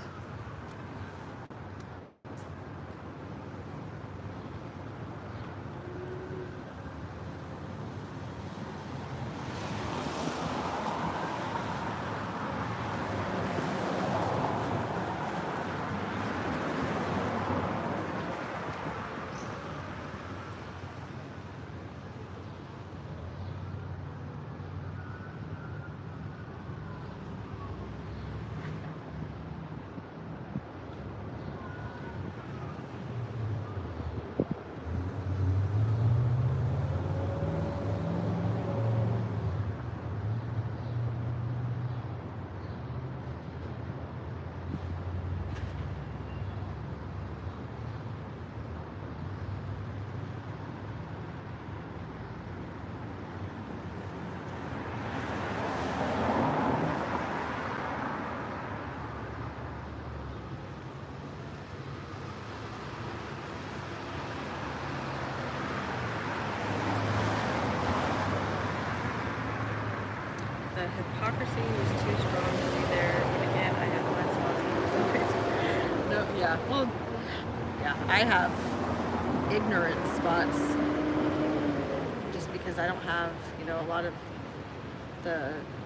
Speaker 1: The hypocrisy was too strong to be there. And again, I have blind spots for some reason. No, yeah. Well, yeah, I have ignorant spots just because I don't have, a lot of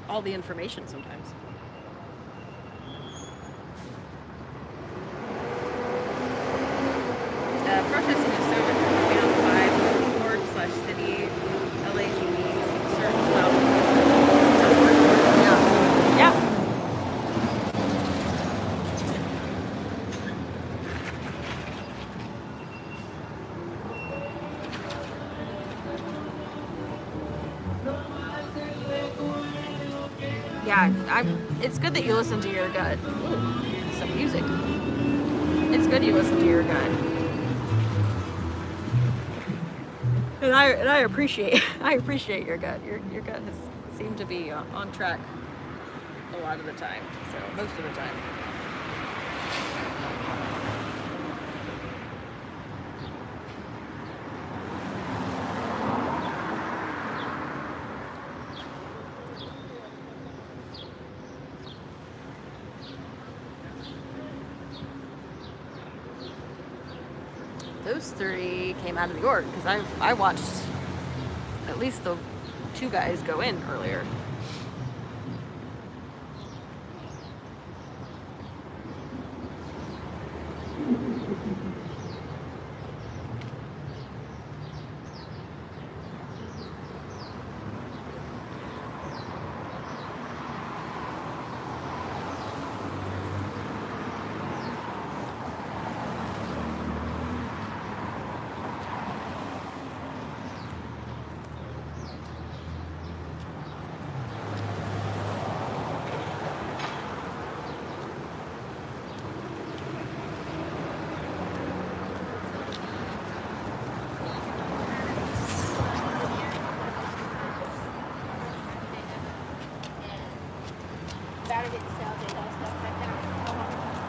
Speaker 1: all the information sometimes. Protesting is so different from being on the 5 board/city LAGB certain stuff. Yeah. Yeah, it's good that you listen to your gut. Ooh, some music. It's good you listen to your gut. And I appreciate your gut. Your gut has seemed to be on track a lot of the time. So most of the time. Those 3 came out of the org because I watched at least the 2 guys go in earlier.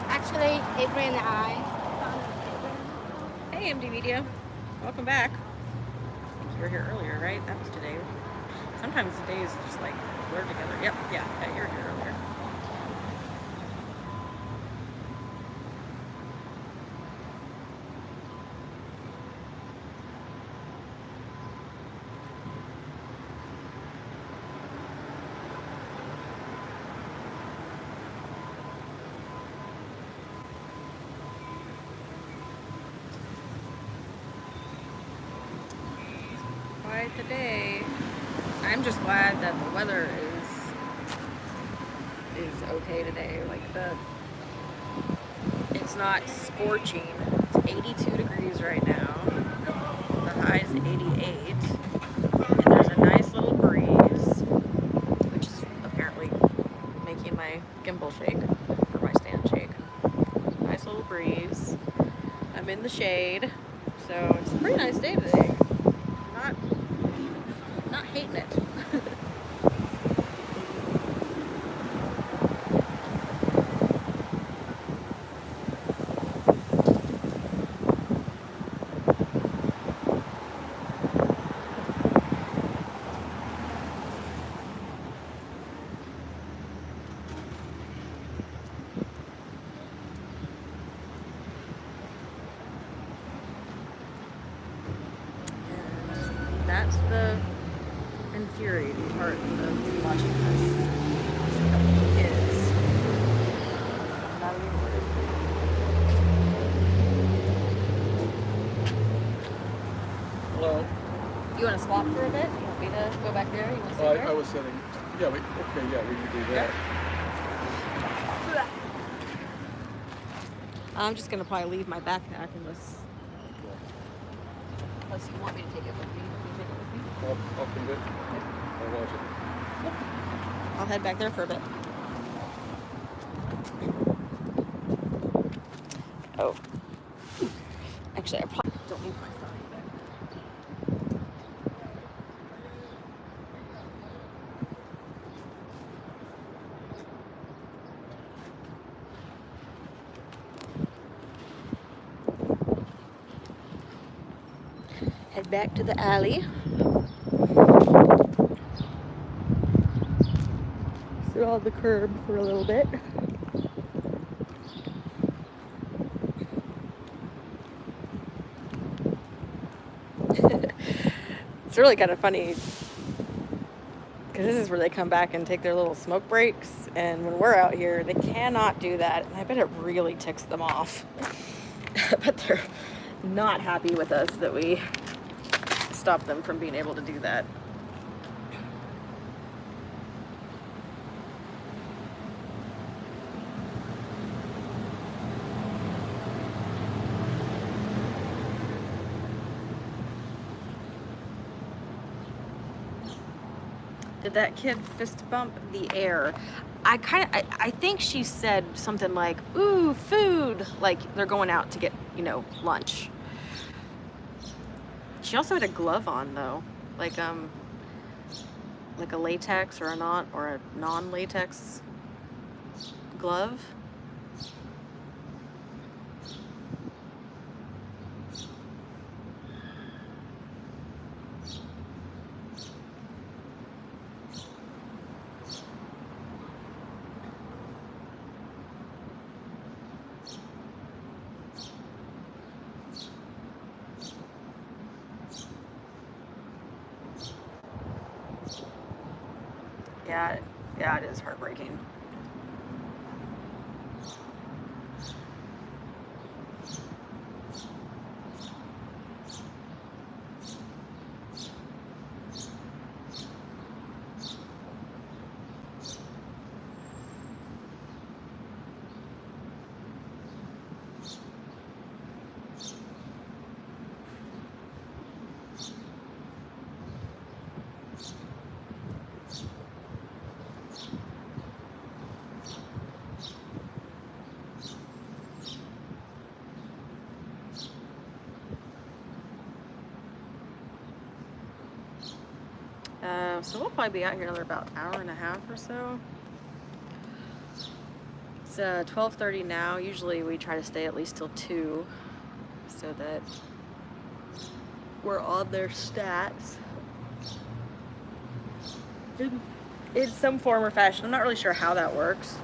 Speaker 4: Actually, April and I.
Speaker 1: Hey, MD Media. Welcome back. I think you were here earlier, right? That was today. Sometimes the days just like blur together. Yep, yeah, you were here earlier. quite the day. I'm just glad that the weather is okay today. Like it's not scorching. It's 82 degrees right now. The high is 88. And there's a nice little breeze, which is apparently making my gimbal shake, or my stand shake. Nice little breeze. I'm in the shade, so it's a pretty nice day today. Not hating it. That's the infuriating part of watching this. There's a couple of kids. Not even worried.
Speaker 2: Hello.
Speaker 1: You want to swap for a bit? You want me to go back there? You want to sit
Speaker 2: I
Speaker 1: there?
Speaker 2: was sitting. Yeah, we can do that.
Speaker 1: I'm just gonna probably leave my backpack unless you want me to take it with me. Can you take it with me?
Speaker 2: I'll convict. I'll watch it.
Speaker 1: I'll head back there for a bit. Oh. Actually, I probably don't need my phone either. Head back to the alley. Sit on the curb for a little bit. It's really kind of funny because this is where they come back and take their little smoke breaks, and when we're out here they cannot do that, and I bet it really ticks them off. But they're not happy with us that we stop them from being able to do that. Did that kid fist bump the air? I think she said something like, ooh, food, like they're going out to get, lunch. She also had a glove on though, like a latex or a non-latex glove. Yeah, it is heartbreaking. So we'll probably be out here another about hour and a half or so. It's 12:30 now. Usually we try to stay at least till 2 so that we're on their stats in some form or fashion. I'm not really sure how that works.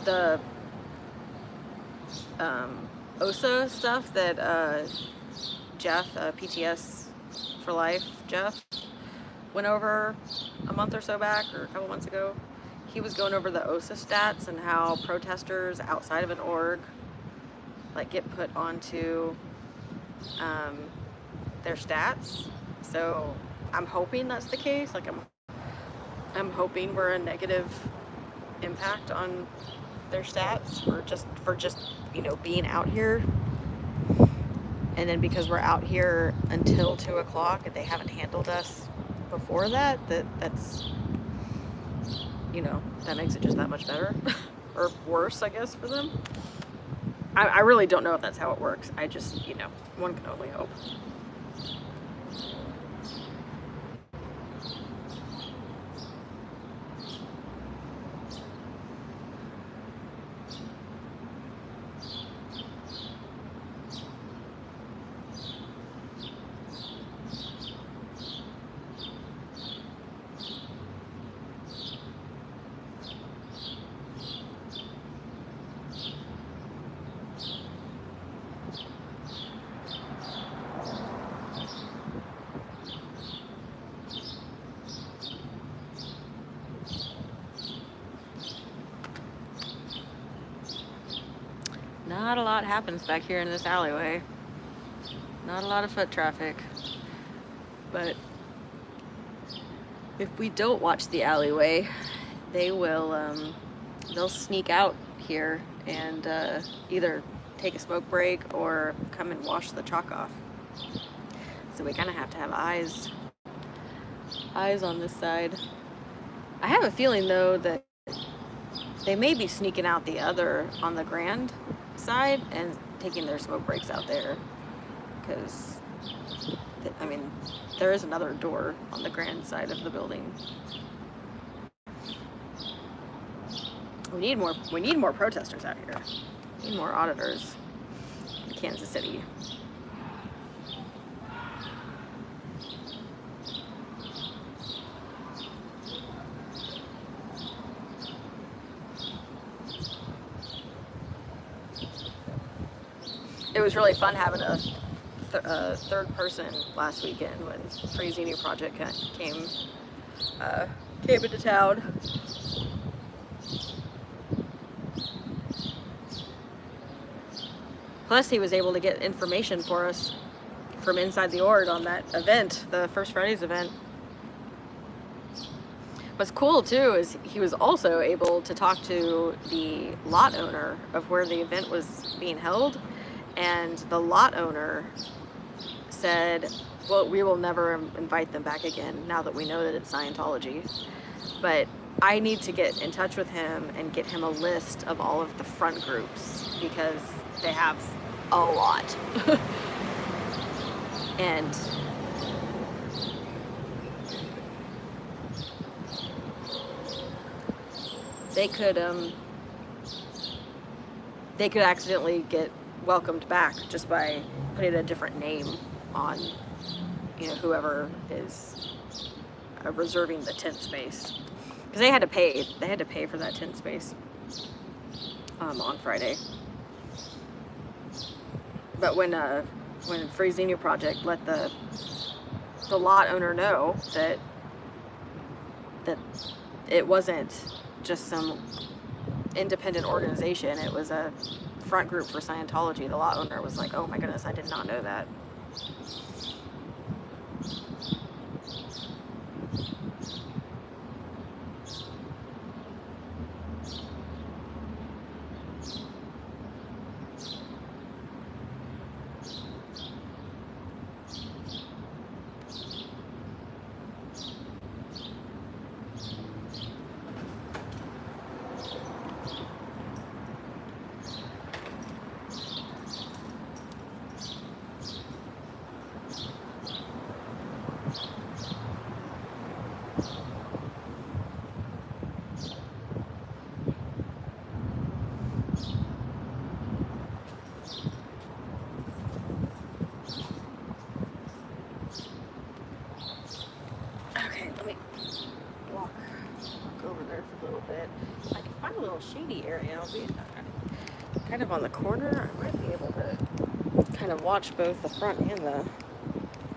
Speaker 1: The OSA stuff that Jeff, PTS for Life, Jeff, went over a month or so back, or a couple months ago. He was going over the OSA stats and how protesters outside of an org get put onto their stats. So I'm hoping that's the case. Like I'm hoping we're a negative impact on their stats for just being out here. And then because we're out here until 2 o'clock and they haven't handled us before that's that makes it just that much better or worse, I guess, for them. I really don't know if that's how it works. I just, one can only hope. Not a lot happens back here in this alleyway. Not a lot of foot traffic. But if we don't watch the alleyway, they'll sneak out here and either take a smoke break or come and wash the chalk off. So we kind of have to have eyes on this side. I have a feeling though that they may be sneaking out the other on the Grand side and taking their smoke breaks out there, because there is another door on the Grand side of the building. We need more protesters out here. We need more auditors in Kansas City. It was really fun having a third person last weekend when Free Sciento Project came into town. Plus, he was able to get information for us from inside the Ord on that event, the First Fridays event. What's cool too is he was also able to talk to the lot owner of where the event was being held. And the lot owner said, well, we will never invite them back again now that we know that it's Scientology. But I need to get in touch with him and get him a list of all of the front groups, because they have a lot. And they could accidentally get welcomed back just by putting a different name on whoever is reserving the tent space, because they had to pay for that tent space on Friday. But when Free Sciento Project let the lot owner know that it wasn't just some independent organization, it was a front group for Scientology, the lot owner was like, oh my goodness, I did not know that. Shady area. I'll be kind of on the corner. I might be able to kind of watch both the front and the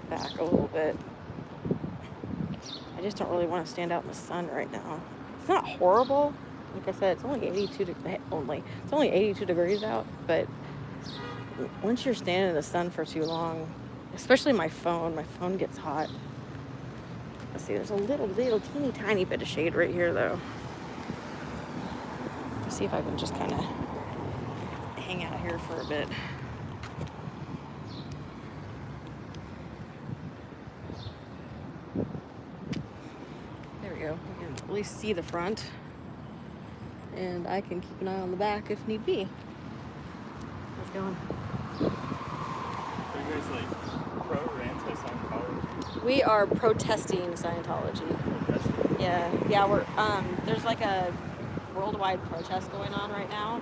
Speaker 1: back a little bit. I just don't really want to stand out in the sun right now. It's not horrible. Like I said, it's only 82 degrees out, but once you're standing in the sun for too long, especially my phone. My phone gets hot. Let's see, there's a little teeny tiny bit of shade right here though. Let's see if I can just kind of hang out here for a bit. There we go. We can at least see the front. And I can keep an eye on the back if need be. How's it going?
Speaker 6: Are you guys like pro or anti-Scientology?
Speaker 1: We are protesting Scientology. Yeah, we're there's like a worldwide protest going on right now.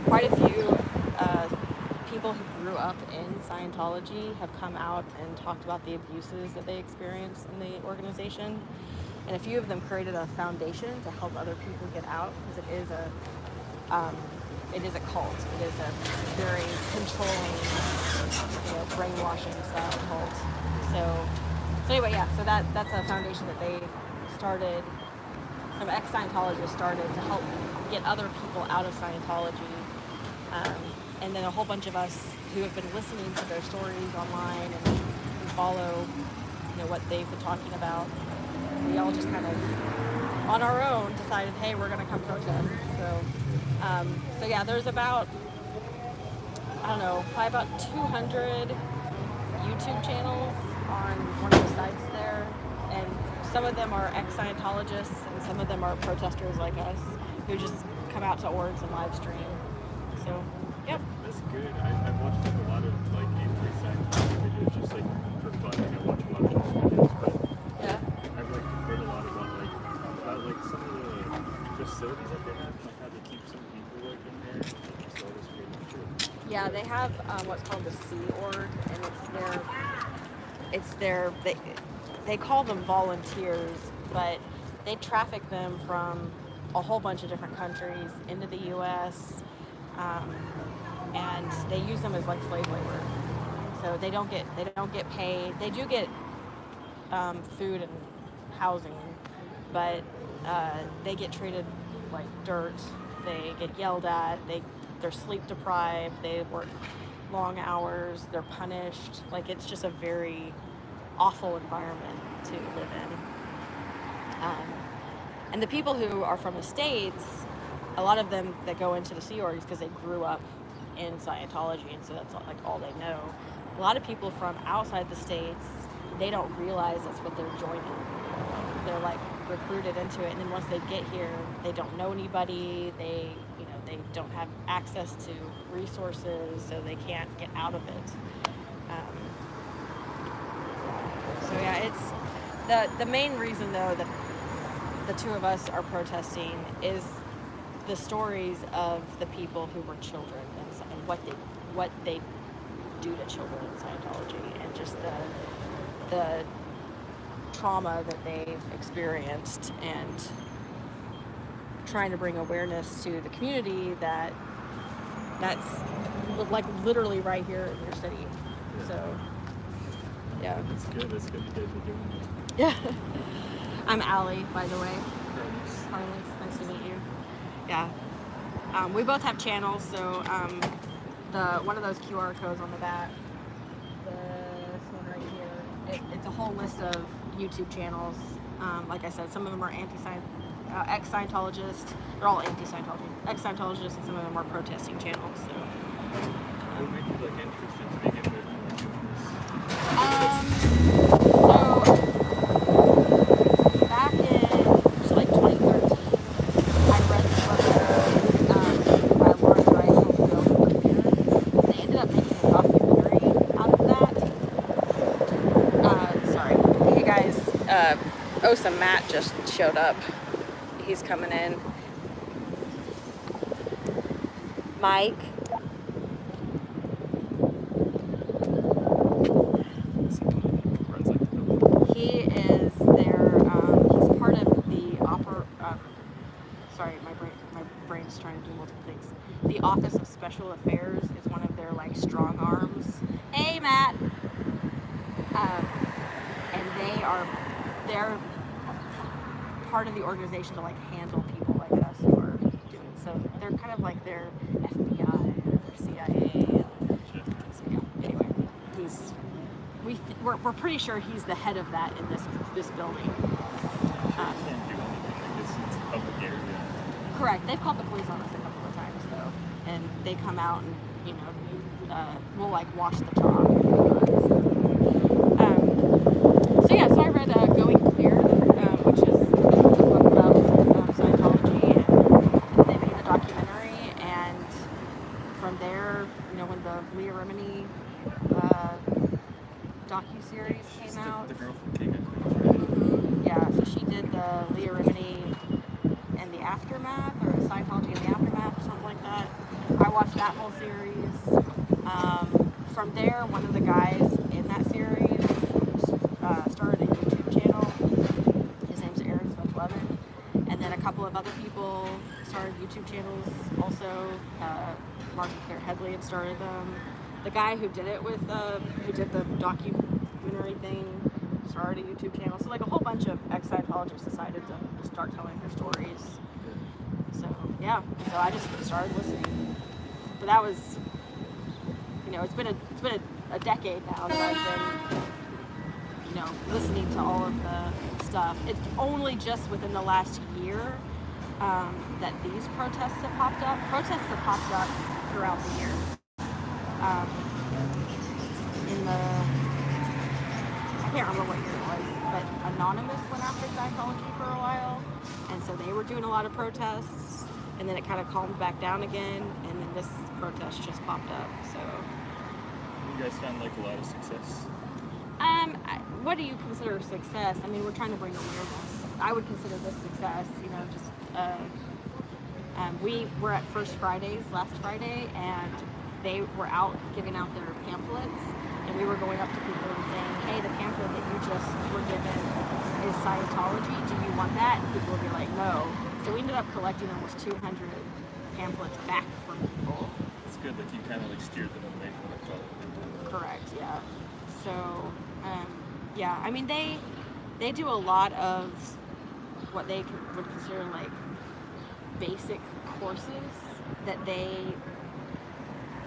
Speaker 1: Quite a few people who grew up in Scientology have come out and talked about the abuses that they experience in the organization. And a few of them created a foundation to help other people get out, because it is a cult. It is a very controlling, brainwashing style cult. So anyway, yeah. So that's a foundation that they started. Some ex-Scientologists started to help get other people out of Scientology, and then a whole bunch of us who have been listening to their stories online and follow, what they've been talking about. We all just kind of, on our own, decided, hey, we're going to come protest. So yeah, there's about, probably about 200 YouTube channels on one of the sites there. And some of them are ex-Scientologists, and some of them are protesters like us, who just come out to orgs and live stream. So, yep.
Speaker 6: That's good. I've watched a lot of anti-Scientology videos just for fun. I watch a lot of those videos, but
Speaker 1: Yeah.
Speaker 6: I've heard a lot about some of the facilities that they have, how they keep some people in there. So it's pretty true.
Speaker 1: Yeah, they have what's called the Sea Org, and they call them volunteers, but they traffic them from a whole bunch of different countries into the U.S. And they use them as like slave labor. So they don't get paid. They do get food and housing, but they get treated like dirt. They get yelled at. They're sleep deprived. They work long hours. They're punished. It's just a very awful environment to live in. And the people who are from the States, a lot of them that go into the Sea Org is because they grew up in Scientology, and so that's all they know. A lot of people from outside the States, they don't realize that's what they're joining. They're recruited into it, and then once they get here, they don't know anybody. They don't have access to resources, so they can't get out of it. So yeah, it's the main reason though that the two of us are protesting is the stories of the people who were children and what they do to children in Scientology, and just the trauma that they've experienced, and trying to bring awareness to the community that's literally right here in your city.
Speaker 6: Yeah.
Speaker 1: So yeah.
Speaker 6: That's good you guys are doing it.
Speaker 1: Yeah. I'm Allie, by the way.
Speaker 6: Carlos.
Speaker 1: Nice to meet you. Yeah. We both have channels, so one of those QR codes on the back, this one right here, it's a whole list of YouTube channels. Like I said, some of them are ex-Scientologists. They're all anti-Scientology. Ex-Scientologists, and some of them are protesting channels. So.
Speaker 6: What made you interested to begin with?
Speaker 1: So back in 2013, I read the book by Lauren Rice. They ended up making a documentary out of that. Sorry, hey guys. Osa Matt just showed up. He's coming in. Mike. He is their, he's part of the sorry, my brain's trying to do multiple things. The Office of Special Affairs is one of their strong arms. Hey, Matt. And they're part of the organization to handle people like us who are doing, so they're kind of like their FBI or their CIA. So yeah, anyway,
Speaker 5: he's we're pretty sure he's the head of that in this building.
Speaker 6: You can't do anything like this. It's a public area.
Speaker 5: Correct. They've called the police on us a couple of times though, and they come out and we'll like wash the chalk. So yeah, so I read Going Clear, which is a book about Scientology, and they made the documentary, and from there, when the Leah Remini docu-series came out.
Speaker 6: The girl from King of Queens, right?
Speaker 5: Yeah, so she did the Leah Remini and the Aftermath, or Scientology and the Aftermath, or something like that. I watched that whole series. From there, one of the guys in that series started a YouTube channel. His name's Aaron Smith-Levin. And then a couple of other people started YouTube channels also. Mark and Claire Headley had started them. The guy who did it who did the documentary thing, started a YouTube channel. So like a whole bunch of ex-Scientologists decided to start telling their stories. So yeah, so I just started listening. But that was, it's been a decade now that I've been, listening to all of the stuff. It's only just within the last year that these protests have popped up. Protests have popped up throughout the years. I can't remember what year it was, but Anonymous went after Scientology for a while, and so they were doing a lot of protests, and then it kind of calmed back down again, and then this protest just popped up. So
Speaker 6: You guys found like a lot of success?
Speaker 5: What do you consider success? I mean, we're trying to bring awareness. I would consider this success, we were at First Fridays last Friday, and they were out giving out their pamphlets, and we were going up to people and saying, hey, the pamphlet that you just were given is Scientology, do you want that? And people would be like, no. So we ended up collecting almost 200 pamphlets back from people.
Speaker 6: It's good, like you kind of like steered them away from the problem.
Speaker 5: Correct, yeah. So, yeah, I mean, they do a lot of what they would consider like basic courses that they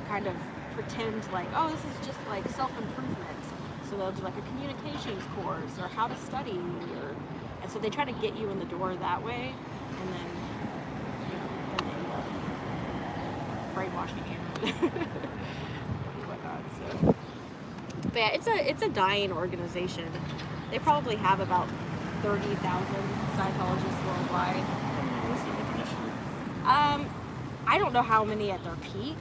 Speaker 5: kind of pretend like, oh, this is just like self-improvement. So they'll do like a communications course or how to study, and so they try to get you in the door that way, and then then they end up brainwashing you and whatnot. So, but yeah, it's a dying organization. They probably have about 30,000 Scientologists worldwide.
Speaker 6: How many was it initially?
Speaker 5: I don't know how many at their peak.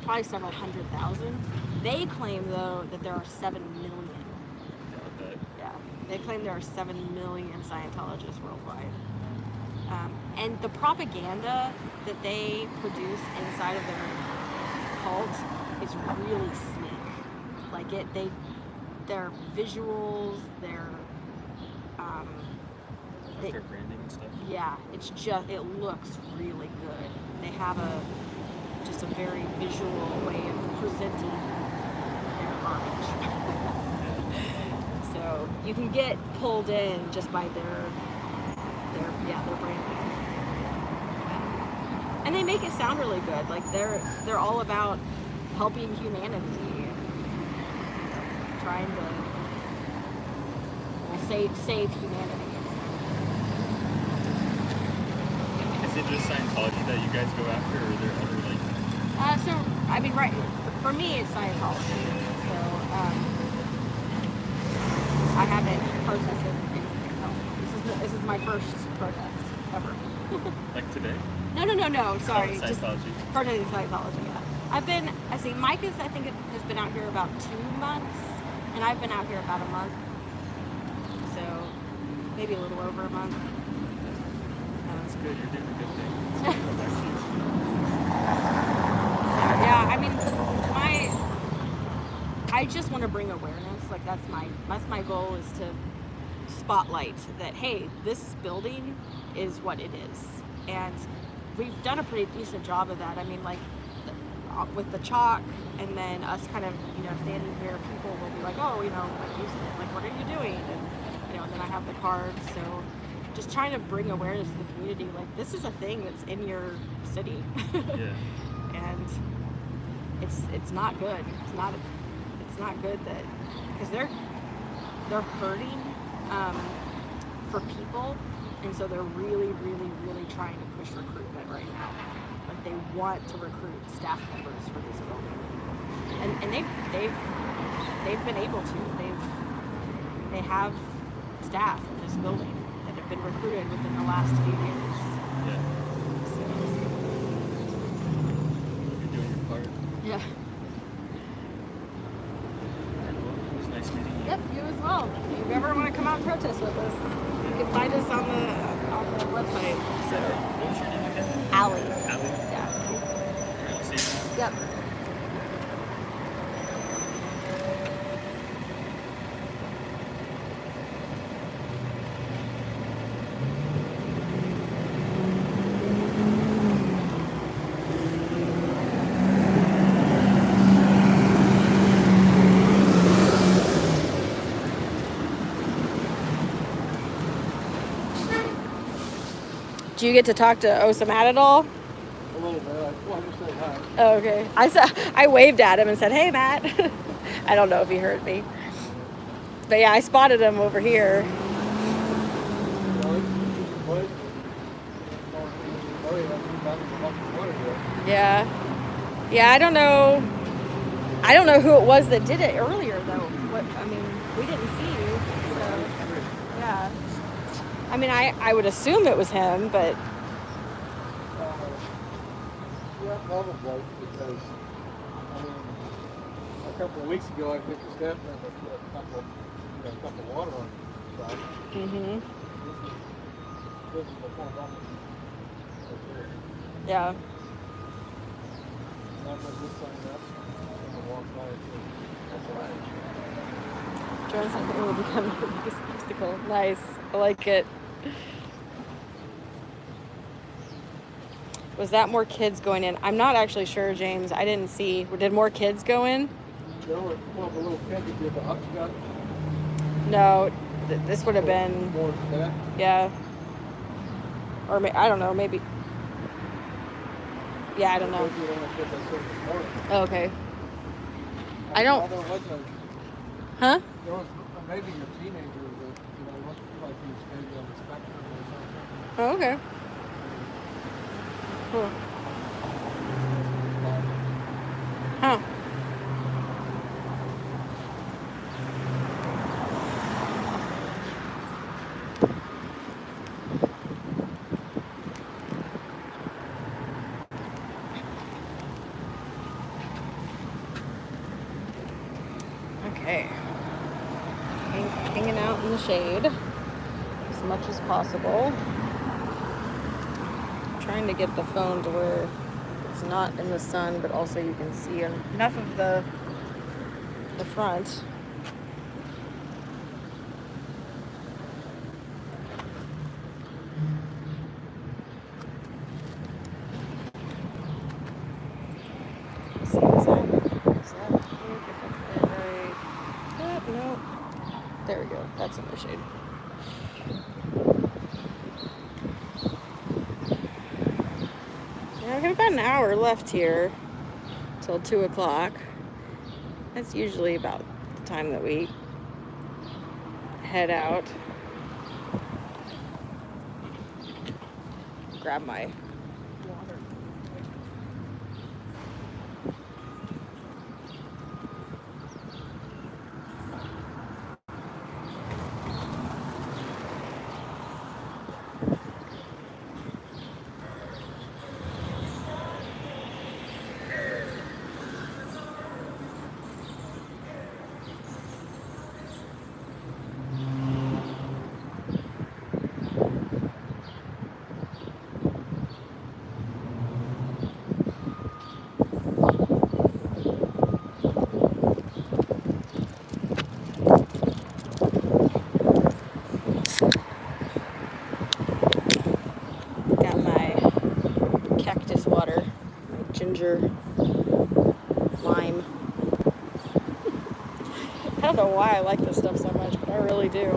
Speaker 5: Probably several 100,000. They claim though that there are 7 million. Yeah, they claim there are 7 million Scientologists worldwide. And the propaganda that they produce inside of their cult is really sleek. Like their visuals, their
Speaker 6: Their branding and stuff?
Speaker 5: yeah, it looks really good. They have just a very visual way of presenting their garbage. So you can get pulled in just by their branding. And they make it sound really good. Like they're all about helping humanity, trying to save humanity.
Speaker 6: Is it just Scientology that you guys go after, or are there other like?
Speaker 5: So I mean, right for me, it's Scientology. So I haven't protested anything else. This is my first protest ever.
Speaker 6: Like today?
Speaker 5: No. Sorry,
Speaker 6: Oh,
Speaker 5: just
Speaker 6: Scientology.
Speaker 5: protesting Scientology. Yeah, I see. Mike I think has been out here about 2 months, and I've been out here about a month. So maybe a little over a month.
Speaker 6: That's good. You're doing a good thing. It's gonna go back to you.
Speaker 5: So yeah, I mean, I just want to bring awareness. Like that's my goal, is to spotlight that, hey, this building is what it is, and we've done a pretty decent job of that. I mean, like with the chalk, and then us kind of standing here, people will be like, oh, like using it, like what are you doing, and and then I have the cards. So just trying to bring awareness to the community, like this is a thing that's in your city.
Speaker 6: Yeah.
Speaker 5: And it's not good. it's not good that, because they're hurting for people, and so they're really, really, really trying to push recruitment right now. Like they want to recruit staff members for this building, and they've been able to. They have staff in this building that have been recruited within the last few years.
Speaker 6: Yeah.
Speaker 5: So,
Speaker 6: You're doing your part.
Speaker 5: yeah.
Speaker 6: Well, it was nice meeting you.
Speaker 5: Yep, you as well. If you ever want to come out and protest with us, you can find us on the website. So,
Speaker 6: What was your name again?
Speaker 5: Allie.
Speaker 6: Allie?
Speaker 5: Yeah.
Speaker 6: Cool. Alright, see you.
Speaker 5: Yep. Do you get to talk to Osam at all?
Speaker 2: A little bit. I wanted to say hi.
Speaker 5: Oh, okay. I waved at him and said, "Hey, Matt." I don't know if he heard me, but yeah, I spotted him over here.
Speaker 2: You know, it's a place. Oh, yeah, back in the bucket of water here.
Speaker 5: Yeah, yeah. I don't know who it was that did it earlier, though. We didn't see you, so yeah. I mean, I would assume it was him, but
Speaker 2: Yeah, probably, because, I mean, a couple of weeks ago, I think the staff member put a cup of water on the side.
Speaker 5: mhm.
Speaker 2: This is before nothing.
Speaker 5: Yeah.
Speaker 2: Sounds like this sign up, and walk by it, that's all right.
Speaker 5: John's like, "Oh, become your biggest obstacle." Nice. I like it. Was that more kids going in? I'm not actually sure, James. I didn't see. Did more kids go in?
Speaker 2: There were 12 little kids that did the hopscotch.
Speaker 5: No. This would have been,
Speaker 2: More than that.
Speaker 5: yeah. Or I don't know, maybe. Yeah, I don't know.
Speaker 2: Those were the only kids I saw this morning.
Speaker 5: Oh, okay. I don't-
Speaker 2: There wasn't
Speaker 5: Huh?
Speaker 2: there was maybe a teenager that, looked like he was maybe on the spectrum or something.
Speaker 5: Oh, okay. Cool. Huh. Okay. Hanging out in the shade as much as possible. Trying to get the phone to where it's not in the sun, but also you can see enough of the front. Let's see, is that here? Right. No. There we go. That's in the shade. I've got about an hour left here till 2 o'clock. That's usually about the time that we head out. Grab my water. Got my cactus water, my ginger lime. I don't know why I like this stuff so much, but I really do.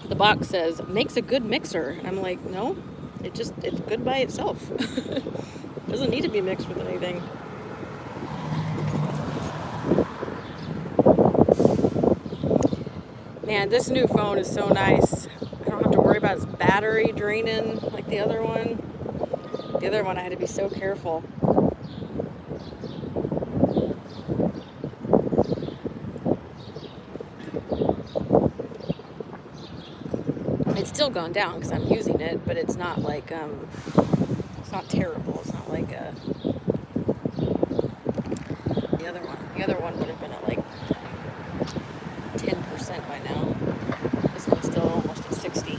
Speaker 5: The box says, makes a good mixer. And I'm like, no,
Speaker 1: it's good by itself. Doesn't need to be mixed with anything. Man, this new phone is so nice. I don't have to worry about its battery draining like the other one. The other one I had to be so careful. It's still gone down because I'm using it, but it's not like it's not terrible. It's not like the other one. The other one would have been at like 10% by now. This one's still almost at 60.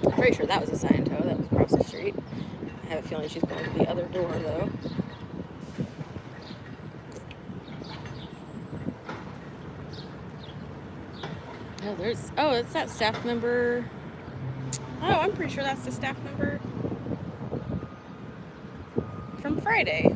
Speaker 1: I'm pretty sure that was a Sciento that was across the street. I have a feeling she's going to the other door though. Oh, it's that staff member. Oh, I'm pretty sure that's the staff member from Friday.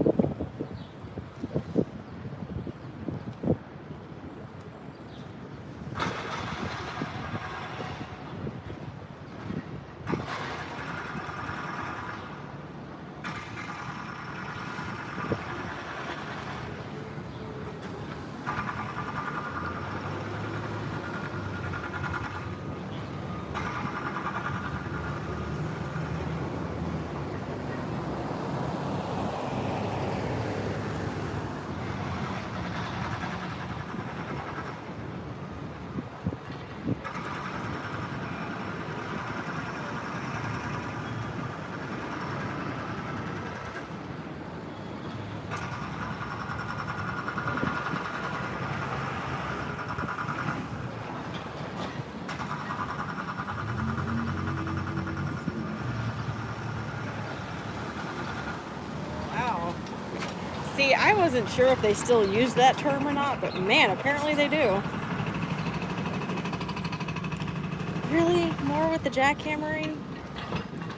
Speaker 1: See, I wasn't sure if they still use that term or not, but man, apparently they do. Really? More with the jackhammering?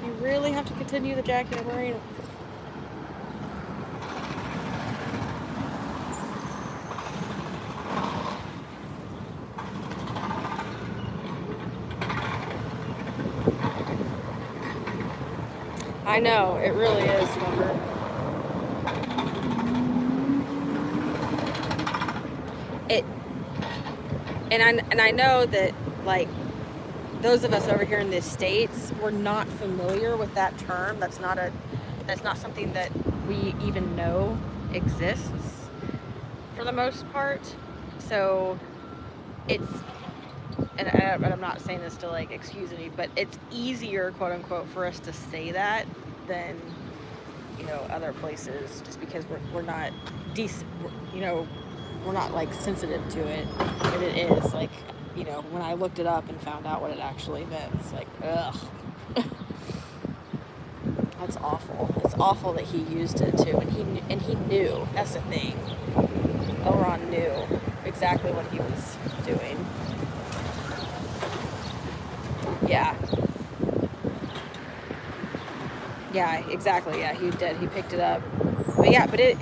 Speaker 1: You really have to continue the jackhammering? I know, it really is, Lumber. And I know that, like, those of us over here in the States, we're not familiar with that term. That's not something that we even know exists for the most part. So it's, and I'm not saying this to like excuse me, but it's easier, quote unquote, for us to say that than, you know, other places, just because we're not decent, you know, we're not like sensitive to it. But it is like, you know, when I looked it up and found out what it actually meant, it's like, ugh. That's awful. It's awful that he used it too, and he knew. That's the thing. Elron knew exactly what he was doing. Yeah. Yeah, exactly. Yeah, he did. He picked it up. But yeah, but it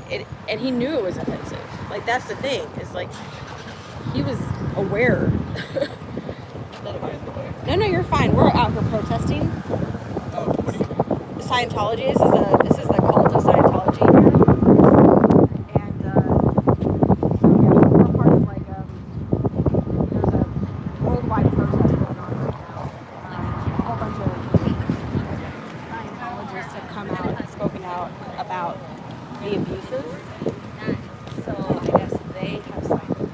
Speaker 1: and he knew it was offensive. Like, that's the thing. It's like he was aware. No, you're fine. We're out here protesting. Scientology. This is the cult of Scientology here. And we're part of like there's a worldwide protest going on right now. A whole bunch of Scientologists have come out and spoken out about the abuses. So I guess they have signed it.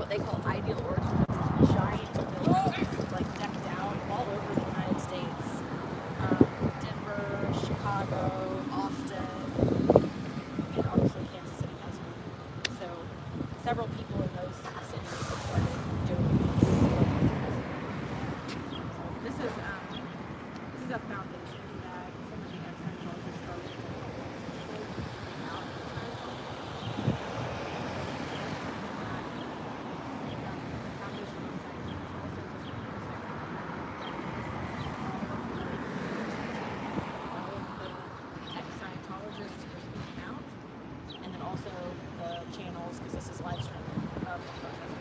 Speaker 5: what they call ideal origin. It's giant buildings, like decked out all over the United States. Denver, Chicago, Austin, and obviously Kansas City has one. So several people in those cities have started doing this. This is a foundation that some of the ex-Scientologists started. Ex-Scientologists who are speaking out, and then also the channels, because this is live streaming of the protesters.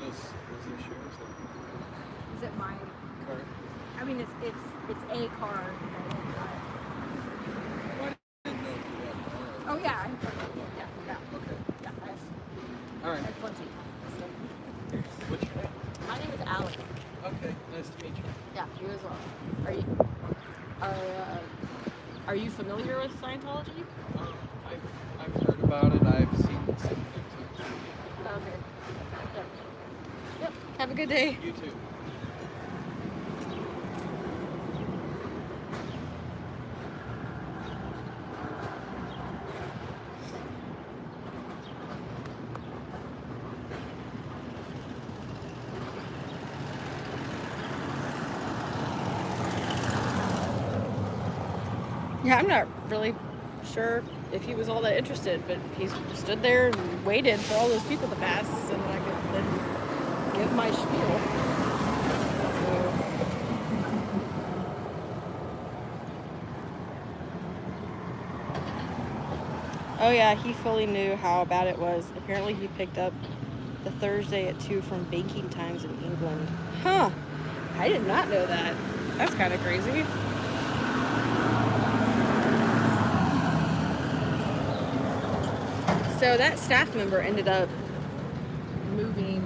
Speaker 2: Is this yours?
Speaker 5: Is it my?
Speaker 2: Card?
Speaker 5: I mean, it's a card.
Speaker 2: Well, I didn't know if you had more.
Speaker 5: Oh yeah, yeah.
Speaker 2: Okay.
Speaker 5: Yeah,
Speaker 2: All
Speaker 5: I
Speaker 2: right.
Speaker 5: have plenty. So,
Speaker 2: What's your name?
Speaker 5: my name is Alec.
Speaker 2: Okay. Nice to meet you.
Speaker 5: Yeah, you as well. Are you familiar with Scientology?
Speaker 2: I've heard about it. I've seen some things.
Speaker 5: Okay. Yep. Have a good day.
Speaker 2: You too.
Speaker 1: Yeah, I'm not really sure if he was all that interested, but he stood there and waited for all those people to pass so that I could then give my spiel. Oh yeah, he fully knew how bad it was. Apparently he picked up the Thursday at 2 from Banking Times in England. Huh. I did not know that. That's kind of crazy. So that staff member ended up moving.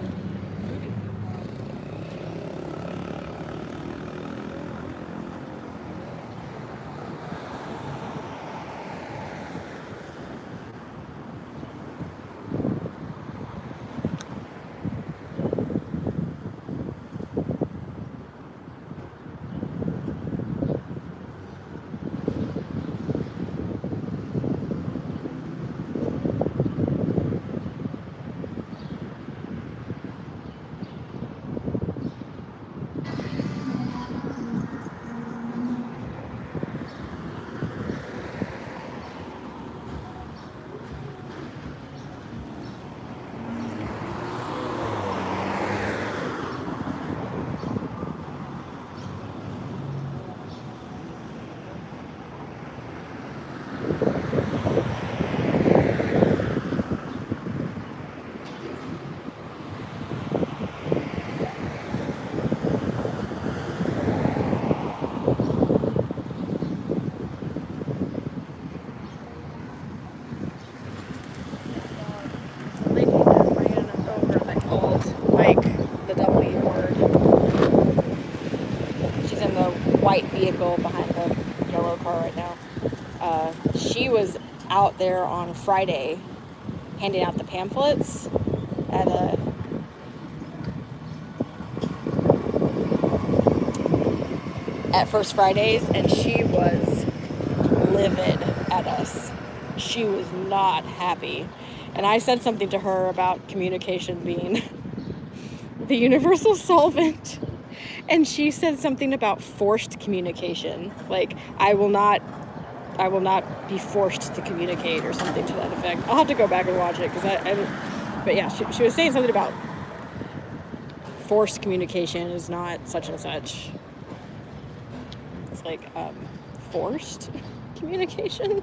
Speaker 1: White vehicle behind the yellow car right now. She was out there on Friday handing out the pamphlets at First Fridays, and she was livid at us. She was not happy. And I said something to her about communication being the universal solvent. And she said something about forced communication. Like, I will not be forced to communicate or something to that effect. I'll have to go back and watch it but yeah, she was saying something about forced communication is not such and such. It's like, forced communication?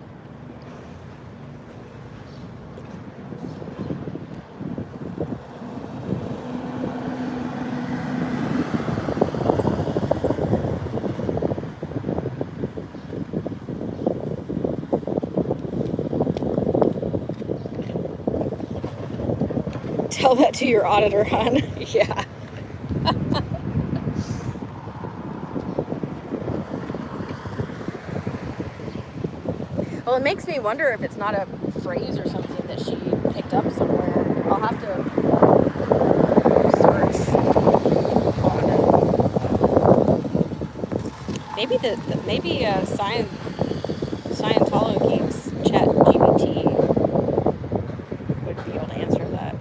Speaker 1: Tell that to your auditor, hon. Yeah. Well, it makes me wonder if it's not a phrase or something that she picked
Speaker 5: popped up somewhere. I'll have to search on it. Maybe Scientology's chat GPT would be able to answer that.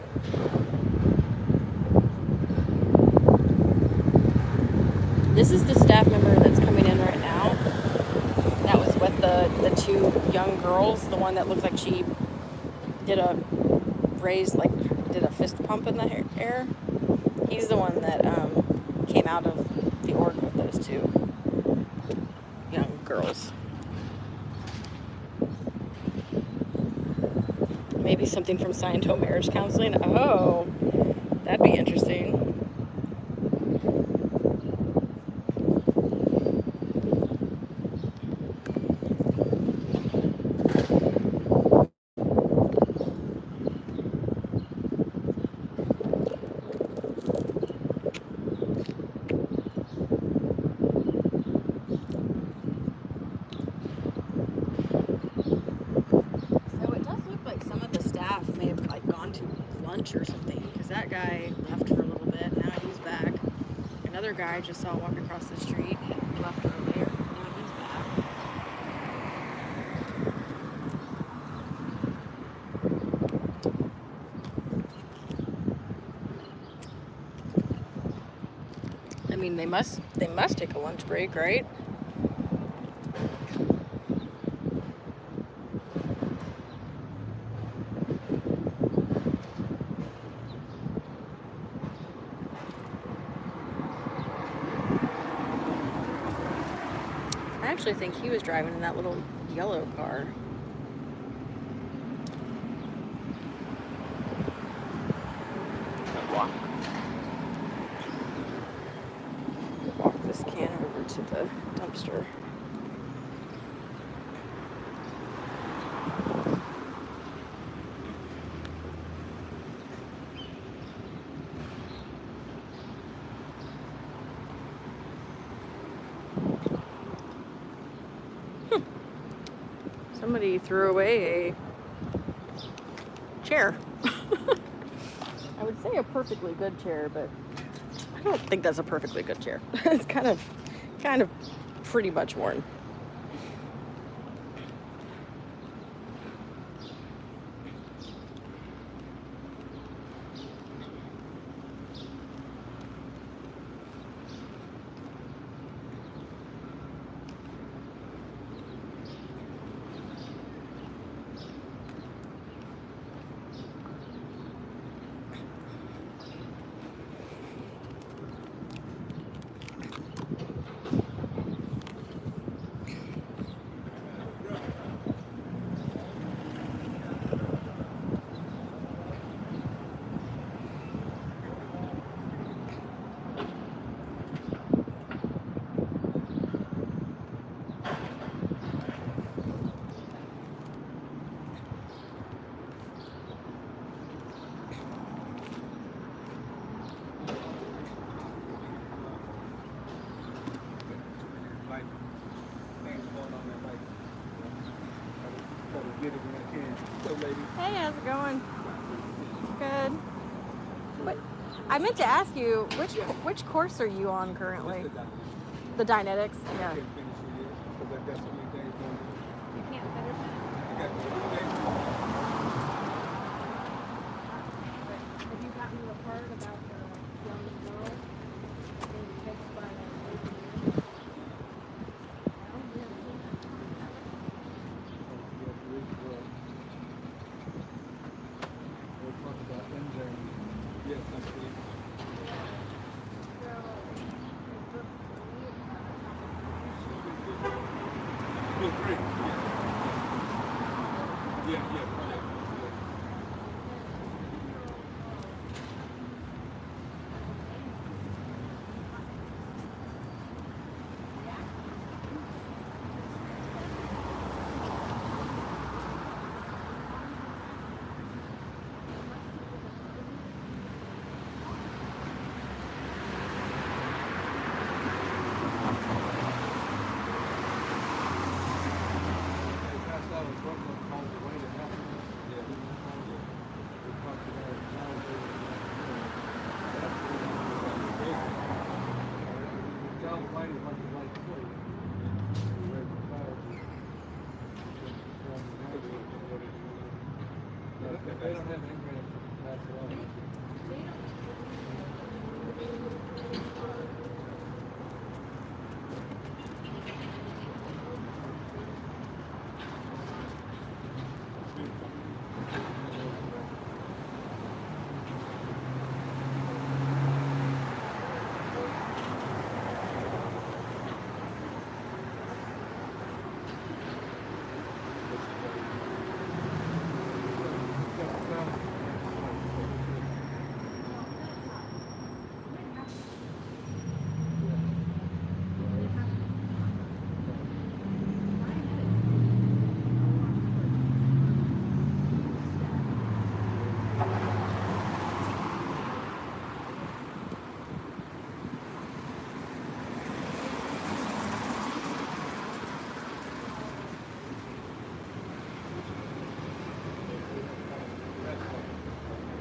Speaker 5: This is the staff member that's coming in right now. That was with the two young girls. The one that looked like she did a fist pump in the air. He's the one that came out of the org with those two young girls. Maybe something from Sciento marriage counseling. Oh, that'd be interesting. May have like gone to lunch or something, because that guy left for a little bit. Now he's back. Another guy I just saw walk across the street. He left earlier. Now he's back. I mean, they must take a lunch break, right? I actually think he was driving in that little yellow car. Walk this can over to the dumpster. Somebody threw away a chair. I would say a perfectly good chair, but I don't think that's a perfectly good chair. It's kind of pretty much worn. Hey, how's it going? Good. What? I meant to ask you, which course are you on currently? The Dynetics? Yeah.
Speaker 4: You can't finish it. Have you gotten to the part about the young girl being kissed by the engineer?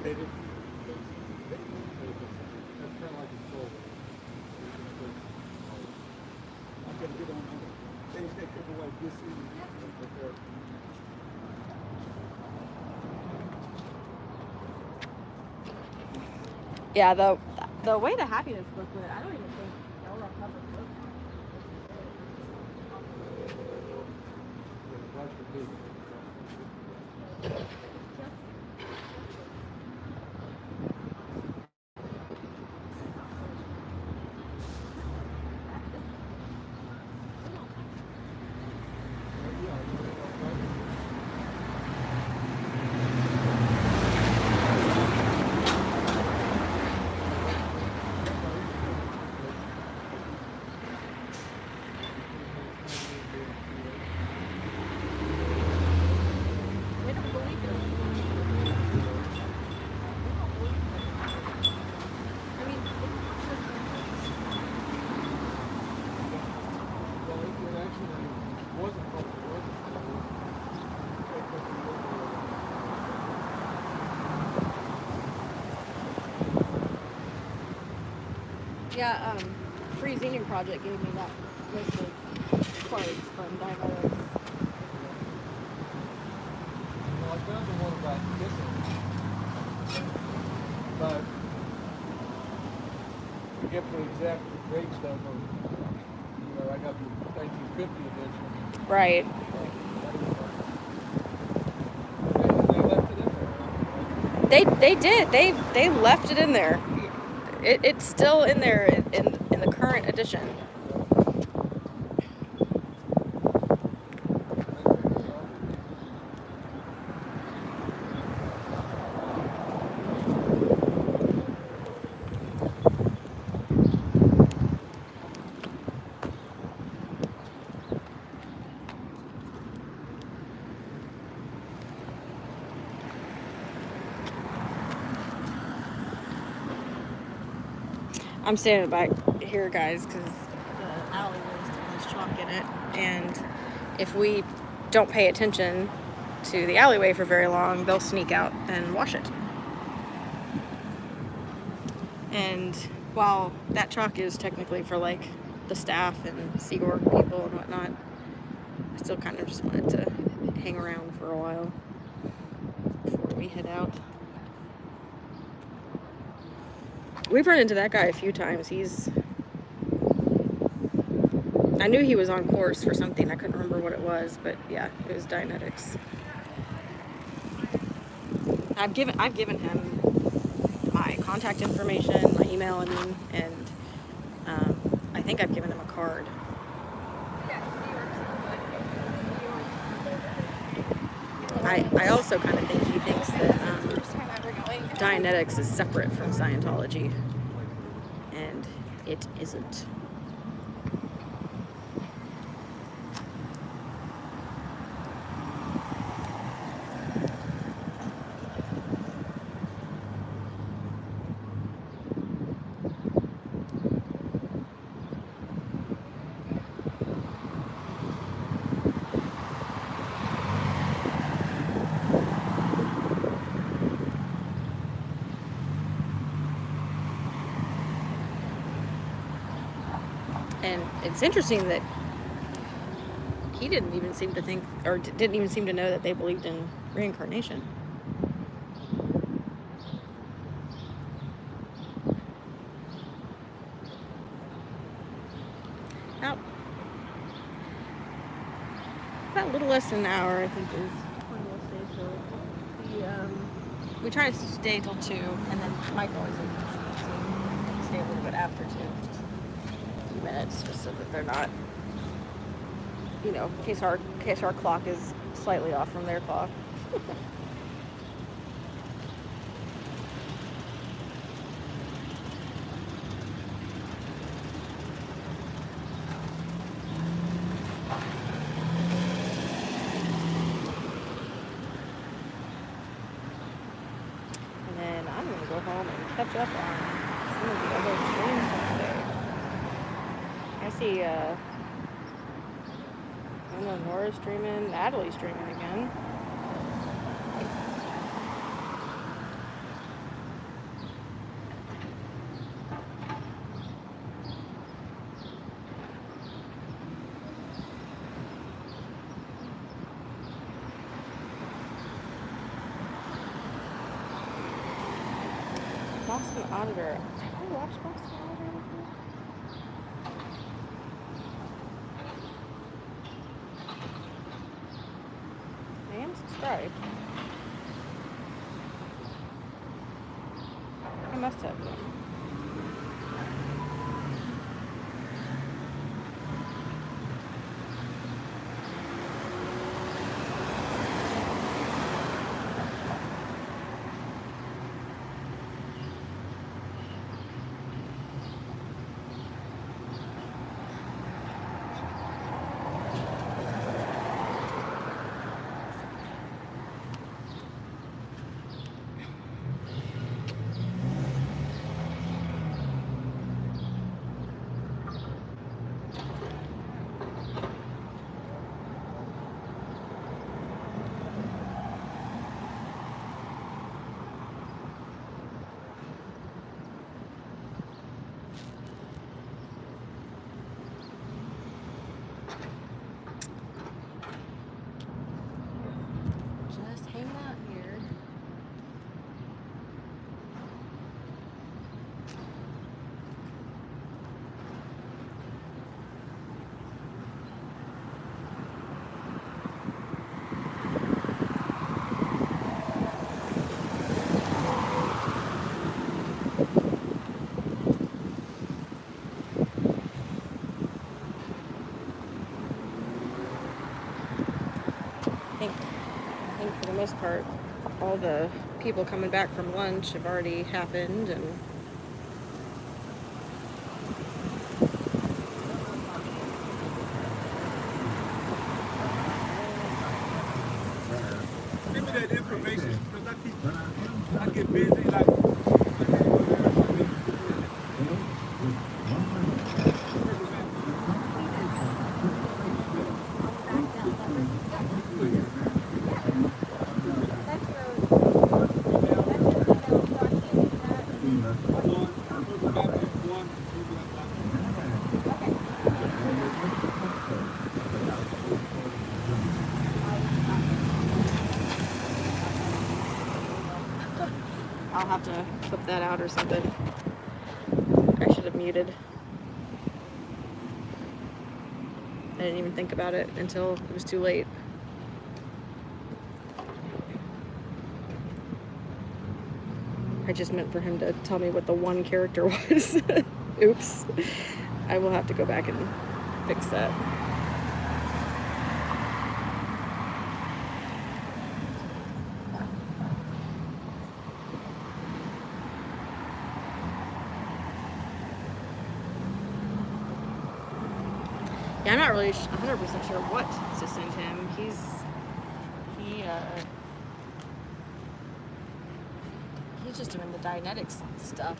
Speaker 2: That's kind of like a soul.
Speaker 3: I'm gonna get on things that could be like this season.
Speaker 5: Yeah, the way to happiness book went, I don't even think y'all were covered the book.
Speaker 2: That's for me.
Speaker 5: We don't believe it. I mean,
Speaker 2: Well, it actually wasn't public
Speaker 5: yeah, Free Zine Project gave me that list of quotes from Dianetics.
Speaker 2: Well, I found the one about kissing, but to get the exact dates number, I got the 1950 edition.
Speaker 5: Right.
Speaker 2: They left it in there.
Speaker 5: They did. They left it in there. It's still in there in the current edition. I'm standing back here, guys, because the alleyway has chalk in it, and if we don't pay attention to the alleyway for very long, they'll sneak out and wash it. And while that chalk is technically for like the staff and Seaborg people and whatnot, I still kind of just wanted to hang around for a while before we head out. We've run into that guy a few times. I knew he was on course for something. I couldn't remember what it was, but yeah, it was Dianetics. I've given him my contact information, my email, and I think I've given him a card. I also kind of think he thinks that Dianetics is separate from Scientology, and it isn't. And it's interesting that he didn't even seem to think, or didn't even seem to know that they believed in reincarnation. Now, about a little less than an hour, I think, is when we'll stay till we try to stay till 2, and then Mike always likes to stay a little bit after 2. Minutes, just so that they're not, in case our clock is slightly off from their clock. And then I'm gonna go home and catch up on some of the other streams from today. I see, I know Nora's streaming, Natalie's streaming again.
Speaker 1: Boston Auditor. Have I watched Boston Auditor before? I am subscribed. I must have been. Just hanging out here. I think for the most part, all the people coming back from lunch have already happened, and
Speaker 3: Give me that information because I get busy like.
Speaker 1: I'll have to clip that out or something. I should have muted. I didn't even think about it until it was too late. I just meant for him to tell me what the one character was. Oops. I will have to go back and fix that. Yeah, I'm not really 100% sure what to send him. He's just doing the Dianetics stuff.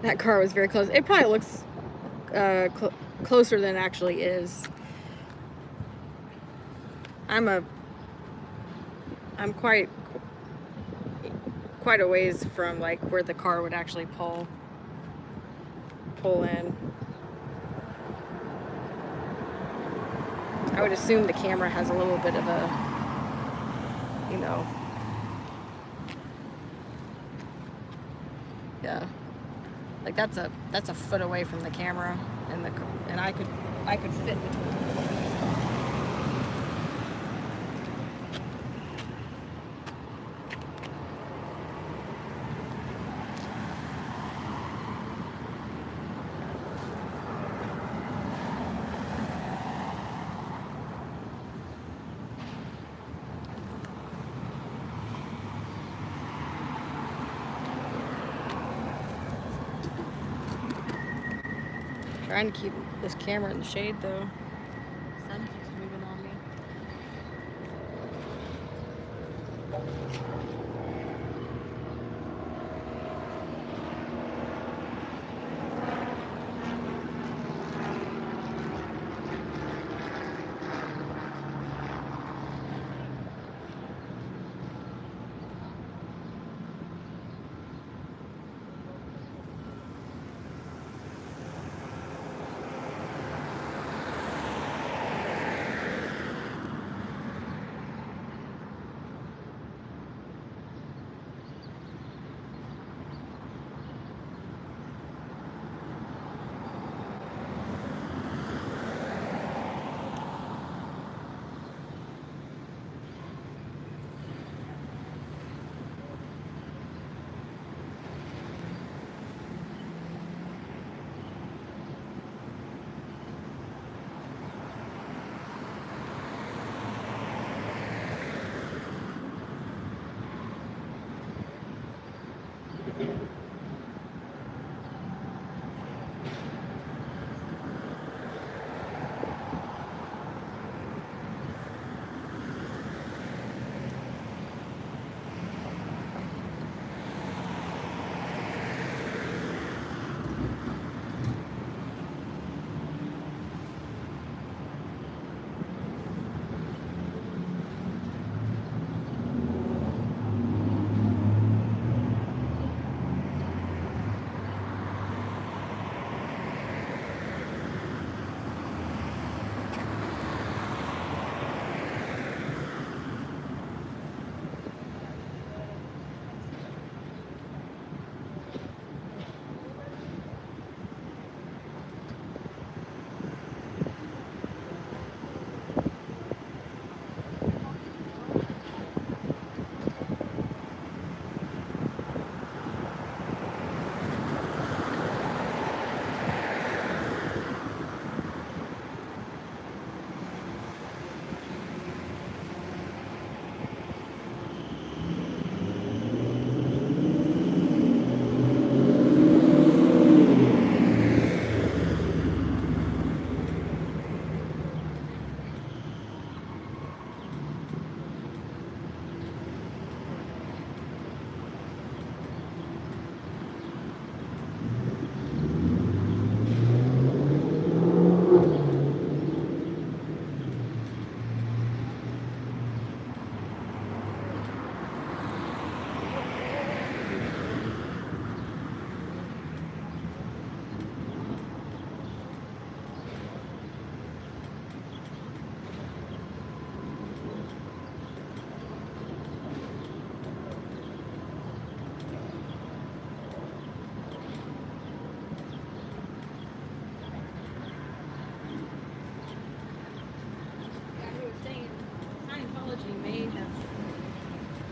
Speaker 1: That car was very close. It probably looks closer than it actually is. I'm quite a ways from like where the car would actually pull in. I would assume the camera has a little bit of a, you know, yeah, like that's a foot away from the camera, and I could fit between. Trying to keep this camera in the shade though. Sun keeps moving on me.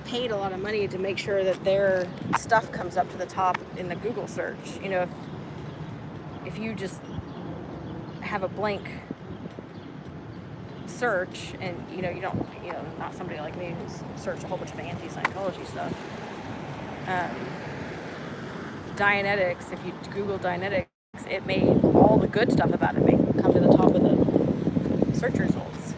Speaker 1: Paid a lot of money to make sure that their stuff comes up to the top in the Google search. You know, if you just have a blank search and you don't, not somebody like me who's searched a whole bunch of anti-Scientology stuff. Dianetics, if you Google Dianetics, it made all the good stuff about it come to the top of the search results.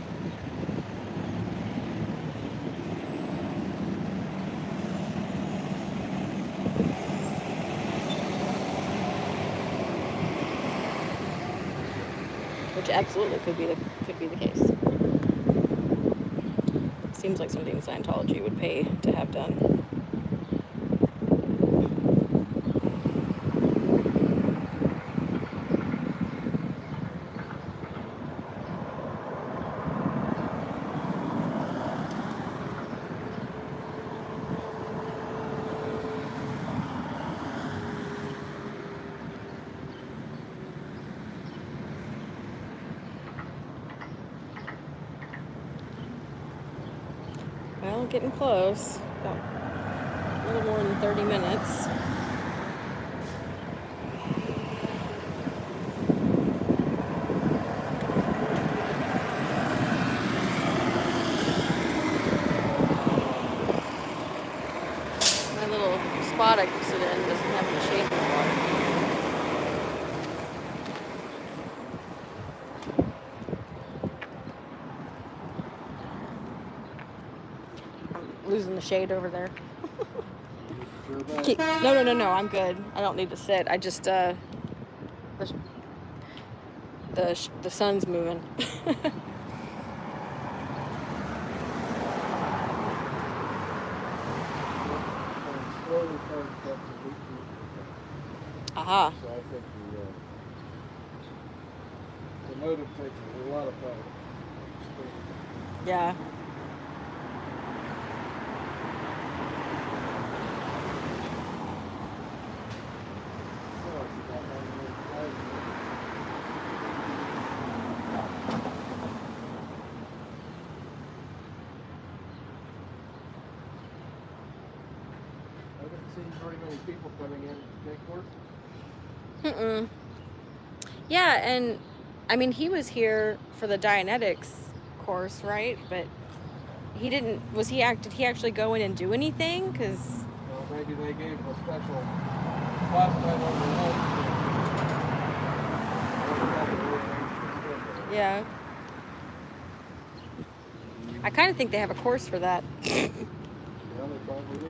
Speaker 1: which absolutely could be the case. Seems like something Scientology would pay to have done. Well, getting close. About a little more than 30 minutes. My little spot I can sit in doesn't have any shade anymore. I'm losing the shade over there. No, I'm good. I don't need to sit. I just, the sun's moving.
Speaker 2: Slowly charged up to 18%.
Speaker 1: Aha.
Speaker 2: So I think the modem takes a lot of power.
Speaker 1: Yeah.
Speaker 2: So it's about 9 minutes. I haven't seen very many people coming in to take work.
Speaker 1: Mm-mm. Yeah, and I mean, he was here for the Dianetics course, right? But he didn't. Did he actually go in and do anything? Because
Speaker 2: Well, maybe they gave him a special class time on their own.
Speaker 1: yeah, I kind of think they have a course for that.
Speaker 2: Yeah, they probably do.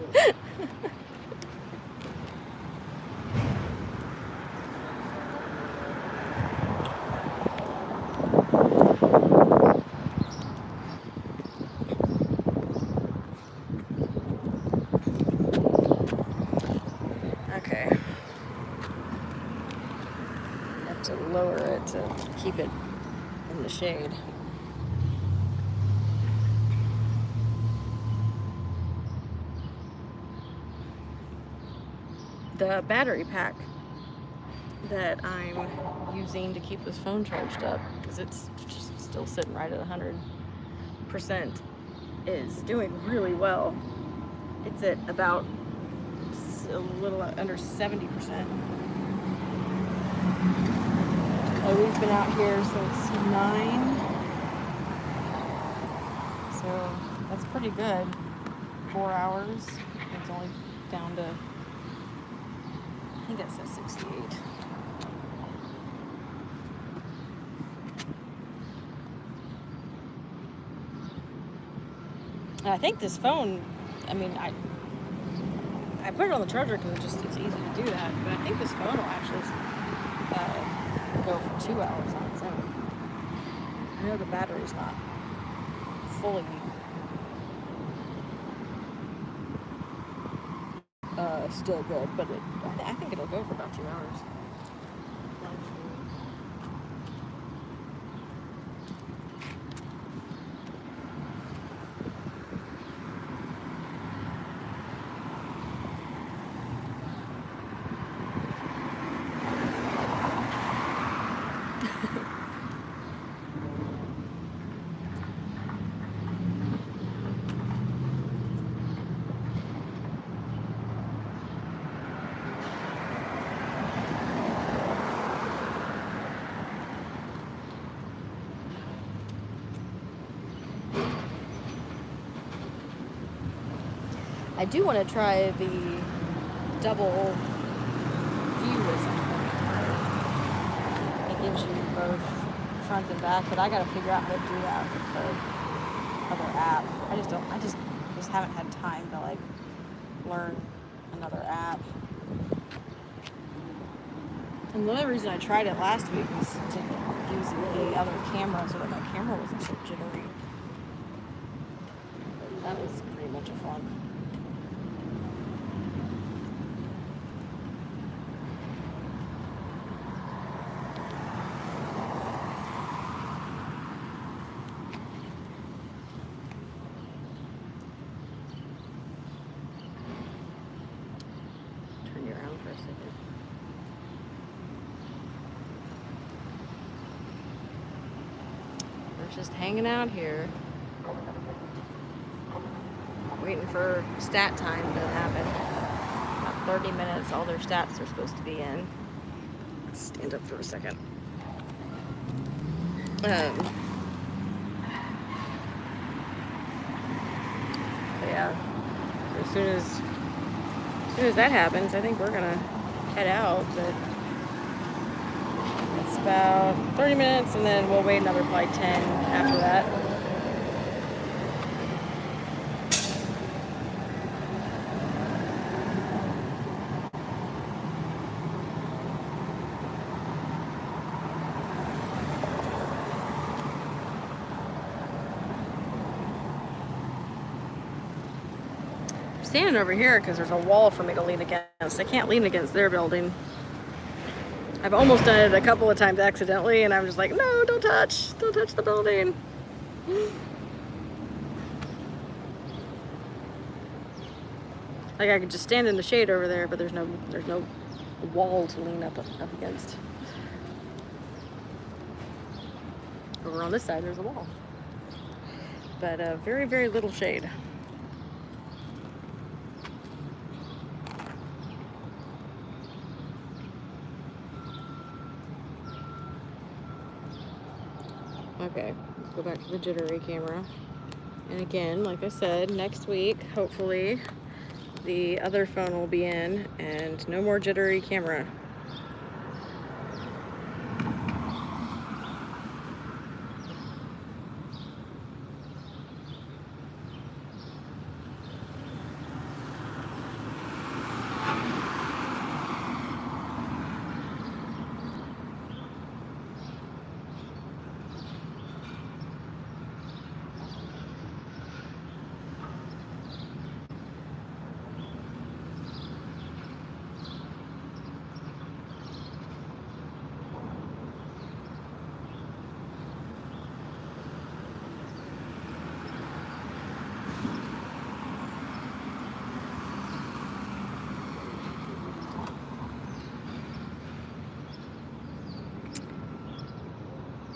Speaker 1: Okay. I have to lower it to keep it in the shade. The battery pack that I'm using to keep this phone charged up, because it's just still sitting right at 100%, is doing really well. It's at about a little under 70%. We've been out here since 9, so that's pretty good. 4 hours. It's only down to, I think it says 68. And I think this phone, I mean, I put it on the charger because it's easy to do that, but I think this phone will actually go for 2 hours on its own. I know the battery's not fully still good, but I think it'll go for about 2 hours. I do want to try the double view at some point. It gives you both front and back, but I got to figure out how to do that with the other app. I just haven't had time to like learn another app. And the only reason I tried it last week was to
Speaker 5: using the other camera so that my camera wasn't so jittery. That was pretty much a fun. Turn you around for a second. We're just hanging out here, waiting for stat time to happen. About 30 minutes, all their stats are supposed to be in. Stand up for a second. But yeah, so as soon as that happens, I think we're gonna head out. But it's about 30 minutes, and then we'll wait another probably 10 after that. Standing over here because there's a wall for me to lean against. I can't lean against their building. I've almost done it a couple of times accidentally, and I'm just like, no, don't touch the building. Like I could just stand in the shade over there, but there's no wall to lean up against. Over on this side, there's a wall, but very, very little shade. Okay, let's go back to the jittery camera. And again, like I said, next week, hopefully, the other phone will be in and no more jittery camera.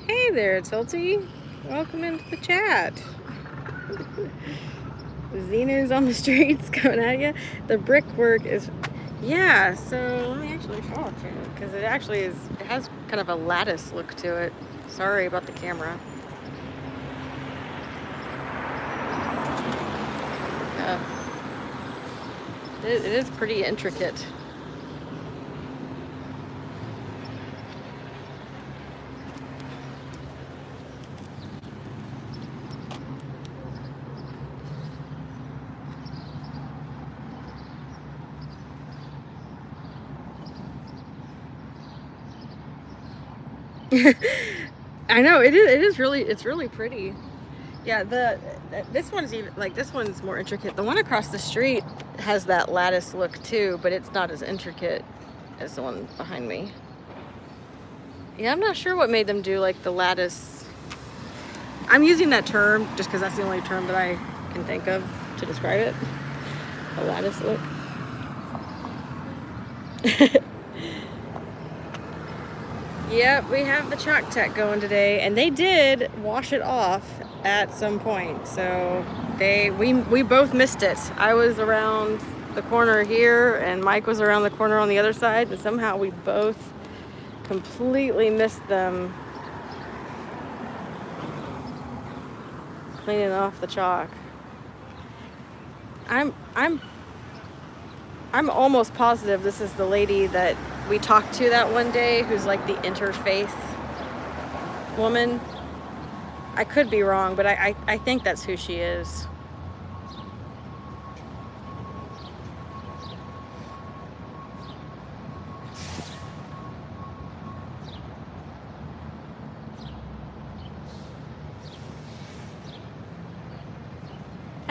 Speaker 5: Hey there, Tilty. Welcome into the chat. Xenos on the streets coming at you. The brickwork is, yeah, so let me actually show it to you, because it actually is, it has kind of a lattice look to it. Sorry about the camera. It is pretty intricate. I know it is really, it's really pretty. Yeah, this one's even like, this one's more intricate. The one across the street has that lattice look too, but it's not as intricate as the one behind me. Yeah, I'm not sure what made them do like the lattice. I'm using that term just because that's the only term that I can think of to describe it. The lattice look. Yep, we have the chalk tech going today, and they did wash it off at some point. So we both missed it. I was around the corner here, and Mike was around the corner on the other side, and somehow we both completely missed them cleaning off the chalk. I'm almost positive this is the lady that we talked to that one day, who's like the interfaith woman. I could be wrong, but I think that's who she is.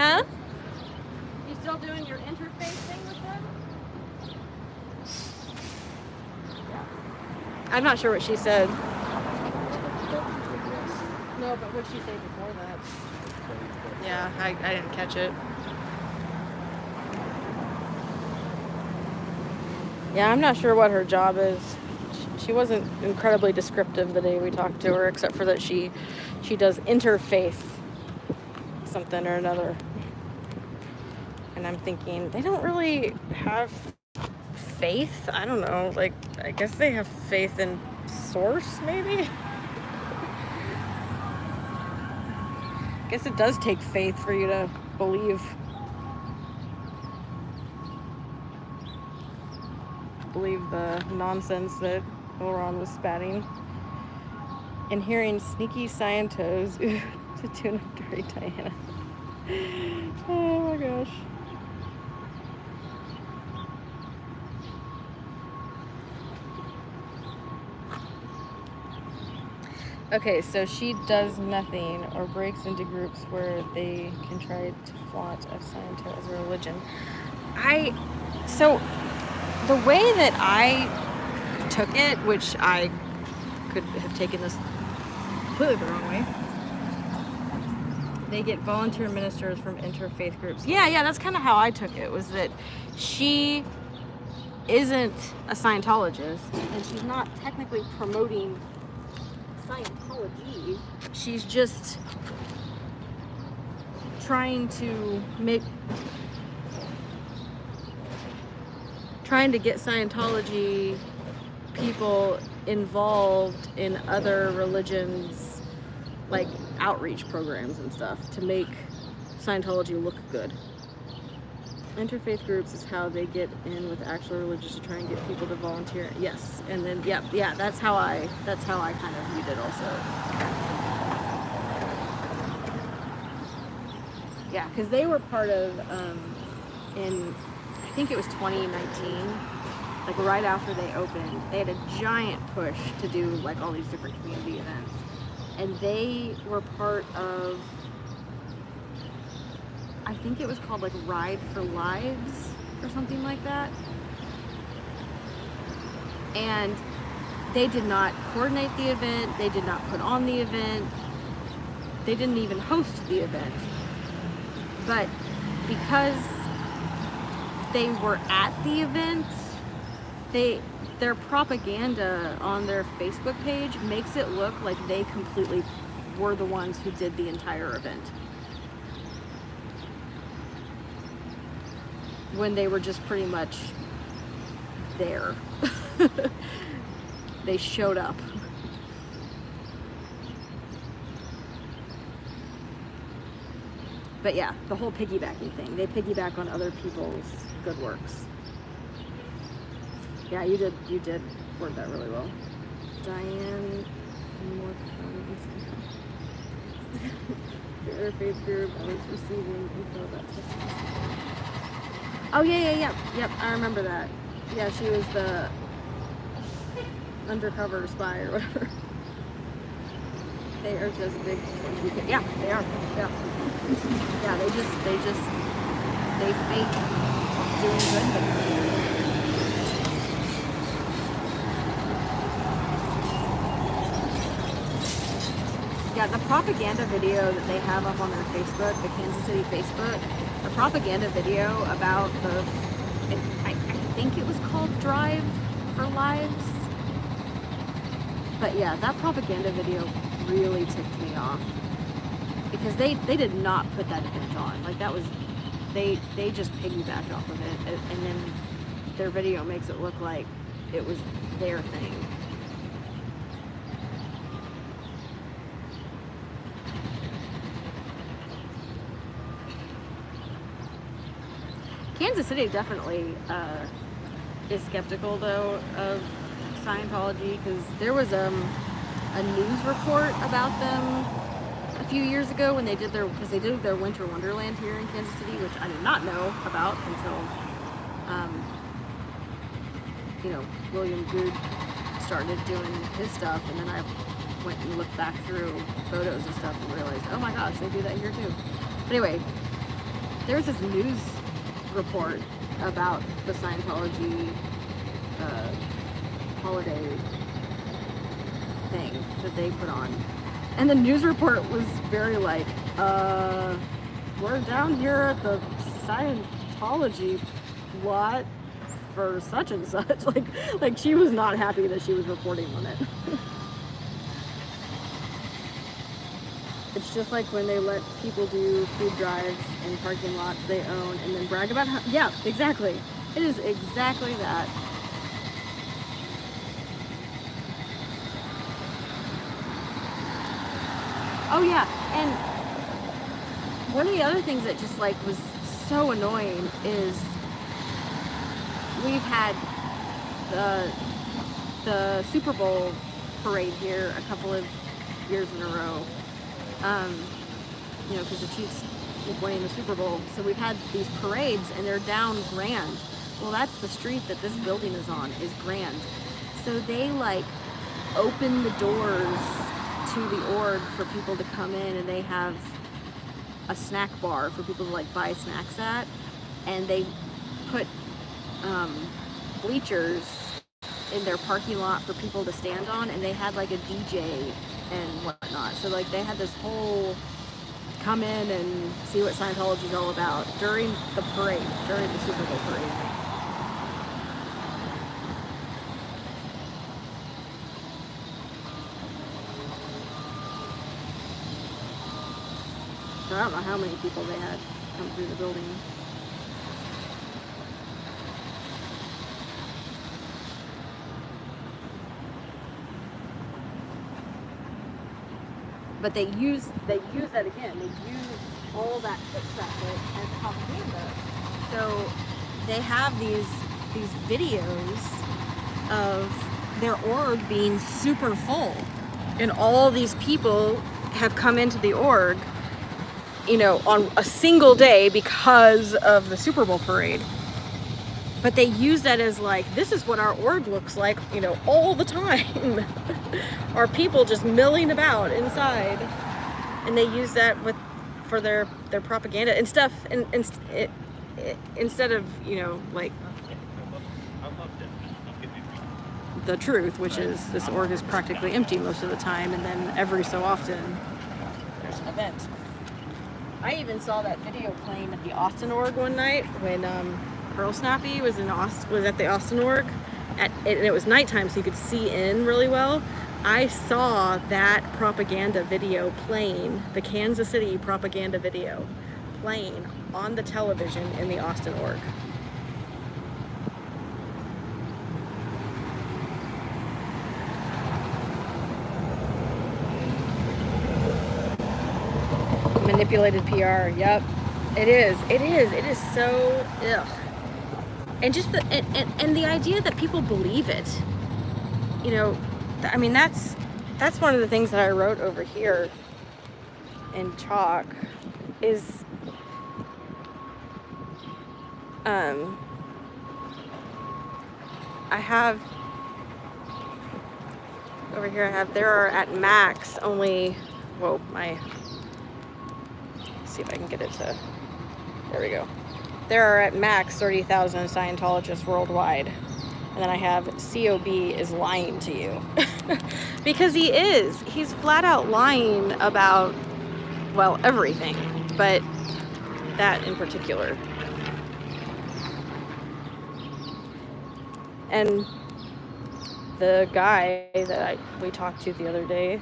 Speaker 1: Huh?
Speaker 5: You still doing your interface thing with them?
Speaker 1: I'm not sure what she said.
Speaker 5: No, but what did she say before that?
Speaker 1: Yeah, I didn't catch it. Yeah, I'm not sure what her job is. She wasn't incredibly descriptive the day we talked to her, except for that she does interfaith something or another. And I'm thinking, they don't really have faith? I don't know. Like, I guess they have faith in source, maybe? I guess it does take faith for you to believe the nonsense that Elron was spatting. And hearing sneaky Scientos to tune up Dirty Diana. Oh my gosh. Okay, so she does nothing or breaks into groups where they can try to flaunt a Sciento as a religion. So the way that I took it, which I could have taken this completely the wrong way, they get volunteer ministers from interfaith groups. Yeah, that's kind of how I took it, was that she isn't a Scientologist and she's not technically promoting Scientology. She's just trying to get Scientology people involved in other religions, like outreach programs and stuff, to make Scientology look good. Interfaith groups is how they get in with actual religions to try and get people to volunteer. Yes, and then yeah, that's how I kind of viewed it also. Yeah, because they were part of in I think it was 2019, like right after they opened, they had a giant push to do like all these different community events, and they were part of, I think it was called like Ride for Lives or something like that. And they did not coordinate the event, they did not put on the event, they didn't even host the event. But because they were at the event, their propaganda on their Facebook page makes it look like they completely were the ones who did the entire event, when they were just pretty much there. They showed up. But yeah, the whole piggybacking thing. They piggyback on other people's good works. Yeah, you did word that really well. Diane, more fun. The interfaith group, I was receiving info about testing. Oh yeah. Yep, I remember that. Yeah, she was the undercover spy or whatever. They are just big. Yeah, they are. Yeah. Yeah, they fake doing good things. Yeah, the propaganda video that they have up on their Facebook, the Kansas City Facebook, the propaganda video about I think it was called Drive for Lives. But yeah, that propaganda video really ticked me off, because they did not put that event on. Like, that was, they just piggybacked off of it, and then their video makes it look like it was their thing. Kansas City definitely is skeptical though of Scientology, because there was a news report about them a few years ago when they did their Winter Wonderland here in Kansas City, which I did not know about until William Good started doing his stuff, and then I went and looked back through photos and stuff and realized, oh my gosh, they do that here too. But anyway,
Speaker 5: there's this news report about the Scientology holiday thing that they put on. And the news report was very like, we're down here at the Scientology lot for such and such. Like she was not happy that she was reporting on it. It's just like when they let people do food drives in parking lots they own and then brag about how, yeah, exactly. It is exactly that. Oh yeah, and one of the other things that just like was so annoying is we've had the Super Bowl parade here a couple of years in a row. You know, because the Chiefs keep winning the Super Bowl. So we've had these parades and they're down Grand. Well, that's the street that this building is on, is Grand. So they like open the doors to the org for people to come in, and they have a snack bar for people to like buy snacks at. And they put bleachers in their parking lot for people to stand on, and they had like a DJ and whatnot. So like they had this whole come in and see what Scientology is all about during the parade, during the Super Bowl parade. So I don't know how many people they had come through the building. But they use that again. They use all that foot traffic as propaganda. So they have these videos of their org being super full, and all these people have come into the org, you know, on a single day because of the Super Bowl parade. But they use that as like, this is what our org looks like, you know, all the time. Are people just milling about inside, and they use that for their propaganda and stuff, and instead of, you know, like the truth, which is this org is practically empty most of the time, and then every so often there's an event. I even saw that video playing at the Austin org one night when Pearl Snappy was at the Austin org, and it was nighttime, so you could see in really well. I saw that propaganda video playing, the Kansas City propaganda video playing on the television in the Austin org. Manipulated PR, yep. It is so ugh. And just and the idea that people believe it, you know, I mean, that's one of the things that I wrote over here in chalk is I have over here, there are at max only, whoa, let's see if I can get it to, there we go. There are at max 30,000 Scientologists worldwide. And then I have COB is lying to you. Because he is. He's flat out lying about, well, everything. But that in particular. And the guy that we talked to the other day,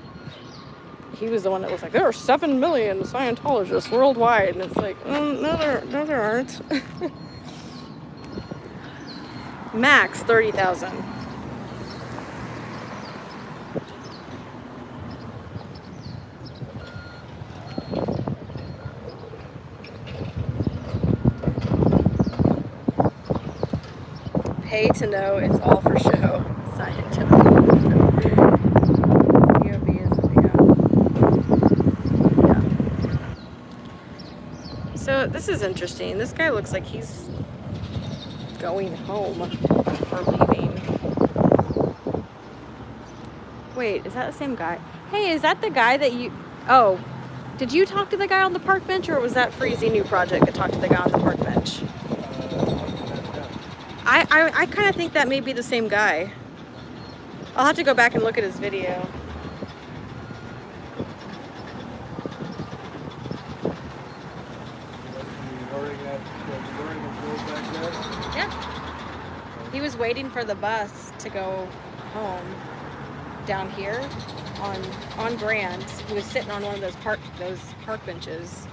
Speaker 5: he was the one that was like, there are 7 million Scientologists worldwide. And it's like, no, there aren't. Max 30,000. Pay to know, it's all for show. Scientology. COB is, yeah. So this is interesting. This guy looks like he's going home or leaving. Wait, is that the same guy? Hey, is that the guy that you... Oh,
Speaker 1: Did you talk to the guy on the park bench, or was that Freezy New Project that talked to the guy on the park bench? I kind of think that may be the same guy. I'll have to go back and look at his video. Yeah. He was waiting for the bus to go home down here on Grand. He was sitting on one of those park benches.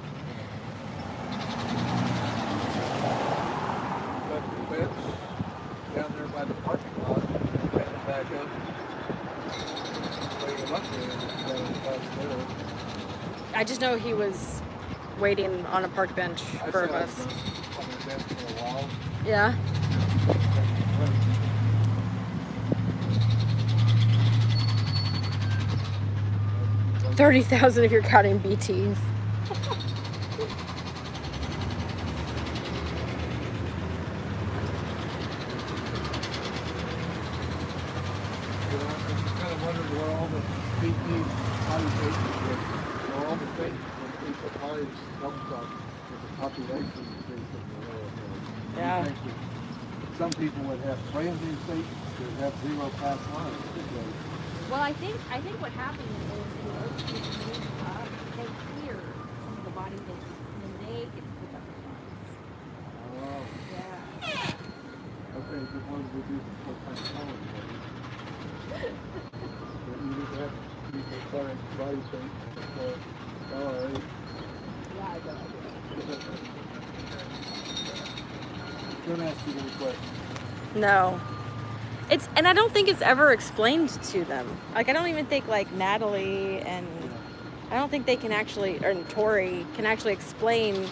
Speaker 2: Down there by the parking lot, heading back up.
Speaker 1: I just know he was waiting on a park bench for a bus.
Speaker 2: On the bench for a while.
Speaker 1: Yeah. $30,000 if you're counting BTs.
Speaker 2: Where all the BP potty patients were, where all the potties come from, with the population increase in the area.
Speaker 1: Yeah.
Speaker 2: You think that some people would have brand new stations that have zero pass lines.
Speaker 5: Well, I think what happened is in order to get the news up, they clear some of the body patients, and then they get to pick up the funds.
Speaker 2: Oh.
Speaker 5: Yeah.
Speaker 2: Okay, but what do we do before Thanksgiving? You would have people clearing body patients before, all right.
Speaker 5: Yeah, I don't know.
Speaker 2: Don't ask you any questions.
Speaker 1: No. And I don't think it's ever explained to them. Like, I don't even think, like, Natalie and I don't think they can actually, or Tori can actually explain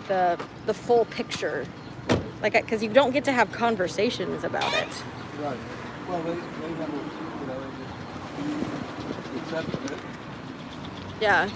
Speaker 1: the full picture. Like, because you don't get to have conversations about it.
Speaker 2: Right. Well, they never, they just accepted it.
Speaker 1: Yeah.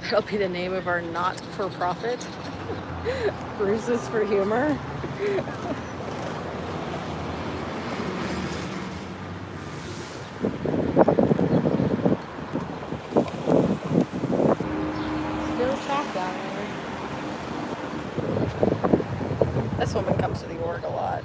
Speaker 1: That'll be the name of our not-for-profit. Bruises for Humor. Still shop down there. This woman comes to the org a lot.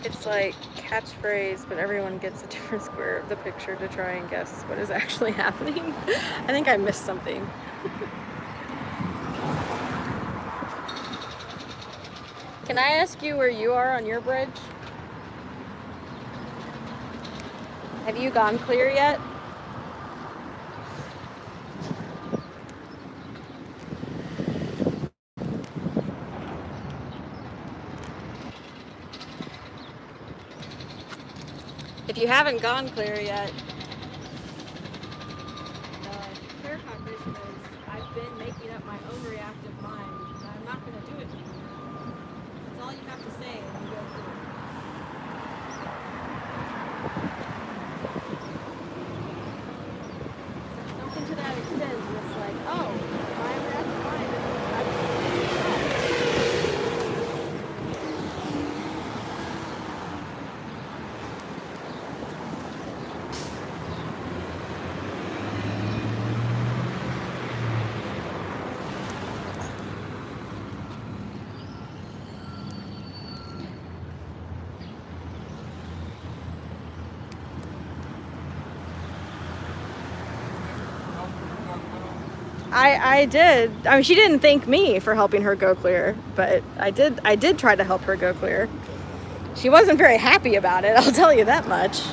Speaker 1: It's like catchphrase, but everyone gets a different square of the picture to try and guess what is actually happening. I think I missed something. Can I ask you where you are on your bridge? Have you gone clear yet? If you haven't gone clear yet,
Speaker 5: Clarified vision is I've been making up my own reactive mind, and I'm not going to do it anymore. That's all you have to say, and you go through it. So something to that extent, where it's like, oh, my reactive mind is
Speaker 1: I did. I mean, she didn't thank me for helping her go clear, but I did try to help her go clear. She wasn't very happy about it, I'll tell you that much.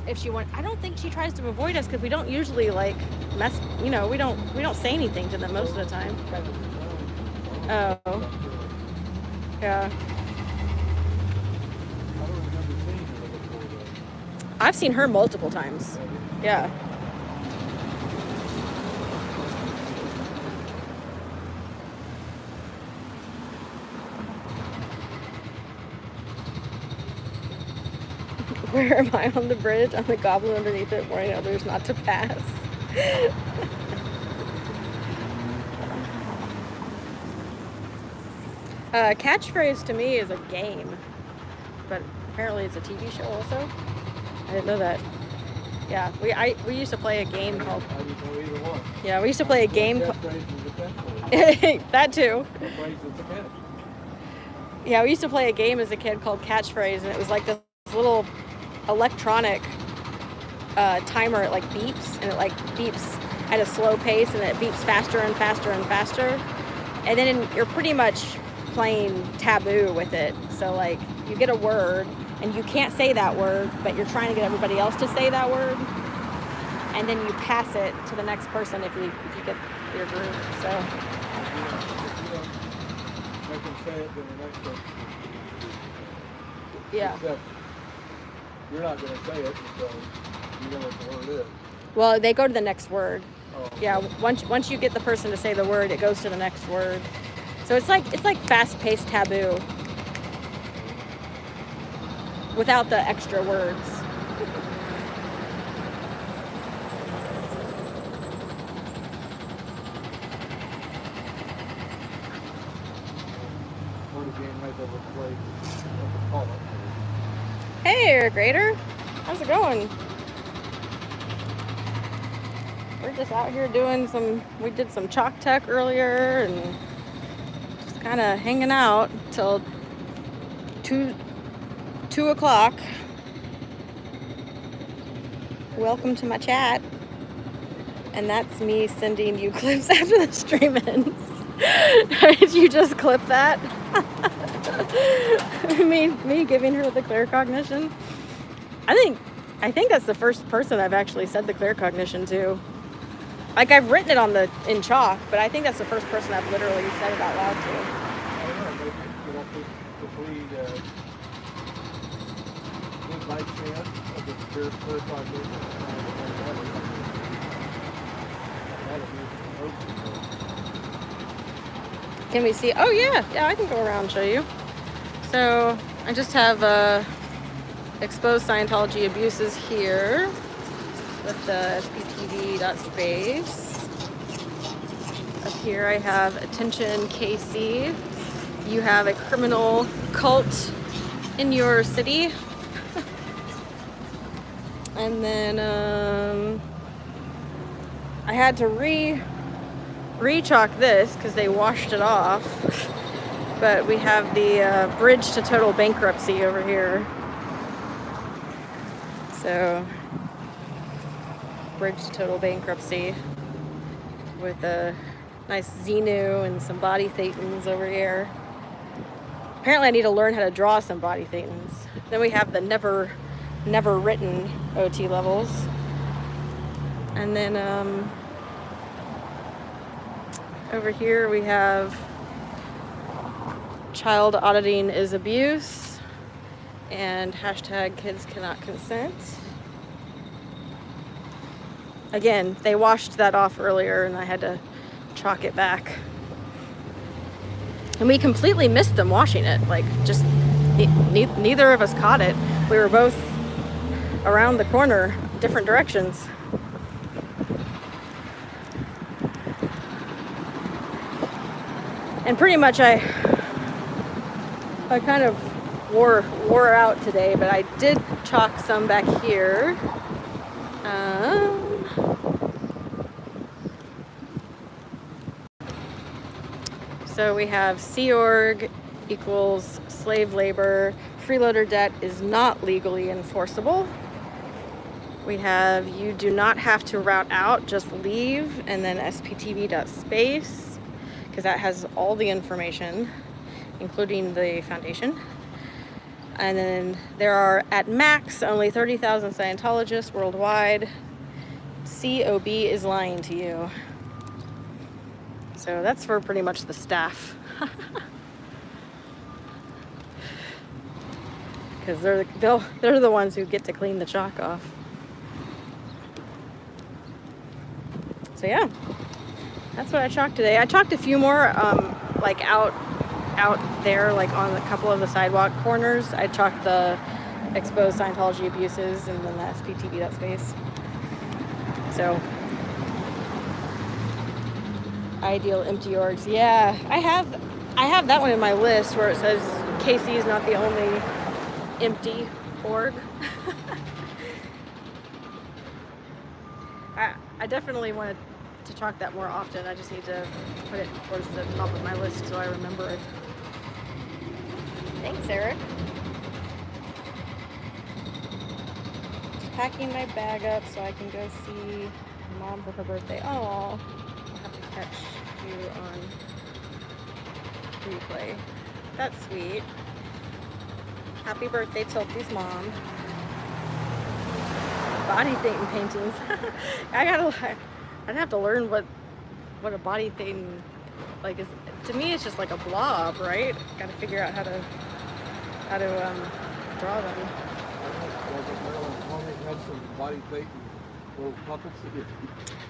Speaker 1: if she went. I don't think she tries to avoid us because we don't usually like mess. You know, we don't say anything to them most of the time. Oh, yeah.
Speaker 2: I don't remember seeing her before though.
Speaker 1: I've seen her multiple times. Yeah. Where am I on the bridge? On the goblin underneath it, warning others not to pass. Catchphrase to me is a game, but apparently it's a TV show also. I didn't know that. Yeah, we used to play a game called.
Speaker 2: I didn't know either one.
Speaker 1: Yeah, we used to play a game. That too.
Speaker 2: The phrase is the catch.
Speaker 1: Yeah, we used to play a game as a kid called Catchphrase, and it was like this little electronic timer. It like beeps, and it like beeps at a slow pace, and it beeps faster and faster and faster. And then you're pretty much playing taboo with it. So like you get a word, and you can't say that word, but you're trying to get everybody else to say that word, and then you pass it to the next person if you get your group. So.
Speaker 2: If you don't make them say it, then the next person.
Speaker 1: Yeah.
Speaker 2: Except you're not going to say it until you know what the word is.
Speaker 1: Well, they go to the next word.
Speaker 2: Oh.
Speaker 1: Yeah. Once you get the person to say the word, it goes to the next word. So it's like fast-paced taboo without the extra words.
Speaker 2: Word game right there with play. What to call it.
Speaker 1: Hey, Eric Grader. How's it going? We're just out here doing we did some chalk tech earlier and just kind of hanging out till 2 o'clock. Welcome to my chat. And that's me sending you clips after the stream ends. Did you just clip that? me giving her the clear cognition. I think that's the first person I've actually said the clear cognition to. Like I've written it in chalk, but I think that's the first person I've literally said it out loud to.
Speaker 2: I don't know, maybe you know, if we did by chance of the clear cognition, that'd be
Speaker 1: Can we see? Oh yeah, I can go around and show you. So I just have exposed Scientology abuses here with the sptv.space. Up here I have attention KC. You have a criminal cult in your city. And then I had to re-chalk this because they washed it off. But we have the bridge to total bankruptcy over here. So, bridge to total bankruptcy with a nice Xenu and some body thetans over here. Apparently I need to learn how to draw some body thetans. Then we have the never written OT levels. And then over here we have child auditing is abuse and hashtag kids cannot consent. Again, they washed that off earlier and I had to chalk it back. And we completely missed them washing it. Like, just neither of us caught it. We were both around the corner, different directions. And pretty much I kind of wore out today, but I did chalk some back here. So we have Sea Org equals slave labor. Freeloader debt is not legally enforceable. We have you do not have to route out, just leave, and then sptv.space, because that has all the information, including the foundation. And then there are, at max, only 30,000 Scientologists worldwide. COB is lying to you. So that's for pretty much the staff. Because they're the ones who get to clean the chalk off. So yeah, that's what I chalked today. I chalked a few more, like out there, like on a couple of the sidewalk corners. I chalked the exposed Scientology abuses and then the SPTV.space. So, ideal empty orgs. Yeah, I have that one in my list where it says KC is not the only empty org. I definitely want to chalk that more often. I just need to put it towards the top of my list so I remember it. Thanks, Eric. Just packing my bag up so I can go see Mom for her birthday. Oh, I'll have to catch you on replay. That's sweet. Happy birthday, Tilty's mom. Body Thetan paintings. I'd have to learn what a body Thetan like is. To me, it's just like a blob, right? Got to figure out how to draw them.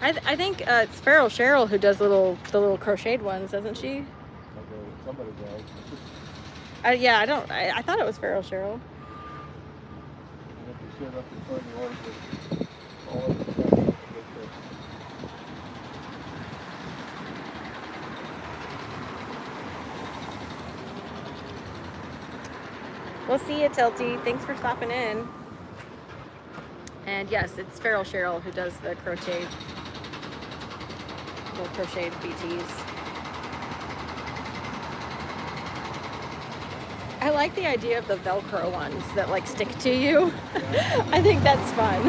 Speaker 1: I think it's Feral Cheryl who does the little crocheted ones, doesn't she?
Speaker 2: Somebody does.
Speaker 1: Yeah, I thought it was Feral Cheryl. We'll see you, Tilty. Thanks for stopping in. And yes, it's Feral Cheryl who does the crocheted BTs. I like the idea of the Velcro ones that like stick to you. I think that's fun.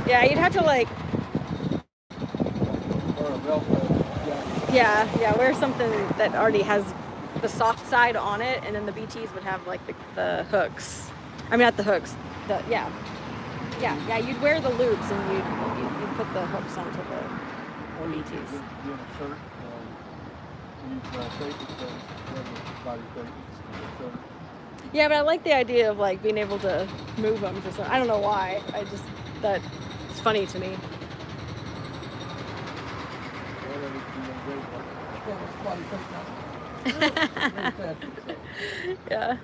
Speaker 1: Yeah, you'd have to like. Yeah, wear something that already has the soft side on it, and then the BTs would have like the hooks. I mean, not the hooks. Yeah. You'd wear the loops and you'd put the hooks onto the BTs. Yeah, but I like the idea of like being able to move them for some. I don't know why. It's funny to me. Yeah.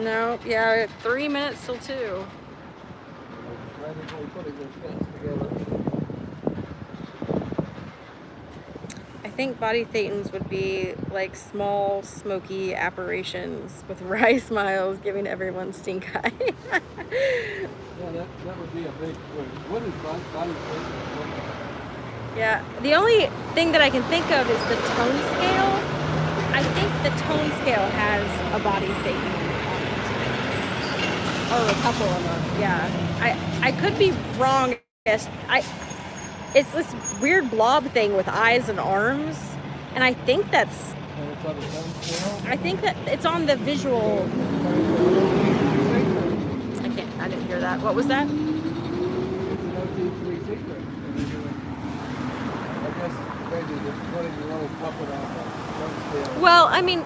Speaker 1: No, yeah, 3 minutes till 2. I think body thetans would be like small, smoky apparitions with wry smiles giving everyone stink eye.
Speaker 2: Yeah, that would be a big word. What is body thetan?
Speaker 1: Yeah, the only thing that I can think of is the tone scale. I think the tone scale has a body thetan. Or a couple of them, yeah. I could be wrong. It's this weird blob thing with eyes and arms, and I think that's.
Speaker 2: And it's on the tone scale?
Speaker 1: I think that it's on the visual. I didn't hear that. What was that?
Speaker 2: It's an OT3 secret. I guess maybe they're putting a little puppet on the tone scale.
Speaker 1: Well, I mean,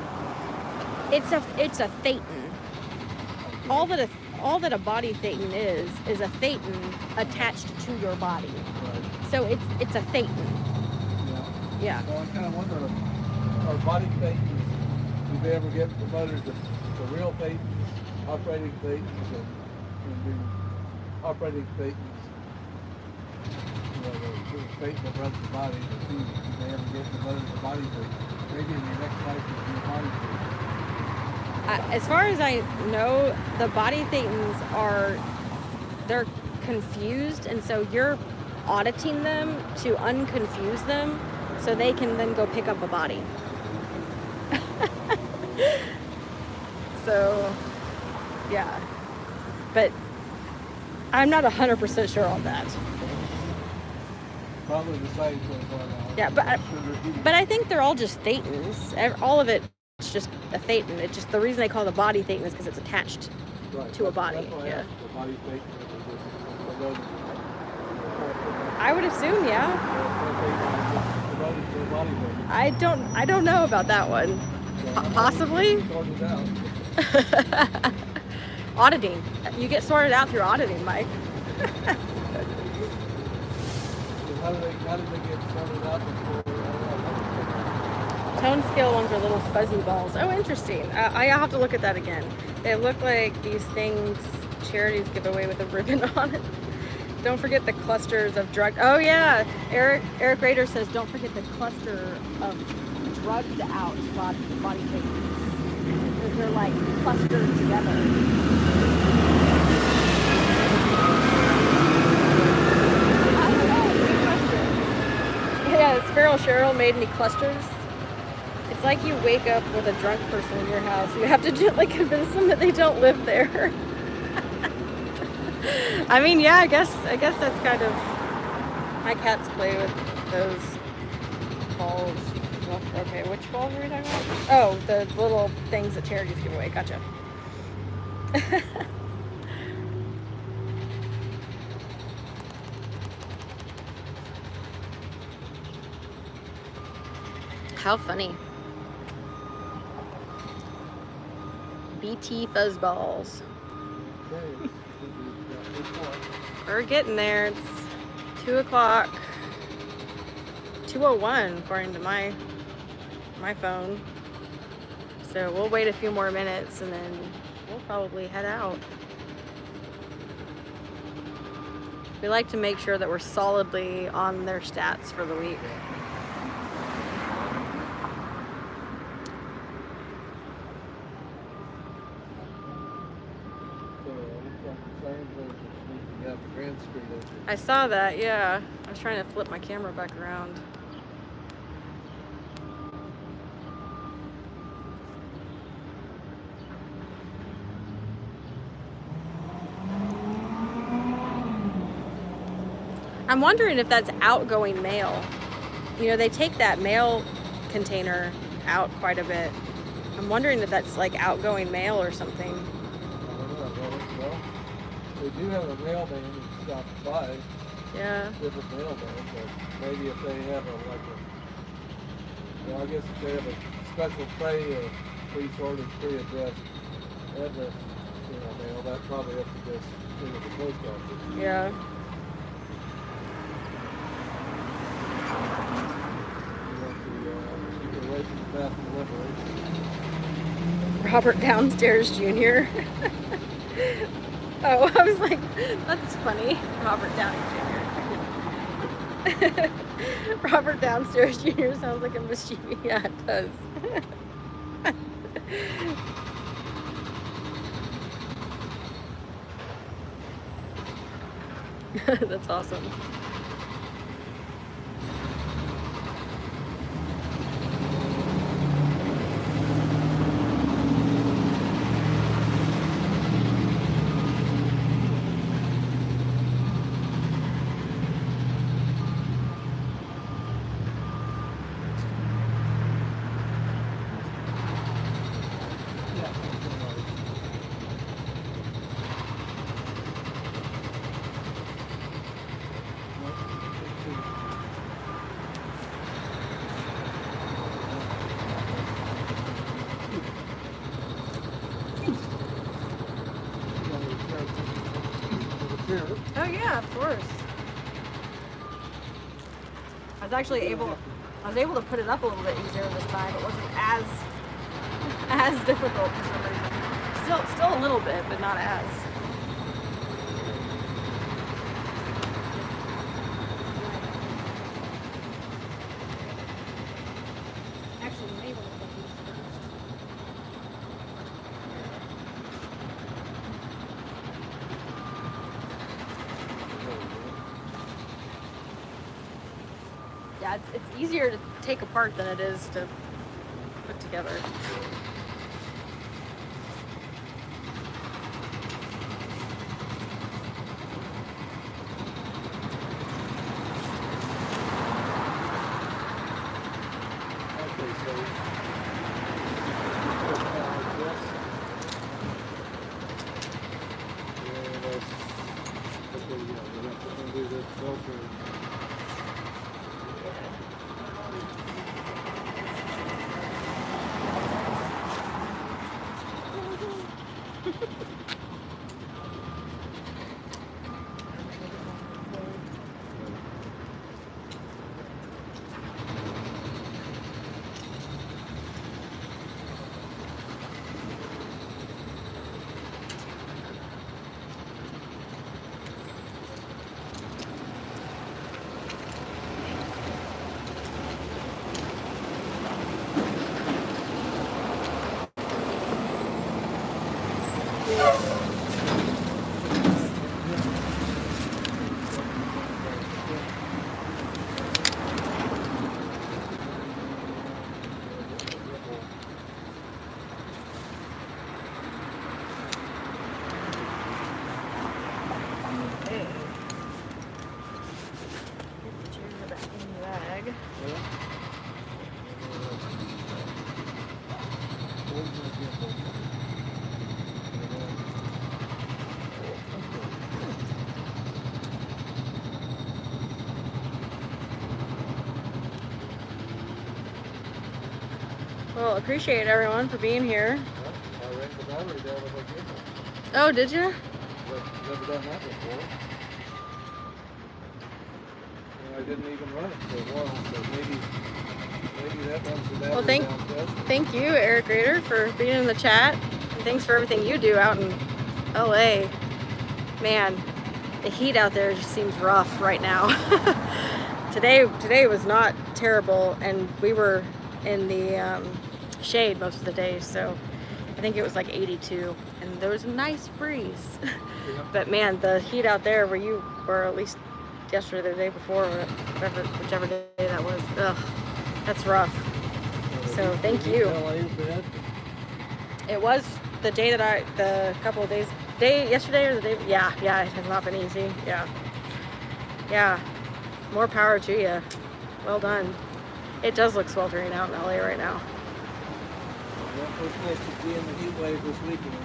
Speaker 1: it's a thetan. All that a body thetan is a thetan attached to your body.
Speaker 2: Right.
Speaker 1: So it's a thetan. Yeah.
Speaker 2: Well, I kind of wonder, are body thetans, do they ever get promoted to real thetans, operating thetans, and do operating thetans, you know, the thetan that runs the body, do they ever get promoted to body thetan? Maybe in your next life you'll be a body thetan.
Speaker 5: As far as I know, the body thetans they're confused, and so you're auditing them to unconfuse them so they can then go pick up a body. So, yeah. But I'm not 100% sure on that.
Speaker 2: Probably the science on that.
Speaker 5: Yeah, but I think they're all just thetans. All of it's just a thetan. It's just the reason they call it a body thetan is because it's attached
Speaker 2: Right,
Speaker 5: to a
Speaker 2: that's-
Speaker 5: body.
Speaker 2: that's why I
Speaker 5: Yeah.
Speaker 2: asked the body fake,
Speaker 5: I would assume, yeah.
Speaker 2: devoted to a body fake.
Speaker 5: I don't know about that one. Possibly.
Speaker 2: Sorted out.
Speaker 5: Auditing. You get sorted out through auditing, Mike.
Speaker 2: So how did they get sorted out before?
Speaker 5: Tone scale ones are little fuzzy balls. Oh, interesting. I'll have to look at that again. They look like these things charities give away with a ribbon on it. Don't forget the clusters of drug. Oh yeah, Eric Rader says don't forget the cluster of drugged out body things because they're like clustered together. I don't know. It's a good question. Yeah, is Feral Cheryl made any clusters? It's like you wake up with a drunk person in your house. You have to gently convince them that they don't live there. I mean, yeah, I guess that's kind of, my cats play with those balls. Well, okay, which balls were we talking about? Oh, the little things that charities give away. Gotcha. How funny. BT fuzzballs.
Speaker 2: Okay.
Speaker 5: We're getting there. It's 2 o'clock. 2:01 according to my phone. So we'll wait a few more minutes and then we'll probably head out. We like to make sure that we're solidly on their stats for the week. I saw that, yeah. I was trying to flip my camera back around. I'm wondering if that's outgoing mail. You know, they take that mail container out quite a bit. I'm wondering if that's like outgoing mail or something.
Speaker 2: Well, they do have a mailman who stops by.
Speaker 5: Yeah.
Speaker 2: Different mailman, but maybe if they have I guess if they have a special tray of pre-sorted, pre-addressed address, mail, that probably has to go to the post office.
Speaker 5: Yeah.
Speaker 2: Fast delivery.
Speaker 5: Robert Downstairs Jr. Oh, I was like, that's funny. Robert Downey Jr. Robert Downstairs Jr. sounds like a mischievous. Yeah, it does. That's awesome. Oh yeah, of course. I was able to put it up a little bit easier this time. It wasn't as difficult for some reason. Still a little bit, but not as. Actually, you may want to put these first.
Speaker 1: Yeah, it's easier to take apart than it is to put together.
Speaker 2: Okay, so do this filter.
Speaker 1: Well, appreciate everyone for being here.
Speaker 2: I ran the battery down with a cable.
Speaker 1: Oh, did you?
Speaker 2: I've never done that before. And I didn't even run it for a while, so maybe that runs the battery
Speaker 1: Well,
Speaker 2: down fast.
Speaker 1: thank you, Eric Rader, for being in the chat. And thanks for everything you do out in LA. Man, the heat out there just seems rough right now. Today was not terrible, and we were in the shade most of the day, so I think it was like 82, and there was a nice breeze.
Speaker 2: Yeah.
Speaker 1: But man, the heat out there where you were, at least yesterday or the day before, or whichever day that was, ugh, that's rough. So thank you.
Speaker 2: LA is bad.
Speaker 1: It was the day that the couple of days, yesterday or the day, yeah, it has not been easy, yeah, more power to you, well done. It does look sweltering out in LA right now.
Speaker 2: Yeah, we're supposed to be in the heat wave this weekend.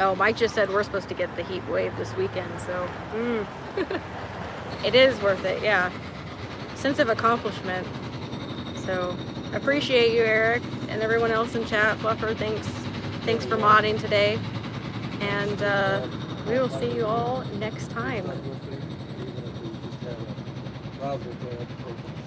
Speaker 1: Oh, Mike just said we're supposed to get the heat wave this weekend, so it is worth it, yeah. Sense of accomplishment. So appreciate you, Eric, and everyone else in chat. Fluffer, thanks for modding today, and we will see you all next time.
Speaker 2: Even if we just have a browser tab open.